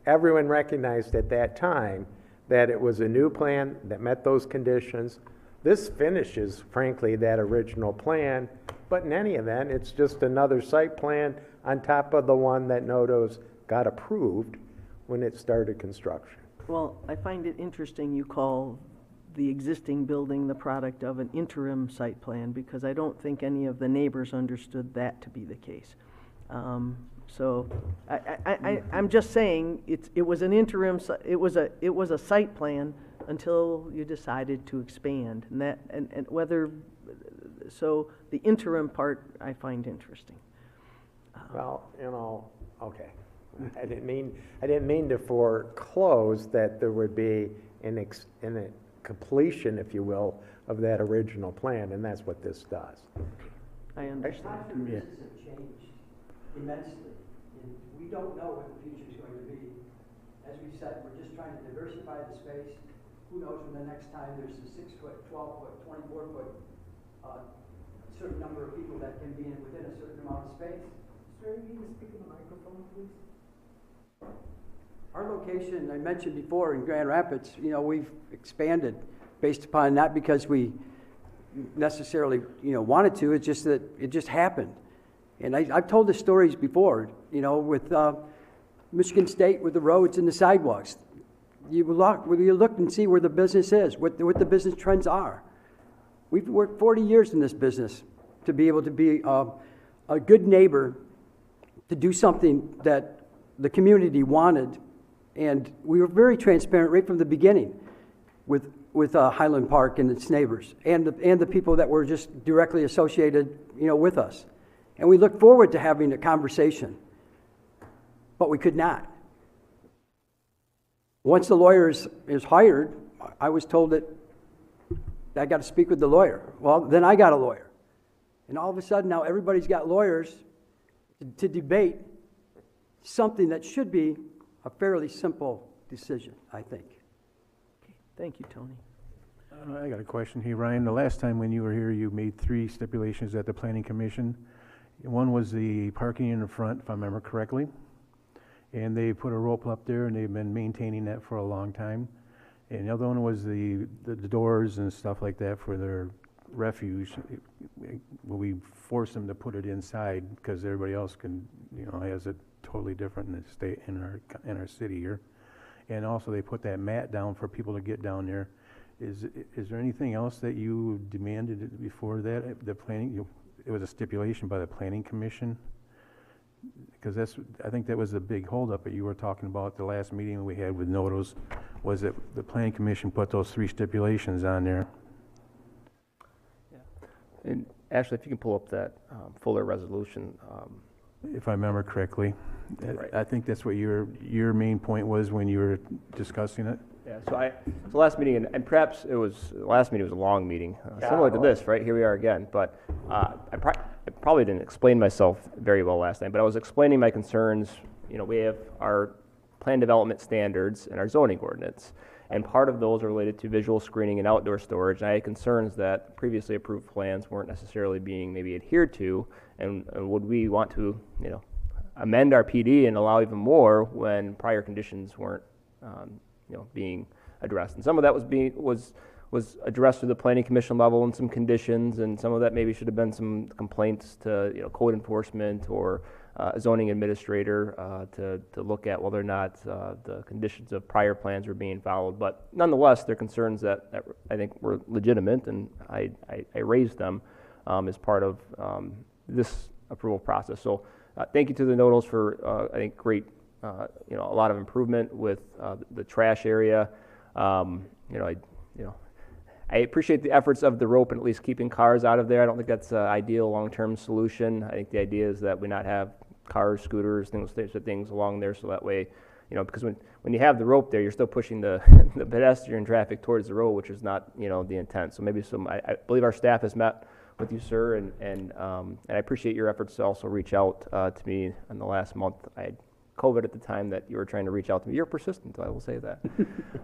Everyone recognized at that time that it was a new plan that met those conditions. This finishes, frankly, that original plan, but in any event, it's just another site plan on top of the one that NODOS got approved when it started construction. Well, I find it interesting you call the existing building the product of an interim site plan, because I don't think any of the neighbors understood that to be the case. So I'm just saying it was an interim. It was a site plan until you decided to expand, and whether so the interim part I find interesting. Well, okay. I didn't mean to foreclose that there would be a completion, if you will, of that original plan, and that's what this does. I understand. This has changed immensely, and we don't know what the future is going to be. As we said, we're just trying to diversify the space. Who knows when the next time there's a 6-foot, 12-foot, 24-foot, certain number of people that can be within a certain amount of space. Sir, you need to speak in the microphone, please. Our location, I mentioned before, in Grand Rapids, we've expanded based upon not because we necessarily, wanted to. It's just that it just happened. And I've told the stories before, with Michigan State, with the roads and the sidewalks. You look and see where the business is, what the business trends are. We've worked 40 years in this business, to be able to be a good neighbor, to do something that the community wanted. And we were very transparent right from the beginning with Highland Park and its neighbors and the people that were just directly associated, with us. And we looked forward to having a conversation, but we could not. Once the lawyer is hired, I was told that I got to speak with the lawyer. Well, then I got a lawyer. And all of a sudden now everybody's got lawyers to debate something that should be a fairly simple decision, I think. Okay, thank you, Tony. I got a question here, Ryan. The last time when you were here, you made 3 stipulations at the Planning Commission. One was the parking in the front, if I remember correctly. And they put a rope up there, and they've been maintaining that for a long time. And the other one was the doors and stuff like that for their refuge. We forced them to put it inside because everybody else has it totally different in the state, in our city here. And also they put that mat down for people to get down there. Is there anything else that you demanded before that? The planning, it was a stipulation by the Planning Commission? Because I think that was the big holdup that you were talking about at the last meeting we had with Notos, was that the Planning Commission put those 3 stipulations on there. Yeah. And Ashley, if you can pull up that fuller resolution. If I remember correctly. Right. I think that's what your main point was when you were discussing it. Yeah, so last meeting, and perhaps last meeting was a long meeting, similar to this, right? Here we are again, but I probably didn't explain myself very well last time, but I was explaining my concerns. We have our plan development standards and our zoning ordinance, and part of those are related to visual screening and outdoor storage, and I had concerns that previously approved plans weren't necessarily being maybe adhered to, and would we want to, amend our PD and allow even more when prior conditions weren't being addressed. And some of that was addressed through the Planning Commission level and some conditions, and some of that maybe should have been some complaints to code enforcement or a zoning administrator to look at whether or not the conditions of prior plans were being followed. But nonetheless, they're concerns that I think were legitimate, and I raised them as part of this approval process. So thank you to the Notos for I think great a lot of improvement with the trash area. I appreciate the efforts of the rope and at least keeping cars out of there. I don't think that's an ideal long-term solution. I think the idea is that we not have cars, scooters, things along there, so that way, because when you have the rope there, you're still pushing the pedestrian traffic towards the road, which is not the intent. So maybe I believe our staff has met with you, sir, and I appreciate your efforts to also reach out to me in the last month. I had COVID at the time that you were trying to reach out to me. You're persistent, I will say that.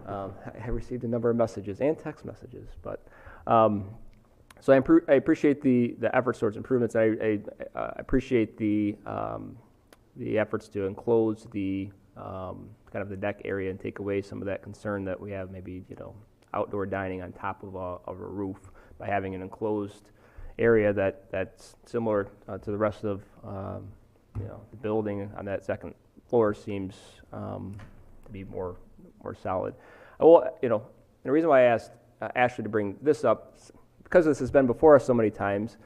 I received a number of messages and text messages, but so I appreciate the efforts towards improvements. I appreciate the efforts to enclose the kind of the deck area and take away some of that concern that we have, maybe outdoor dining on top of a roof, by having an enclosed area that's similar to the rest of the building on that second floor seems to be more solid. Well, the reason why I asked Ashley to bring this up, because this has been before us so many times,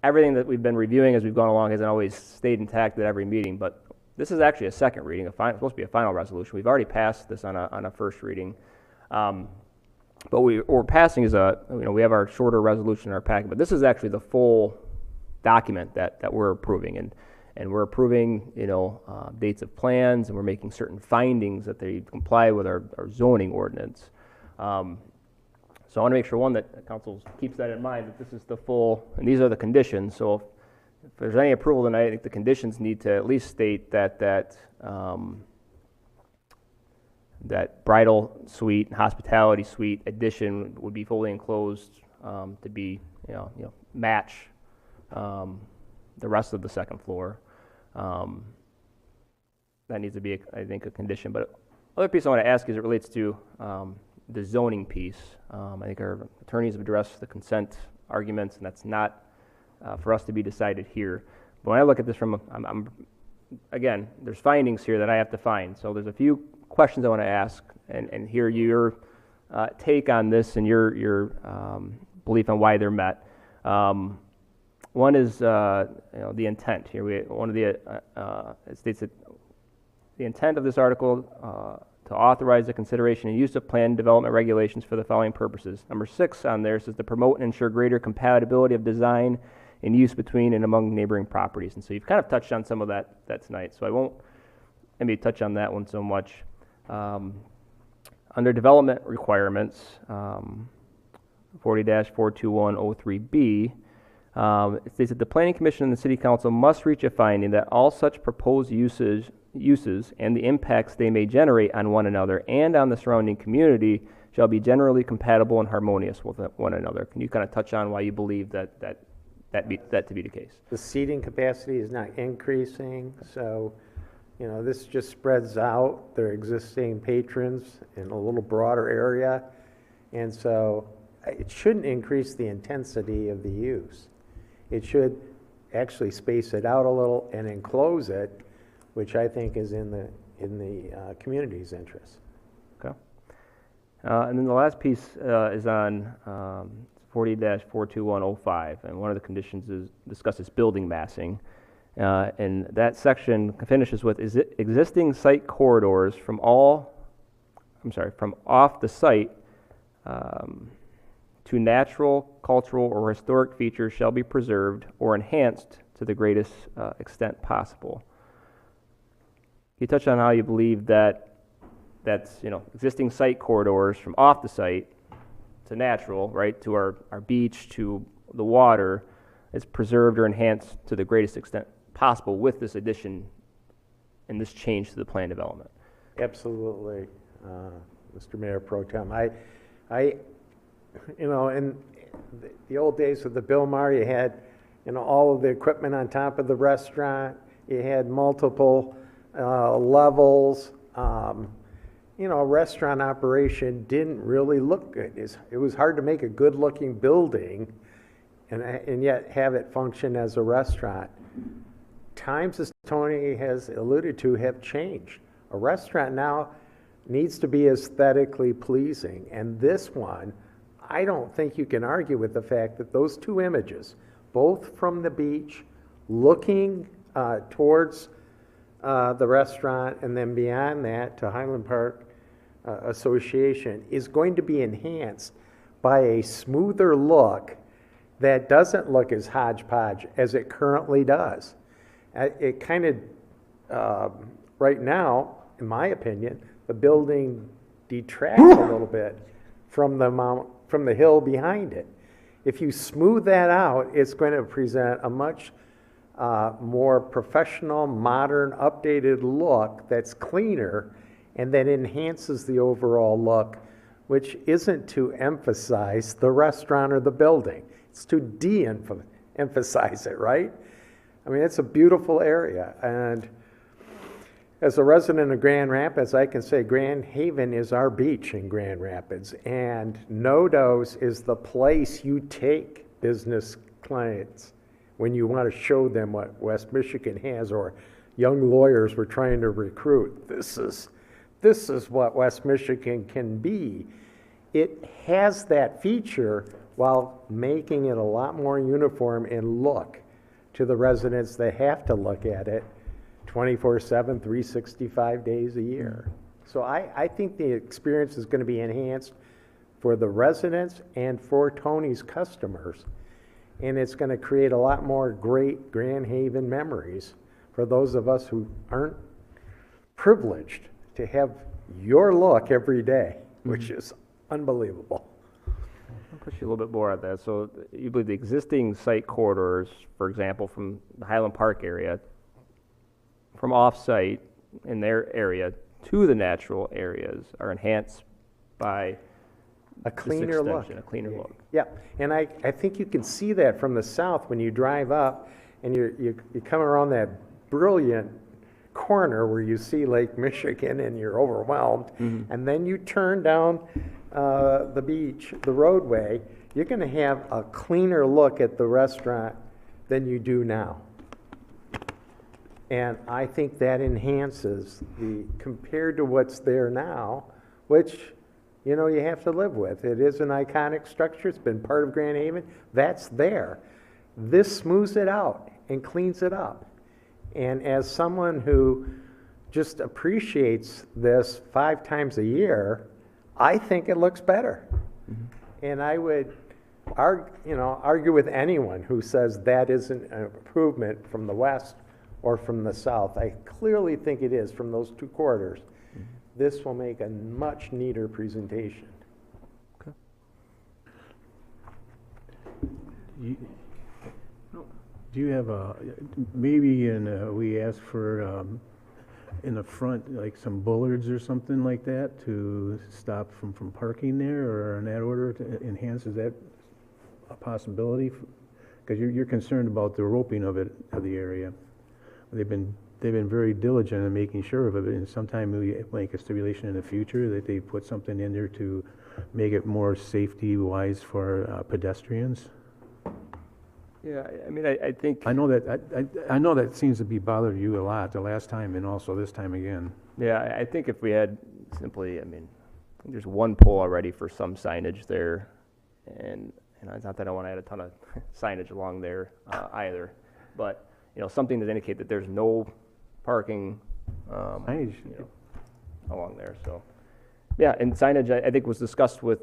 everything that we've been reviewing as we've gone along hasn't always stayed intact at every meeting, but this is actually a second reading, it's supposed to be a final resolution. We've already passed this on a first reading. But what we're passing is we have our shorter resolution in our packet, but this is actually the full document that we're approving, and we're approving, dates of plans, and we're making certain findings that they comply with our zoning ordinance. So I want to make sure, one, that council keeps that in mind, that this is the full, and these are the conditions. So if there's any approval tonight, I think the conditions need to at least state that bridal suite, hospitality suite addition would be fully enclosed to be, match the rest of the second floor. That needs to be, I think, a condition. But other piece I want to ask is it relates to the zoning piece. I think our attorneys have addressed the consent arguments, and that's not for us to be decided here. But when I look at this from, again, there's findings here that I have to find. So there's a few questions I want to ask and hear your take on this and your belief on why they're met. One is the intent here. It states that the intent of this article to authorize the consideration and use of plan development regulations for the following purposes. Number 6 on there says to promote and ensure greater compatibility of design and use between and among neighboring properties. And so you've kind of touched on some of that tonight, so I won't maybe touch on that one so much. Under development requirements, 40-42103B, it states that the Planning Commission and the City Council must reach a finding that all such proposed uses and the impacts they may generate on one another and on the surrounding community shall be generally compatible and harmonious with one another. Can you kind of touch on why you believe that to be the case? The seating capacity is not increasing, so this just spreads out their existing patrons in a little broader area, and so it shouldn't increase the intensity of the use. It should actually space it out a little and enclose it, which I think is in the community's interest. Okay. And then the last piece is on 40-42105, and one of the conditions discusses building massing. And that section finishes with existing site corridors from off the site to natural, cultural, or historic features shall be preserved or enhanced to the greatest extent possible. You touch on how you believe that's existing site corridors from off the site to natural, right, to our beach, to the water, is preserved or enhanced to the greatest extent possible with this addition and this change to the plan development. Absolutely, Mr. Mayor Pro Tem. In the old days of the Bilmar, you had, all of the equipment on top of the restaurant. You had multiple levels. A restaurant operation didn't really look good. It was hard to make a good-looking building and yet have it function as a restaurant. Times, as Tony has alluded to, have changed. A restaurant now needs to be aesthetically pleasing, and this one, I don't think you can argue with the fact that those two images, both from the beach, looking towards the restaurant, and then beyond that to Highland Park Association, is going to be enhanced by a smoother look that doesn't look as hodgepodge as it currently does. It kind of, right now, in my opinion, the building detracts a little bit from the hill behind it. If you smooth that out, it's going to present a much more professional, modern, updated look that's cleaner and that enhances the overall look, which isn't to emphasize the restaurant or the building. It's to de-emphasize it, right? I mean, it's a beautiful area. And as a resident of Grand Rapids, I can say Grand Haven is our beach in Grand Rapids. And NoDo's is the place you take business clients when you want to show them what West Michigan has, or young lawyers we're trying to recruit. This is what West Michigan can be. It has that feature while making it a lot more uniform in look to the residents that have to look at it 24/7, 365 days a year. So I think the experience is going to be enhanced for the residents and for Tony's customers. And it's going to create a lot more great Grand Haven memories for those of us who aren't privileged to have your look every day, which is unbelievable. I'll push you a little bit more on that. So you believe the existing site corridors, for example, from the Highland Park area, from off-site in their area to the natural areas, are enhanced by a cleaner look. A cleaner look. Yeah, and I think you can see that from the south when you drive up and you come around that brilliant corner where you see Lake Michigan and you're overwhelmed, and then you turn down the beach, the roadway, you're going to have a cleaner look at the restaurant than you do now. And I think that enhances compared to what's there now, which you know, you have to live with. It is an iconic structure. It's been part of Grand Haven. That's there. This smooths it out and cleans it up. And as someone who just appreciates this 5 times a year, I think it looks better. And I would argue with anyone who says that isn't an improvement from the west or from the south. I clearly think it is from those 2 corridors. This will make a much neater presentation. Do you have maybe we ask for in the front, like some bollards or something like that to stop from parking there, or in that order to enhance, is that a possibility? Because you're concerned about the roping of the area. They've been very diligent in making sure of it, and sometime we make a stipulation in the future that they put something in there to make it more safety-wise for pedestrians. Yeah, I mean, I think... I know that seems to be bothering you a lot the last time and also this time again. Yeah, I think if we had simply, I mean, there's one pole already for some signage there, and it's not that I want to add a ton of signage along there either, but, something to indicate that there's no parking along there, so. Yeah, and signage, I think, was discussed with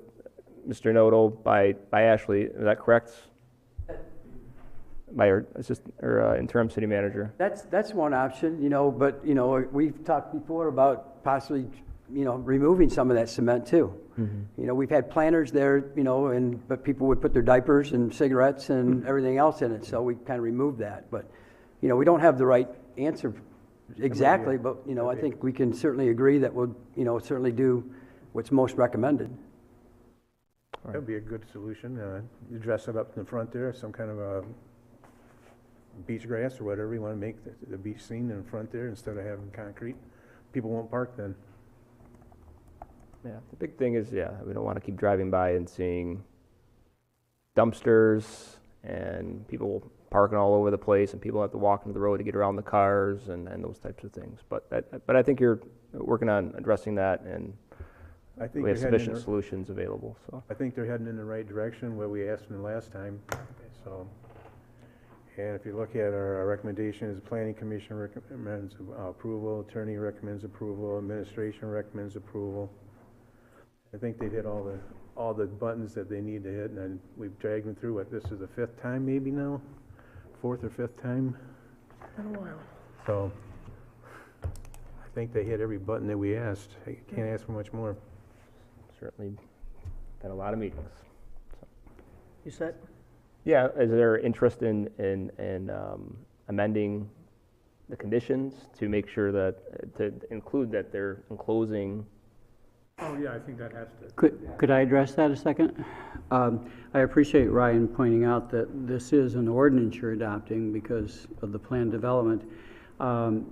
Mr. Noto by Ashley, is that correct? By our interim city manager. That's one option, but, we've talked before about possibly, removing some of that cement too. We've had planters there, but people would put their diapers and cigarettes and everything else in it, so we kind of removed that. But, we don't have the right answer exactly, but, I think we can certainly agree that we'll, certainly do what's most recommended. That would be a good solution. You dress it up in the front there, some kind of a beach grass or whatever you want to make the beach scene in front there instead of having concrete. People won't park then. Yeah, the big thing is, we don't want to keep driving by and seeing dumpsters and people parking all over the place, and people have to walk into the road to get around the cars and those types of things. But I think you're working on addressing that, and I think we have sufficient solutions available. So I think they're heading in the right direction, what we asked them last time. So. And if you look at our recommendations, Planning Commission recommends approval, Attorney recommends approval, Administration recommends approval. I think they've hit all the buttons that they need to hit, and we've dragged them through. This is the 5th time maybe now? 4th or 5th time? Been a while. So I think they hit every button that we asked. I can't ask for much more. Certainly had a lot of meetings. So. You said? Yeah, is there interest in amending the conditions to make sure that, to include that they're enclosing? Oh, yeah, I think that has to. Could I address that a second? I appreciate Ryan pointing out that this is an ordinance you're adopting because of the plan development, and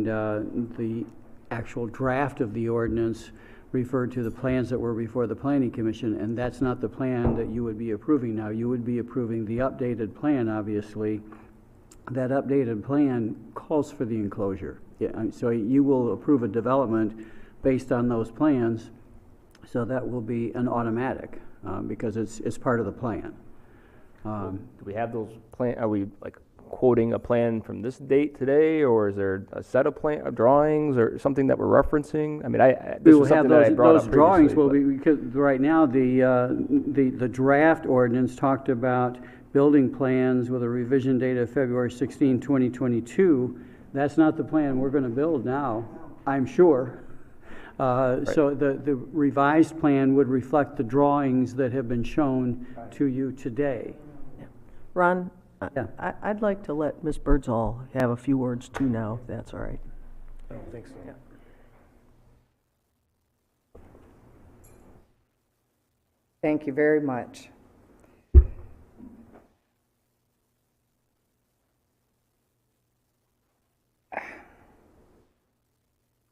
the actual draft of the ordinance referred to the plans that were before the Planning Commission, and that's not the plan that you would be approving now. You would be approving the updated plan, obviously. That updated plan calls for the enclosure. So you will approve a development based on those plans, so that will be an automatic because it's part of the plan. Do we have those plans? Are we quoting a plan from this date today, or is there a set of drawings or something that we're referencing? I mean, we will have those drawings. Will be, because right now the draft ordinance talked about building plans with a revision date of February 16, 2022. That's not the plan we're going to build now, I'm sure. Right. So the revised plan would reflect the drawings that have been shown to you today. Ron, I'd like to let Ms. Birdsall have a few words too now, if that's all right. I don't think so. Yeah. Thank you very much.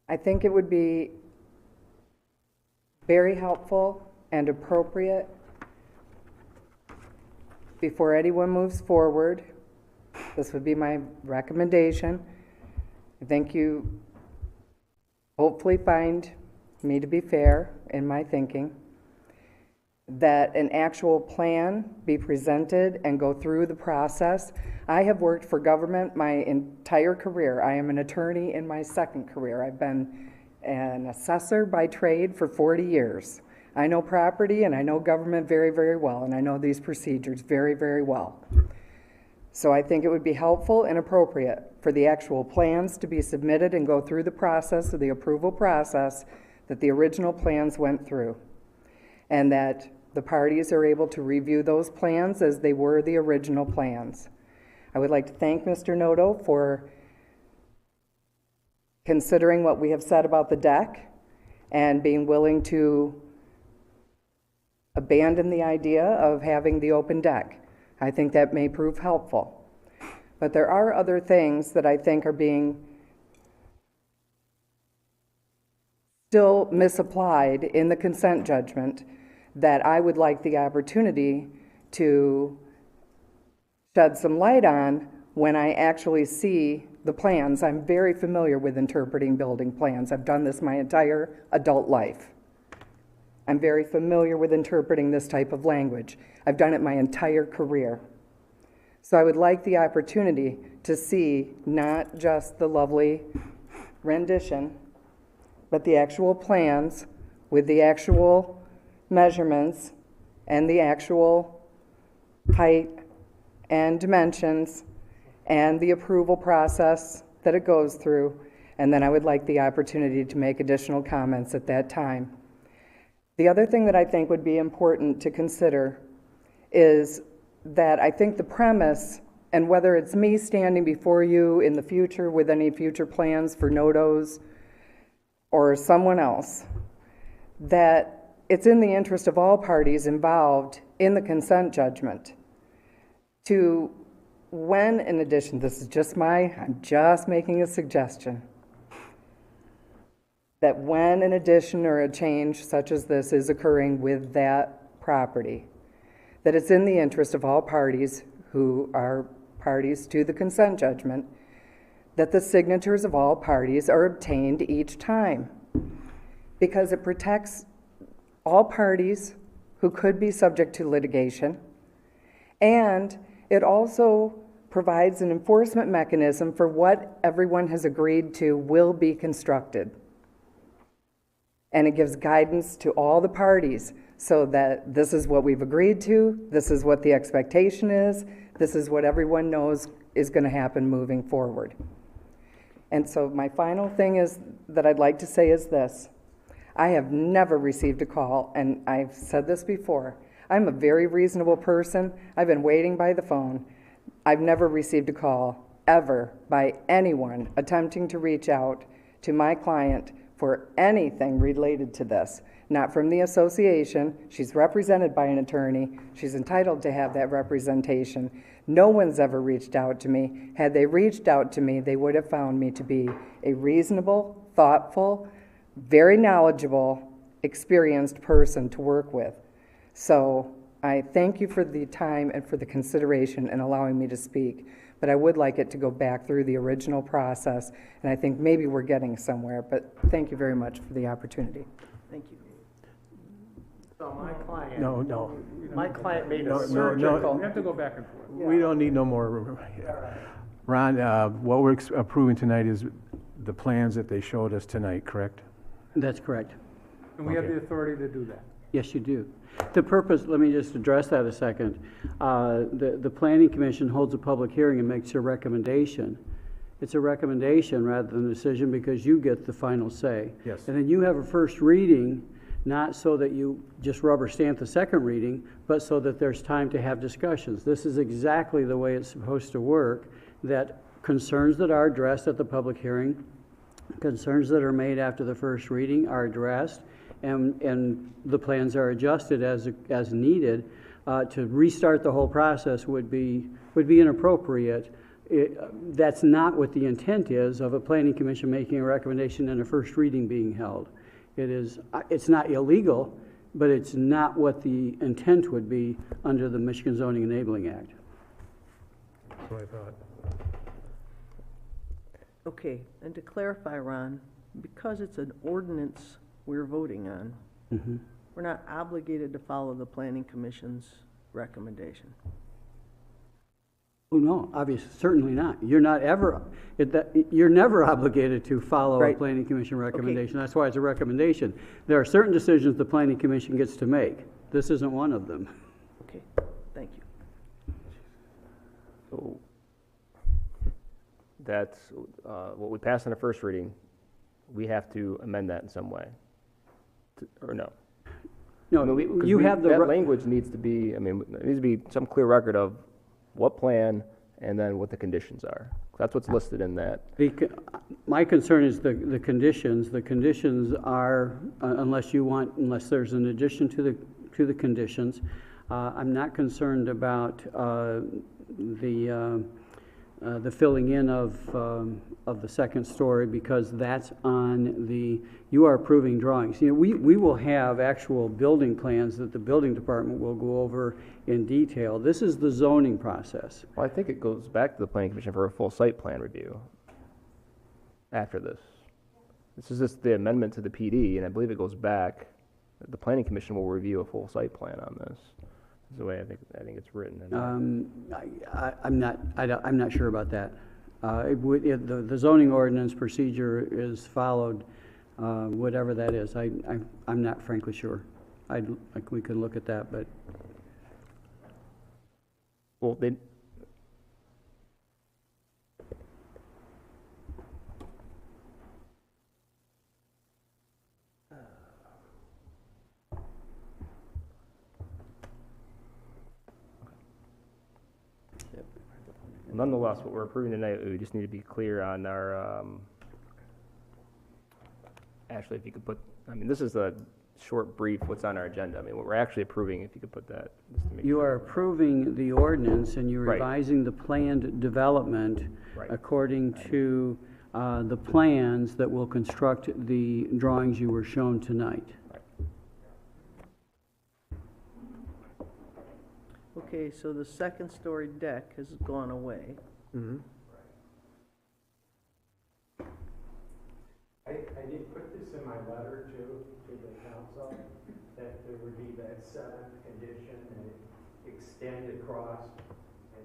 I think it would be very helpful and appropriate before anyone moves forward. This would be my recommendation. I think you hopefully find me to be fair in my thinking, that an actual plan be presented and go through the process. I have worked for government my entire career. I am an attorney in my second career. I've been an assessor by trade for 40 years. I know property and I know government very, very well, and I know these procedures very, very well. So I think it would be helpful and appropriate for the actual plans to be submitted and go through the process of the approval process that the original plans went through, and that the parties are able to review those plans as they were the original plans. I would like to thank Mr. Noto for considering what we have said about the deck and being willing to abandon the idea of having the open deck. I think that may prove helpful. But there are other things that I think are being still misapplied in the consent judgment that I would like the opportunity to shed some light on when I actually see the plans. I'm very familiar with interpreting building plans. I've done this my entire adult life. I'm very familiar with interpreting this type of language. I've done it my entire career. So I would like the opportunity to see not just the lovely rendition, but the actual plans with the actual measurements and the actual height and dimensions and the approval process that it goes through. And then I would like the opportunity to make additional comments at that time. The other thing that I think would be important to consider is that I think the premise, and whether it's me standing before you in the future with any future plans for Notos or someone else, that it's in the interest of all parties involved in the consent judgment to, when in addition, this is just I'm just making a suggestion, that when an addition or a change such as this is occurring with that property, that it's in the interest of all parties who are parties to the consent judgment, that the signatures of all parties are obtained each time, because it protects all parties who could be subject to litigation, and it also provides an enforcement mechanism for what everyone has agreed to will be constructed. And it gives guidance to all the parties so that this is what we've agreed to, this is what the expectation is, this is what everyone knows is going to happen moving forward. And so my final thing is that I'd like to say is this. I have never received a call, and I've said this before. I'm a very reasonable person. I've been waiting by the phone. I've never received a call ever by anyone attempting to reach out to my client for anything related to this. Not from the association. She's represented by an attorney. She's entitled to have that representation. No one's ever reached out to me. Had they reached out to me, they would have found me to be a reasonable, thoughtful, very knowledgeable, experienced person to work with. So I thank you for the time and for the consideration and allowing me to speak, but I would like it to go back through the original process, and I think maybe we're getting somewhere, but thank you very much for the opportunity. Thank you. So my client. No. My client made No, a no, surgical. We have to go back and forth. We don't need no more. Ron, what we're approving tonight is the plans that they showed us tonight, correct? That's correct. And we have the authority to do that. Yes, you do. The purpose, let me just address that a second. The Planning Commission holds a public hearing and makes a recommendation. It's a recommendation rather than a decision because you get the final say. Yes. And then you have a first reading, not so that you just rubber stamp the second reading, but so that there's time to have discussions. This is exactly the way it's supposed to work, that concerns that are addressed at the public hearing, concerns that are made after the first reading are addressed, and the plans are adjusted as needed. To restart the whole process would be inappropriate. That's not what the intent is of a Planning Commission making a recommendation and a first reading being held. It's not illegal, but it's not what the intent would be under the Michigan Zoning Enabling Act. That's what I thought. Okay, and to clarify, Ron, because it's an ordinance we're voting on. Mhm. We're not obligated to follow the planning commission's recommendation. Oh, no, obviously, certainly not. You're not ever, you're never obligated to follow a Right. planning commission recommendation. That's why it's a recommendation. There are certain decisions the planning commission gets to make. This isn't one of them. Okay, thank you. So that's what we passed on the first reading. We have to amend that in some way, or no? No, I mean, 'cause you have the that re- language needs to be. I mean, there needs to be some clear record of what plan and then what the conditions are. That's what's listed in that. My concern is the conditions. The conditions are, unless there's an addition to the conditions. I'm not concerned about the filling in of the second story, because that's on you are approving drawings. You know, we will have actual building plans that the building department will go over in detail. This is the zoning process. Well, I think it goes back to the planning commission for a full site plan review after this. This is just the amendment to the PD, and I believe it goes back. The planning commission will review a full site plan on this. Is the way I think it's written. I'm not sure about that. The zoning ordinance procedure is followed, whatever that is. I'm not frankly sure. We could look at that, but. Well, they. Nonetheless, what we're approving tonight, we just need to be clear on our, actually, if you could put, I mean, this is a short brief, what's on our agenda. I mean, what we're actually approving, if you could put that, just to make You sure. are approving the ordinance and you're Right. revising the planned development Right. according to the plans that will construct the drawings you were shown tonight. Okay, so the second story deck has gone away. Mm-hmm. I did put this in my letter to the council, that there would be that seventh condition and extend across and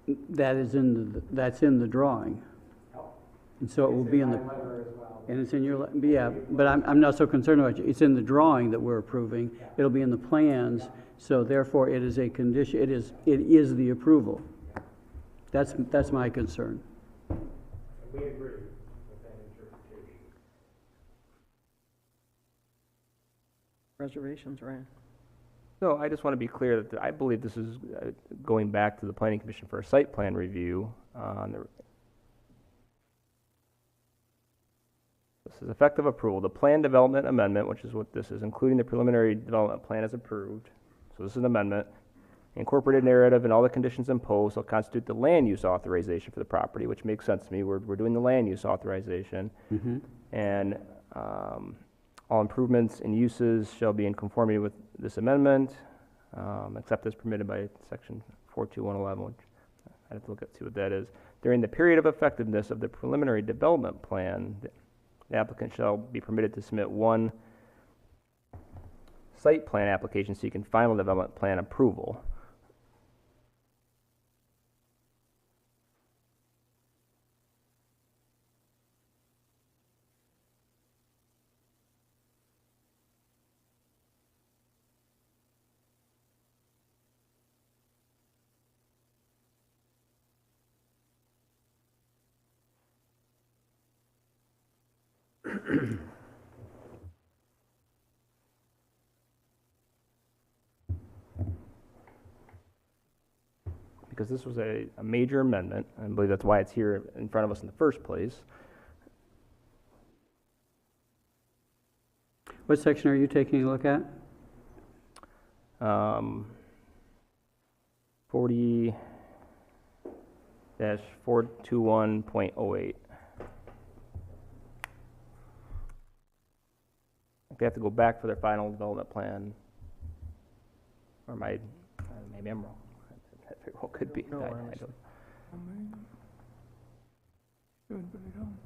be That's in the drawing. And so it will be in the, letter as well. and it's in your, yeah, but I'm not so concerned about it. It's in the drawing that we're approving. It'll be in the plans, so therefore it is a condition, it is the approval. That's my concern. And we agree with that interpretation. Reservations, Ryan? No, I just want to be clear that I believe this is going back to the planning commission for a site plan review on the. This is effective approval. The plan development amendment, which is what this is, including the preliminary development plan, is approved. So this is an amendment. Incorporated narrative and all the conditions imposed will constitute the land use authorization for the property, which makes sense to me. We're doing the land use authorization. Mm-hmm. And all improvements and uses shall be in conformity with this amendment, except as permitted by section 42111, which I have to look at, see what that is. During the period of effectiveness of the preliminary development plan, the applicant shall be permitted to submit one site plan application seeking final development plan approval. Because this was a major amendment, I believe that's why it's here in front of us in the first place. What section are you taking a look at? 40-421.08. They have to go back for their final development plan, or maybe I'm wrong. That very well could be. No, I honestly. don't. Should, but I don't.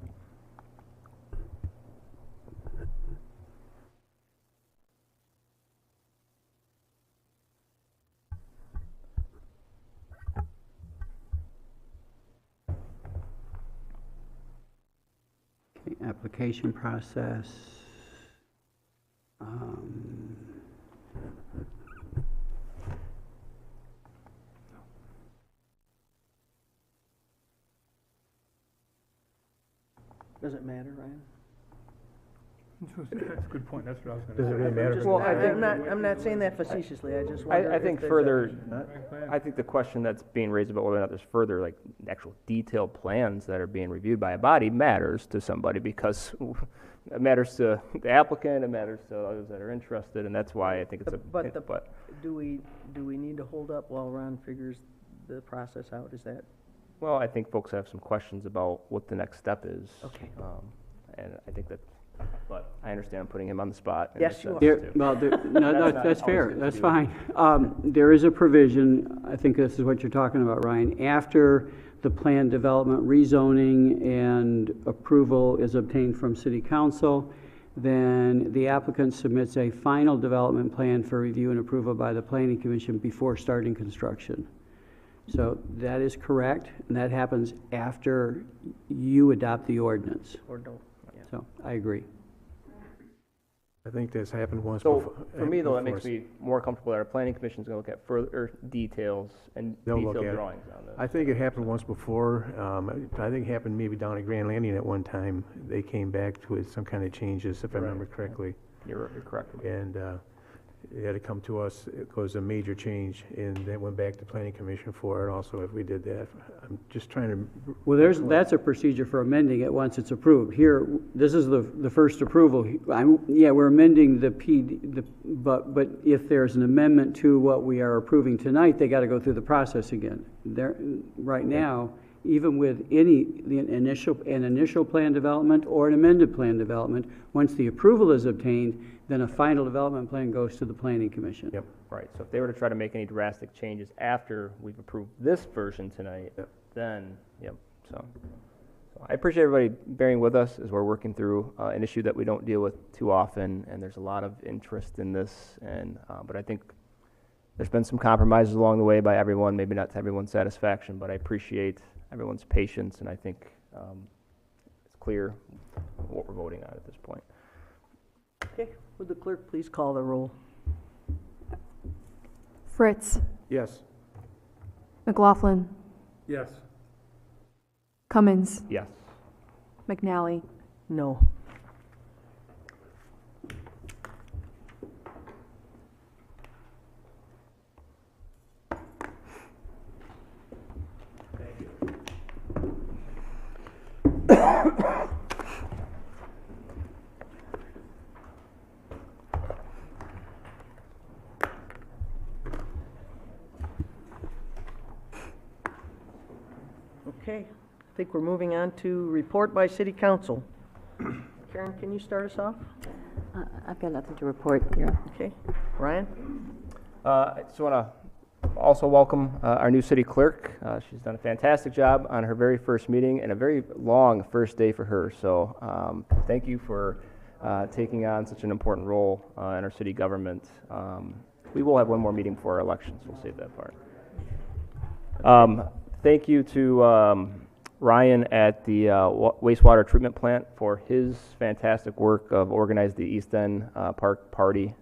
Okay, application process. Does it matter, Ryan? That's a good point, that's what I was gonna say. Does it really matter? Well, I think- I'm not saying that facetiously, I just wonder I if think there's further, a- I think the question that's being raised about whether or not there's further, like, actual detailed plans that are being reviewed by a body matters to somebody, because it matters to the applicant, it matters to others that are interested, and that's why I think it's a, But do we need to hold up while Ron figures the process out, is that? well, I think folks have some questions about what the next step is. Okay. And I think that, but I understand I'm putting him on the spot. in Yes, this you sense, are. too. Well, no, not that's always fair, good to that's do. fine. There is a provision, I think this is what you're talking about, Ryan, after the plan development rezoning and approval is obtained from city council, then the applicant submits a final development plan for review and approval by the planning commission before starting construction. So that is correct, and that happens after you adopt the ordinance. Or don't, yeah. So, I agree. I think that's happened once So, before. for me, though, that before. makes me more comfortable that our planning commission's gonna look at further details and They'll look detailed at it. drawings on this. I think it happened once before. I think it happened maybe down at Grand Landing at one time. They came back with some kind of changes, if I remember correctly. You're correct. And it had to come to us. It was a major change, and then went back to planning commission for it also if we did that. I'm just trying to. Well, that's a procedure for amending it once it's approved. Here, this is the first approval. We're amending but if there's an amendment to what we are approving tonight, they gotta go through the process again. Right now, even with an initial plan development or an amended plan development, once the approval is obtained, then a final development plan goes to the planning commission. Yep. Right, so if they were to try to make any drastic changes after we've approved this version tonight, then, so I appreciate everybody bearing with us as we're working through an issue that we don't deal with too often, and there's a lot of interest in this, and, but I think there's been some compromises along the way by everyone, maybe not to everyone's satisfaction, but I appreciate everyone's patience, and I think it's clear what we're voting on at this point. Okay, would the clerk please call the roll? Fritz, Yes. McLaughlin, Yes. Cummins, Yes. McNally, No. Okay, I think we're moving on to report by city council. Karen, can you start us off? I've got nothing to report here. Okay, Ryan? I just want to also welcome our new city clerk. She's done a fantastic job on her very first meeting and a very long first day for her. So thank you for taking on such an important role in our city government. We will have one more meeting before our elections. We'll save that part. Thank you to Ryan at the wastewater treatment plant for his fantastic work of organizing the East End Park Party.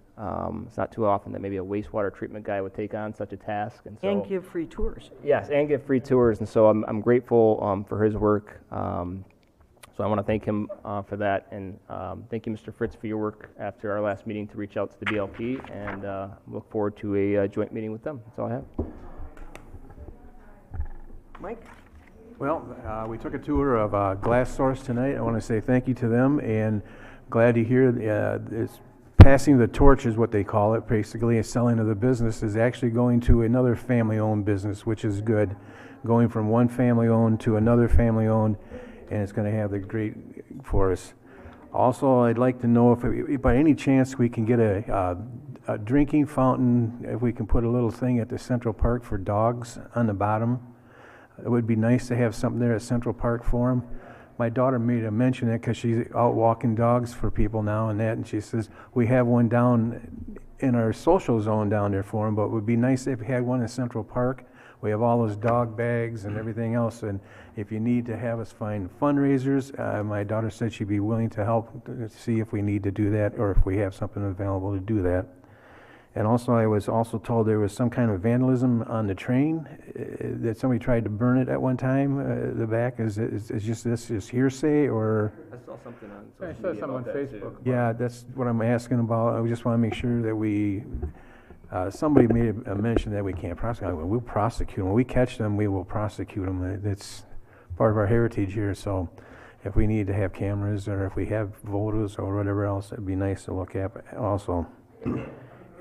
It's not too often that maybe a wastewater treatment guy would take on such a task. And give free tours. Yes, and give free tours. And so I'm grateful for his work. So I want to thank him for that. And thank you, Mr. Fritz, for your work after our last meeting to reach out to the BLP. And look forward to a joint meeting with them. That's all I have. Mike? Well, we took a tour of Glass Source tonight. I want to say thank you to them, and glad to hear this passing the torch is what they call it. Basically, a selling of the business is actually going to another family-owned business, which is good. Going from one family-owned to another family-owned, and it's going to have the great for us. Also, I'd like to know if by any chance we can get a drinking fountain, if we can put a little thing at the Central Park for dogs on the bottom. It would be nice to have something there at Central Park for them. My daughter made a mention of it because she's out walking dogs for people now and that, and she says, we have one down in our social zone down there for them, but it would be nice if we had one in Central Park. We have all those dog bags and everything else, and if you need to have us find fundraisers, my daughter said she'd be willing to help see if we need to do that or if we have something available to do that. And also, I was also told there was some kind of vandalism on the train, that somebody tried to burn it at one time, the back. Is just this just hearsay, or? I saw something on I social saw media something on about that, Facebook. too. Yeah, that's what I'm asking about. I just want to make sure that we, somebody made a mention that we can't prosecute. We'll prosecute them. When we catch them, we will prosecute them. It's part of our heritage here, so if we need to have cameras or if we have photos or whatever else, it'd be nice to look at also.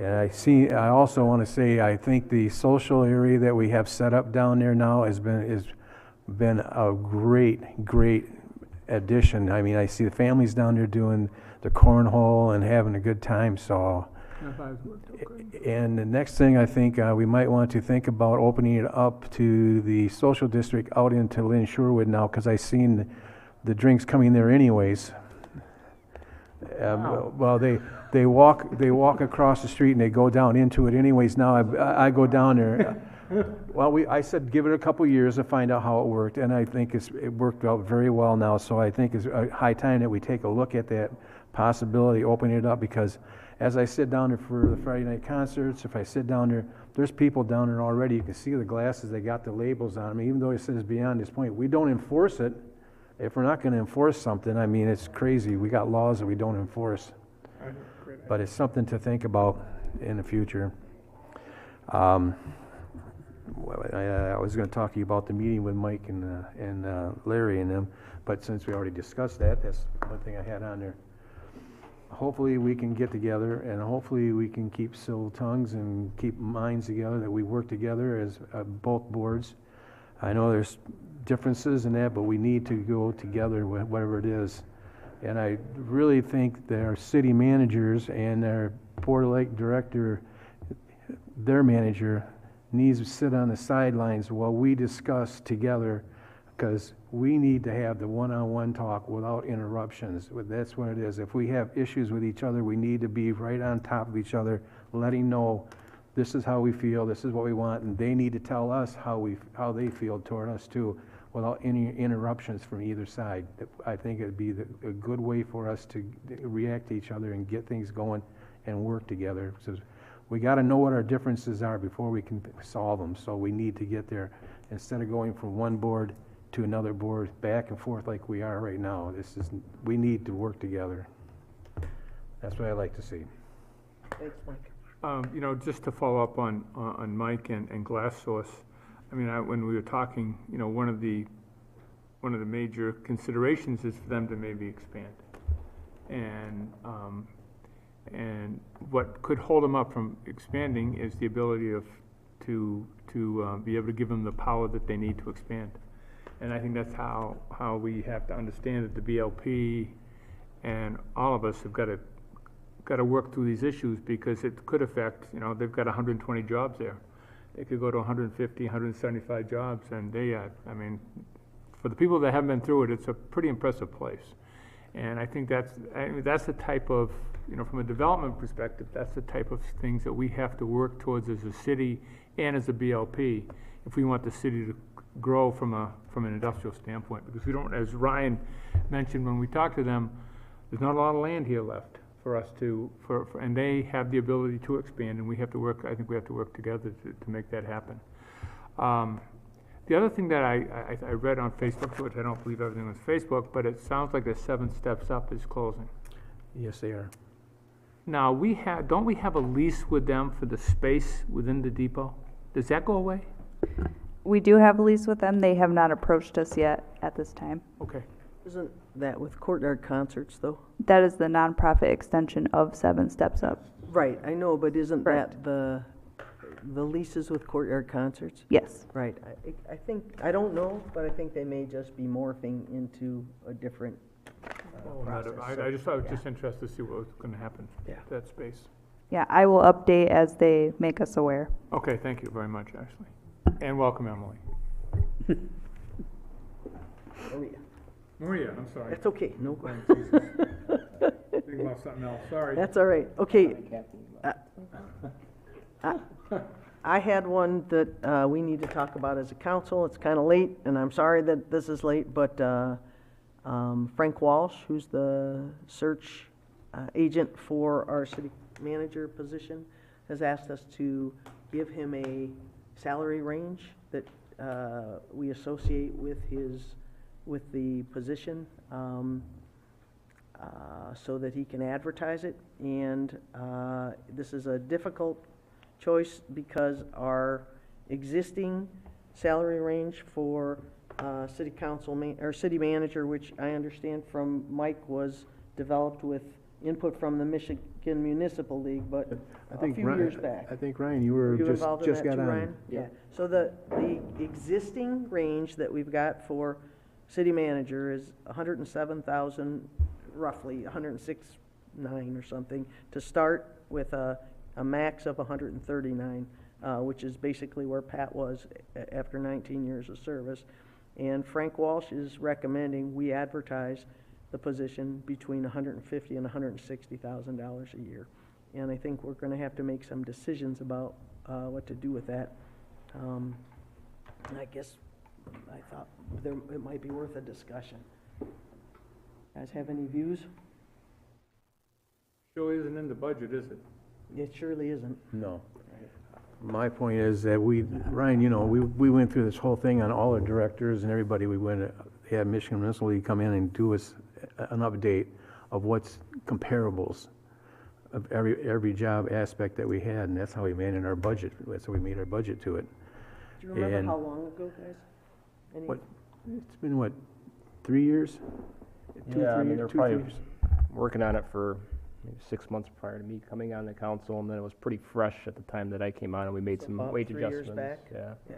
And I also want to say, I think the social area that we have set up down there now has been a great addition. I mean, I see the families down there doing the cornhole and having a good time, so. And the next thing I think we might want to think about opening it up to the social district out into Lynn Sherwood now, because I seen the drinks coming there anyways. Well, they walk across the street and they go down into it anyways. Now I go down there. Well, I said give it a couple years to find out how it worked, and I think it worked out very well now. So I think it's a high time that we take a look at that possibility, opening it up, because as I sit down there for the Friday night concerts, if I sit down there, there's people down there already. You can see the glasses, they got the labels on them, even though it says beyond this point. We don't enforce it. If we're not going to enforce something, I mean, it's crazy. We got laws that we don't enforce. But it's something to think about in the future. I was going to talk to you about the meeting with Mike and Larry and them, but since we already discussed that, that's one thing I had on there. Hopefully we can get together, and hopefully we can keep civil tongues and keep minds together, that we work together as both boards. I know there's differences in that, but we need to go together with whatever it is. And I really think that our city managers and our Port Lake director, their manager, needs to sit on the sidelines while we discuss together, because we need to have the one-on-one talk without interruptions. That's what it is. If we have issues with each other, we need to be right on top of each other, letting know this is how we feel, this is what we want, and they need to tell us how they feel toward us too, without any interruptions from either side. I think it'd be a good way for us to react to each other and get things going and work together. So we got to know what our differences are before we can solve them. So we need to get there instead of going from one board to another board, back and forth like we are right now. We need to work together. That's what I like to see. Thanks, Mike. You know, just to follow up on Mike and Glass Source, I mean, when we were talking, you know, one of the major considerations is for them to maybe expand, and what could hold them up from expanding is the ability to be able to give them the power that they need to expand. And I think that's how we have to understand that the BLP and all of us have got to work through these issues, because it could affect, you know, they've got 120 jobs there. They could go to 150, 175 jobs, and I mean, for the people that haven't been through it, it's a pretty impressive place. And I think that's the type of, you know, from a development perspective, that's the type of things that we have to work towards as a city and as a BLP if we want the city to grow from an industrial standpoint. Because we don't, as Ryan mentioned when we talked to them, there's not a lot of land here left for us and they have the ability to expand, and we have to work, I think we have to work together to make that happen. The other thing that I read on Facebook, which I don't believe everything was Facebook, but it sounds like the 7 Steps Up is closing. Yes, they are. Now, don't we have a lease with them for the space within the depot? Does that go away? We do have a lease with them. They have not approached us yet at this time. Okay. Isn't that with Courtyard Concerts, though? That is the nonprofit extension of 7 Steps Up. Right, I know, but isn't Correct. that the leases with Courtyard Concerts? Yes. Right. I think, I don't know, but I think they may just be morphing into a different process. I just thought it was just interested to see what was going to happen to that space. Yeah, I will update as they make us aware. Okay, thank you very much, Ashley. And welcome, Emily. Maria. Maria, I'm sorry. That's okay, no problem. Think about something else, sorry. That's all right. Okay. I had one that we need to talk about as a council. It's kind of late, and I'm sorry that this is late, but Frank Walsh, who's the search agent for our city manager position, has asked us to give him a salary range that we associate with the position, so that he can advertise it. And this is a difficult choice because our existing salary range for city council or city manager, which I understand from Mike was developed with input from the Michigan Municipal League, but a few years back. I think, Ryan, you were involved in just that got too, on. Ryan? Yeah. So the existing range that we've got for city manager is 107,000, roughly 106.9 or something, to start with a max of 139, which is basically where Pat was after 19 years of service. And Frank Walsh is recommending we advertise the position between $150,000 and $160,000 a year. And I think we're going to have to make some decisions about what to do with that. I guess I thought it might be worth a discussion. Guys have any views? Sure isn't in the budget, is it? It surely isn't. No. My point is that Ryan, you know, we went through this whole thing on all our directors and everybody. We had Michigan Municipal League come in and do us an update of what's comparables of every job aspect that we had, and that's how we made in our budget. That's how we made our budget to it. Do you remember how long ago, guys? It's been 3 years? Yeah, I mean, they're probably working on it for maybe 6 months prior to me coming on the council, and then it was pretty fresh at the time that I came on, and we made some wage 3 years adjustments. back? Yeah.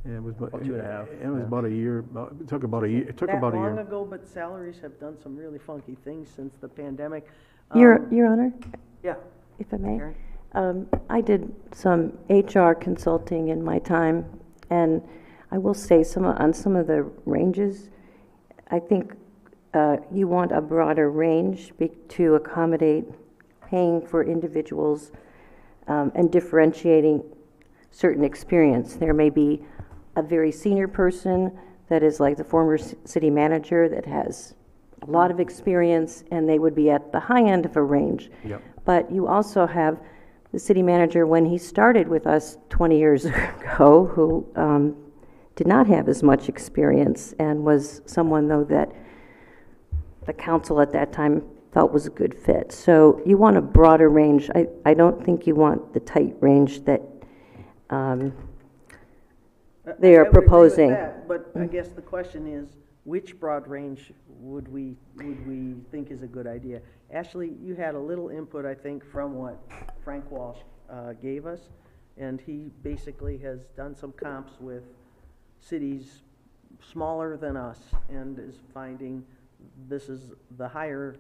Yeah, it was about 2.5. It was about a year. It took about a year. It took about a year. That long ago, but salaries have done some really funky things since the pandemic. Your Honor? Yeah. If I may. I did some HR consulting in my time, and I will say on some of the ranges, I think you want a broader range to accommodate paying for individuals and differentiating certain experience. There may be a very senior person that is like the former city manager that has a lot of experience, and they would be at the high end of a range. Yep. But you also have the city manager when he started with us 20 years ago, who did not have as much experience and was someone, though, that the council at that time felt was a good fit. So you want a broader range. I don't think you want the tight range that they are proposing. That, but I guess the question is, which broad range would we think is a good idea? Ashley, you had a little input, I think, from what Frank Walsh gave us, and he basically has done some comps with cities smaller than us and is finding this is the higher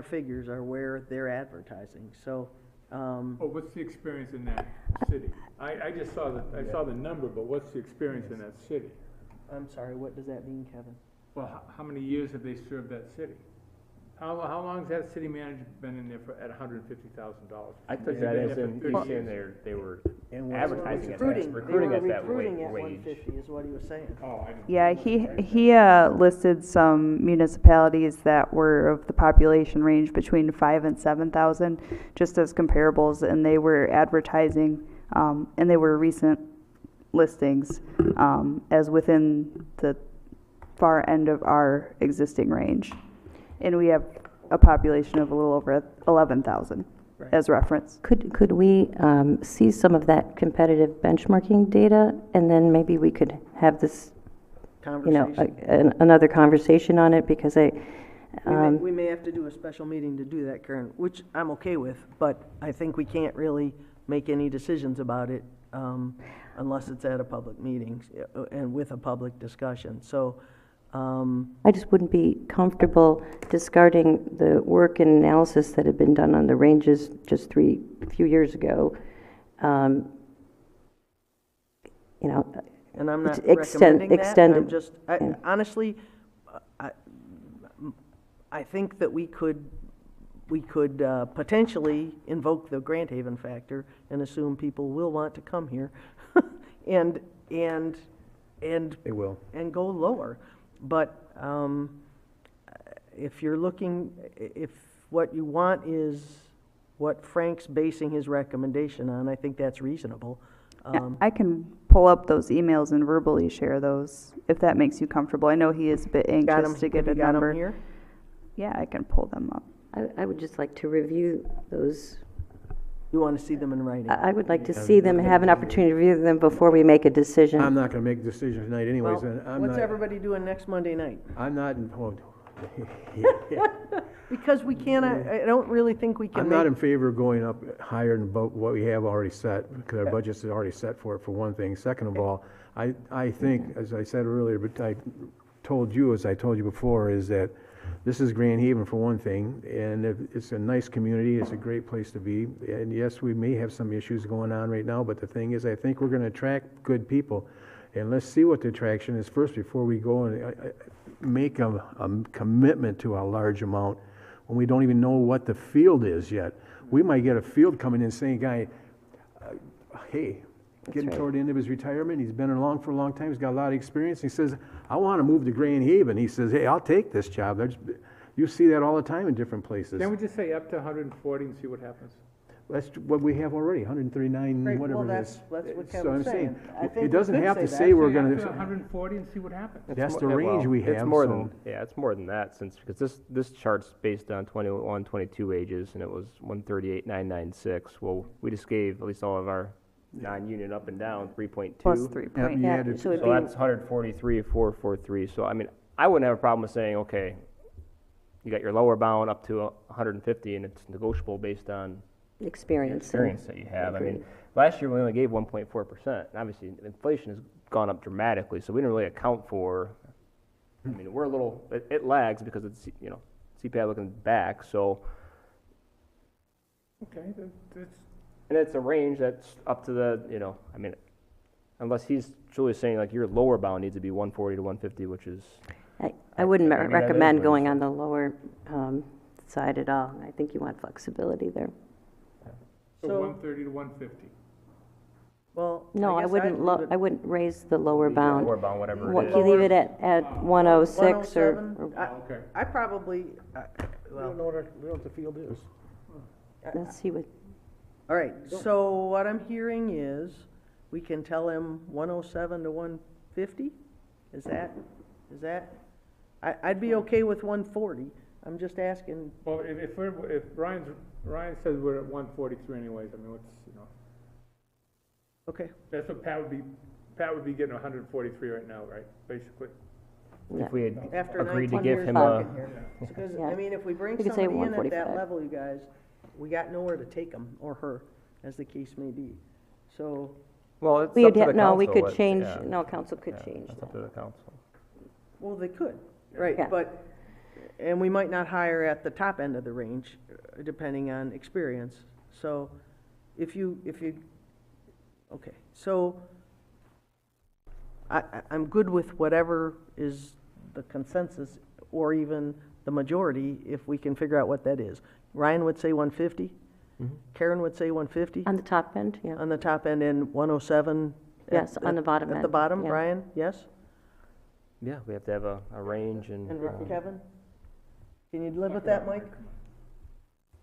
figures are where they're advertising. So what's the experience in that city? I just saw the number, but what's the experience in that city? I'm sorry, what does that mean, Kevin? Well, how many years have they served that city? How long has that city manager been in there at $150,000? I took that as in they were advertising it, recruiting at that recruiting at wage. 150 is what he was saying. Yeah, he listed some municipalities that were of the population range between 5,000 and 7,000, just as comparables, and they were advertising, and they were recent listings, as within the far end of our existing range. And we have a population of a little over 11,000 as reference. Could we see some of that competitive benchmarking data, and then maybe we could have this, another conversation on it, because we may have to do a special meeting to do that, Karen, which I'm okay with, but I think we can't really make any decisions about it unless it's at a public meeting and with a public discussion. So. I just wouldn't be comfortable discarding the work and analysis that had been done on the ranges just a few years ago. and I'm not It's recommending that. extended, I'm just, yeah. honestly, I think that we could potentially invoke the Grand Haven factor and assume people will want to come here and They will. and go lower. But if you're looking, if what you want is what Frank's basing his recommendation on, I think that's reasonable. Yeah, I can pull up those emails and verbally share those, if that makes you comfortable. I know he is a bit Got 'em- anxious to get have a you got 'em number. here? Yeah, I can pull them up. I would just like to review those. You want to see them in writing? I would like to see them, have an opportunity to review them before we make a decision. I'm not gonna make a decision tonight anyways, Well, and I'm what's not, everybody doing next Monday night? I'm not, Because we can't, I don't really think we can I'm make. not in favor of going up higher than about what we have already set, because our budget's already set for it, for one thing. Second of all, I think, as I said earlier, but I told you, as I told you before, is that this is Grand Haven for one thing, and it's a nice community, it's a great place to be. And yes, we may have some issues going on right now, but the thing is, I think we're gonna attract good people. And let's see what the attraction is first before we go and make a commitment to a large amount when we don't even know what the field is yet. We might get a field coming in saying, guy, hey, getting toward the end of his retirement, he's been along for a long time, he's got a lot of experience. He says, I want to move to Grand Haven. He says, hey, I'll take this job. You see that all the time in different places. Can't we just say up to 140 and see what happens? That's what we have already, 139, Right, whatever well, it is. that's what So Kevin's I'm saying, I think it we doesn't could have to say say that. we're Say up gonna. to 140 and see what happens. That's It's the mo- range we It's have, more so- than, yeah, it's more than that, because this chart's based on 21, 22 wages, and it was 138,996. Well, we just gave, at least all of our non-union up and down, 3.2. Plus 3 Yep, point. you Yeah, added- so it'd So be, that's 143,443. So, I mean, I wouldn't have a problem with saying, okay, you got your lower bound up to 150, and it's negotiable based on experience. experience that you have. I mean, last year we only gave 1.4%. Obviously, inflation has gone up dramatically, so we didn't really account for. I mean, we're a little. It lags because it's CPI looking back. So, Okay, that's, and it's a range that's up to the. I mean, unless he's truly saying like your lower bound needs to be 140 to 150, which is. I wouldn't I mean, that is recommend what going he on the lower side at all. I think you want flexibility there. so So- 130 to 150. Well, No, I guess wouldn't, leave it- I wouldn't raise the lower bound. Lower bound, whatever What, it you is. leave it at 106 or? 107? Okay. I probably, We don't know what the field is. Let's see what, all right, so what I'm hearing is, we can tell him 107 to 150? Is that, I'd be okay with 140. I'm just asking, Well, if Ryan says we're at 143 anyways, I mean, what's, okay. that's what Pat would be getting 143 right now, right, basically? If we had After agreed to 19 give years him working a. here. Because, Yeah. I mean, if we bring We could say somebody in at that 145. level, you guys, we got nowhere to take them, or her, as the case may be. So, Well, it's we'd up to have, the no, we council, could it- change, yeah. no, council could Yeah, change That's up that. to the council. well, they could, right, Yeah. but, and we might not hire at the top end of the range, depending on experience. So, if you, okay, so, I'm good with whatever is the consensus, or even the majority, if we can figure out what that is. Ryan would say 150? Karen would say 150? On the top end, yeah. On the top end, and 107? Yes, on the bottom At the end, bottom, yeah. Brian, yes? Yeah, we have to have a range and. And Kevin? Can you live with that, Mike?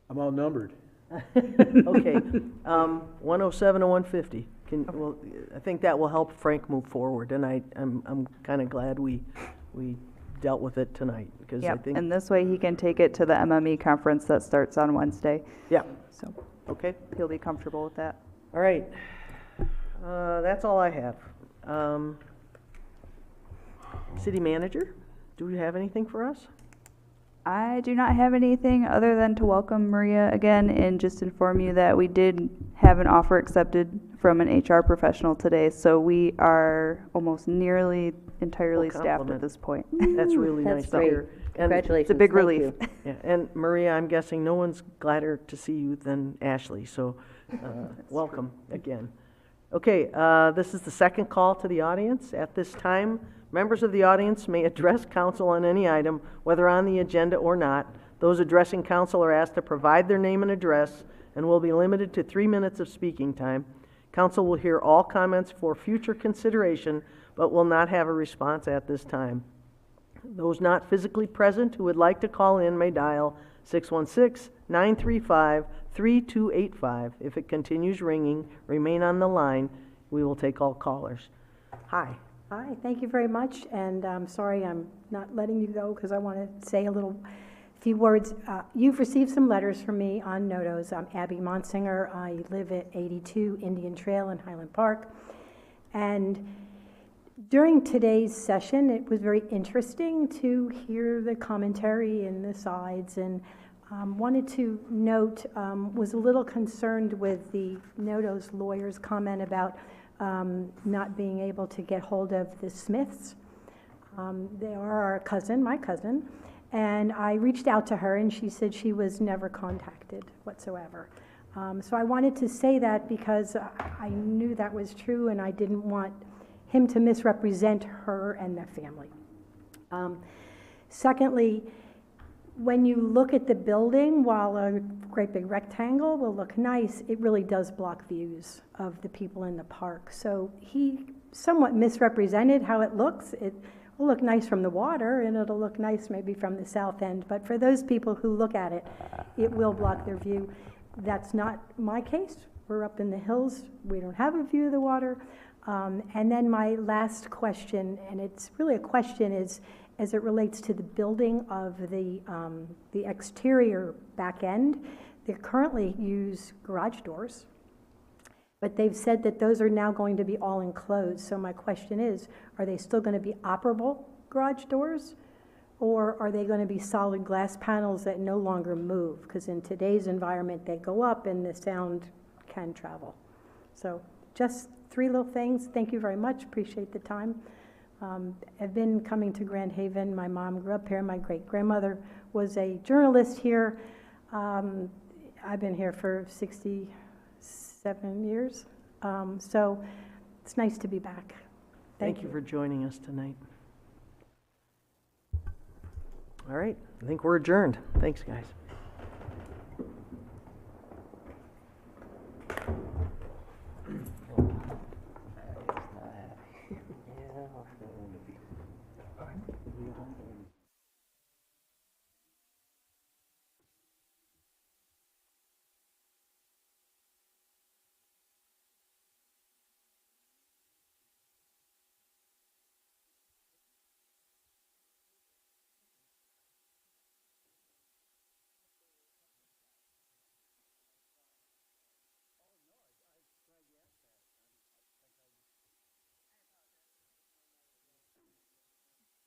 I'm outnumbered. Okay, 107 to 150. Well, I think that will help Frank move forward, and I'm kind of glad we dealt with it tonight, because I Yep, think, and this way he can take it to the MME conference that starts on Wednesday. yeah, So okay, he'll be comfortable with that. all right. That's all I have. City manager, do you have anything for us? I do not have anything other than to welcome Maria again and just inform you that we did have an offer accepted from an HR professional today. So we are almost nearly entirely Full staffed at complement. this point. That's really That's nice to great. hear. And- Congratulations. It's a big Thank relief. you. Yeah, and Maria, I'm guessing no one's gladder to see you than Ashley, so welcome again. Okay, this is the second call to the audience. At this time, members of the audience may address council on any item, whether on the agenda or not. Those addressing council are asked to provide their name and address and will be limited to 3 minutes of speaking time. Council will hear all comments for future consideration, but will not have a response at this time. Those not physically present who would like to call in may dial 616-935-3285. If it continues ringing, remain on the line. We will take all callers. Hi. Hi, thank you very much, and I'm sorry I'm not letting you go because I want to say a few words. You've received some letters from me on NOTOs. I'm Abby Monsinger. I live at 82 Indian Trail in Highland Park, and during today's session, it was very interesting to hear the commentary and the sides, and wanted to note, was a little concerned with the NOTO's lawyer's comment about not being able to get hold of the Smiths. They are my cousin, and I reached out to her, and she said she was never contacted whatsoever. So I wanted to say that because I knew that was true, and I didn't want him to misrepresent her and the family. Secondly, when you look at the building, while a great big rectangle will look nice, it really does block views of the people in the park. So he somewhat misrepresented how it looks. It will look nice from the water, and it'll look nice maybe from the south end, but for those people who look at it, it will block their view. That's not my case. We're up in the hills. We don't have a view of the water. And then my last question, and it's really a question, is as it relates to the building of the exterior back end. They currently use garage doors, but they've said that those are now going to be all enclosed. So my question is, are they still going to be operable garage doors, or are they going to be solid glass panels that no longer move? Because in today's environment, they go up and the sound can travel. So just 3 little things. Thank you very much. Appreciate the time. I've been coming to Grand Haven. My mom grew up here. My great-grandmother was a journalist here. I've been here for 67 years. So it's nice to be back. Thank you for joining us tonight. All right, I think we're adjourned. Thanks, guys.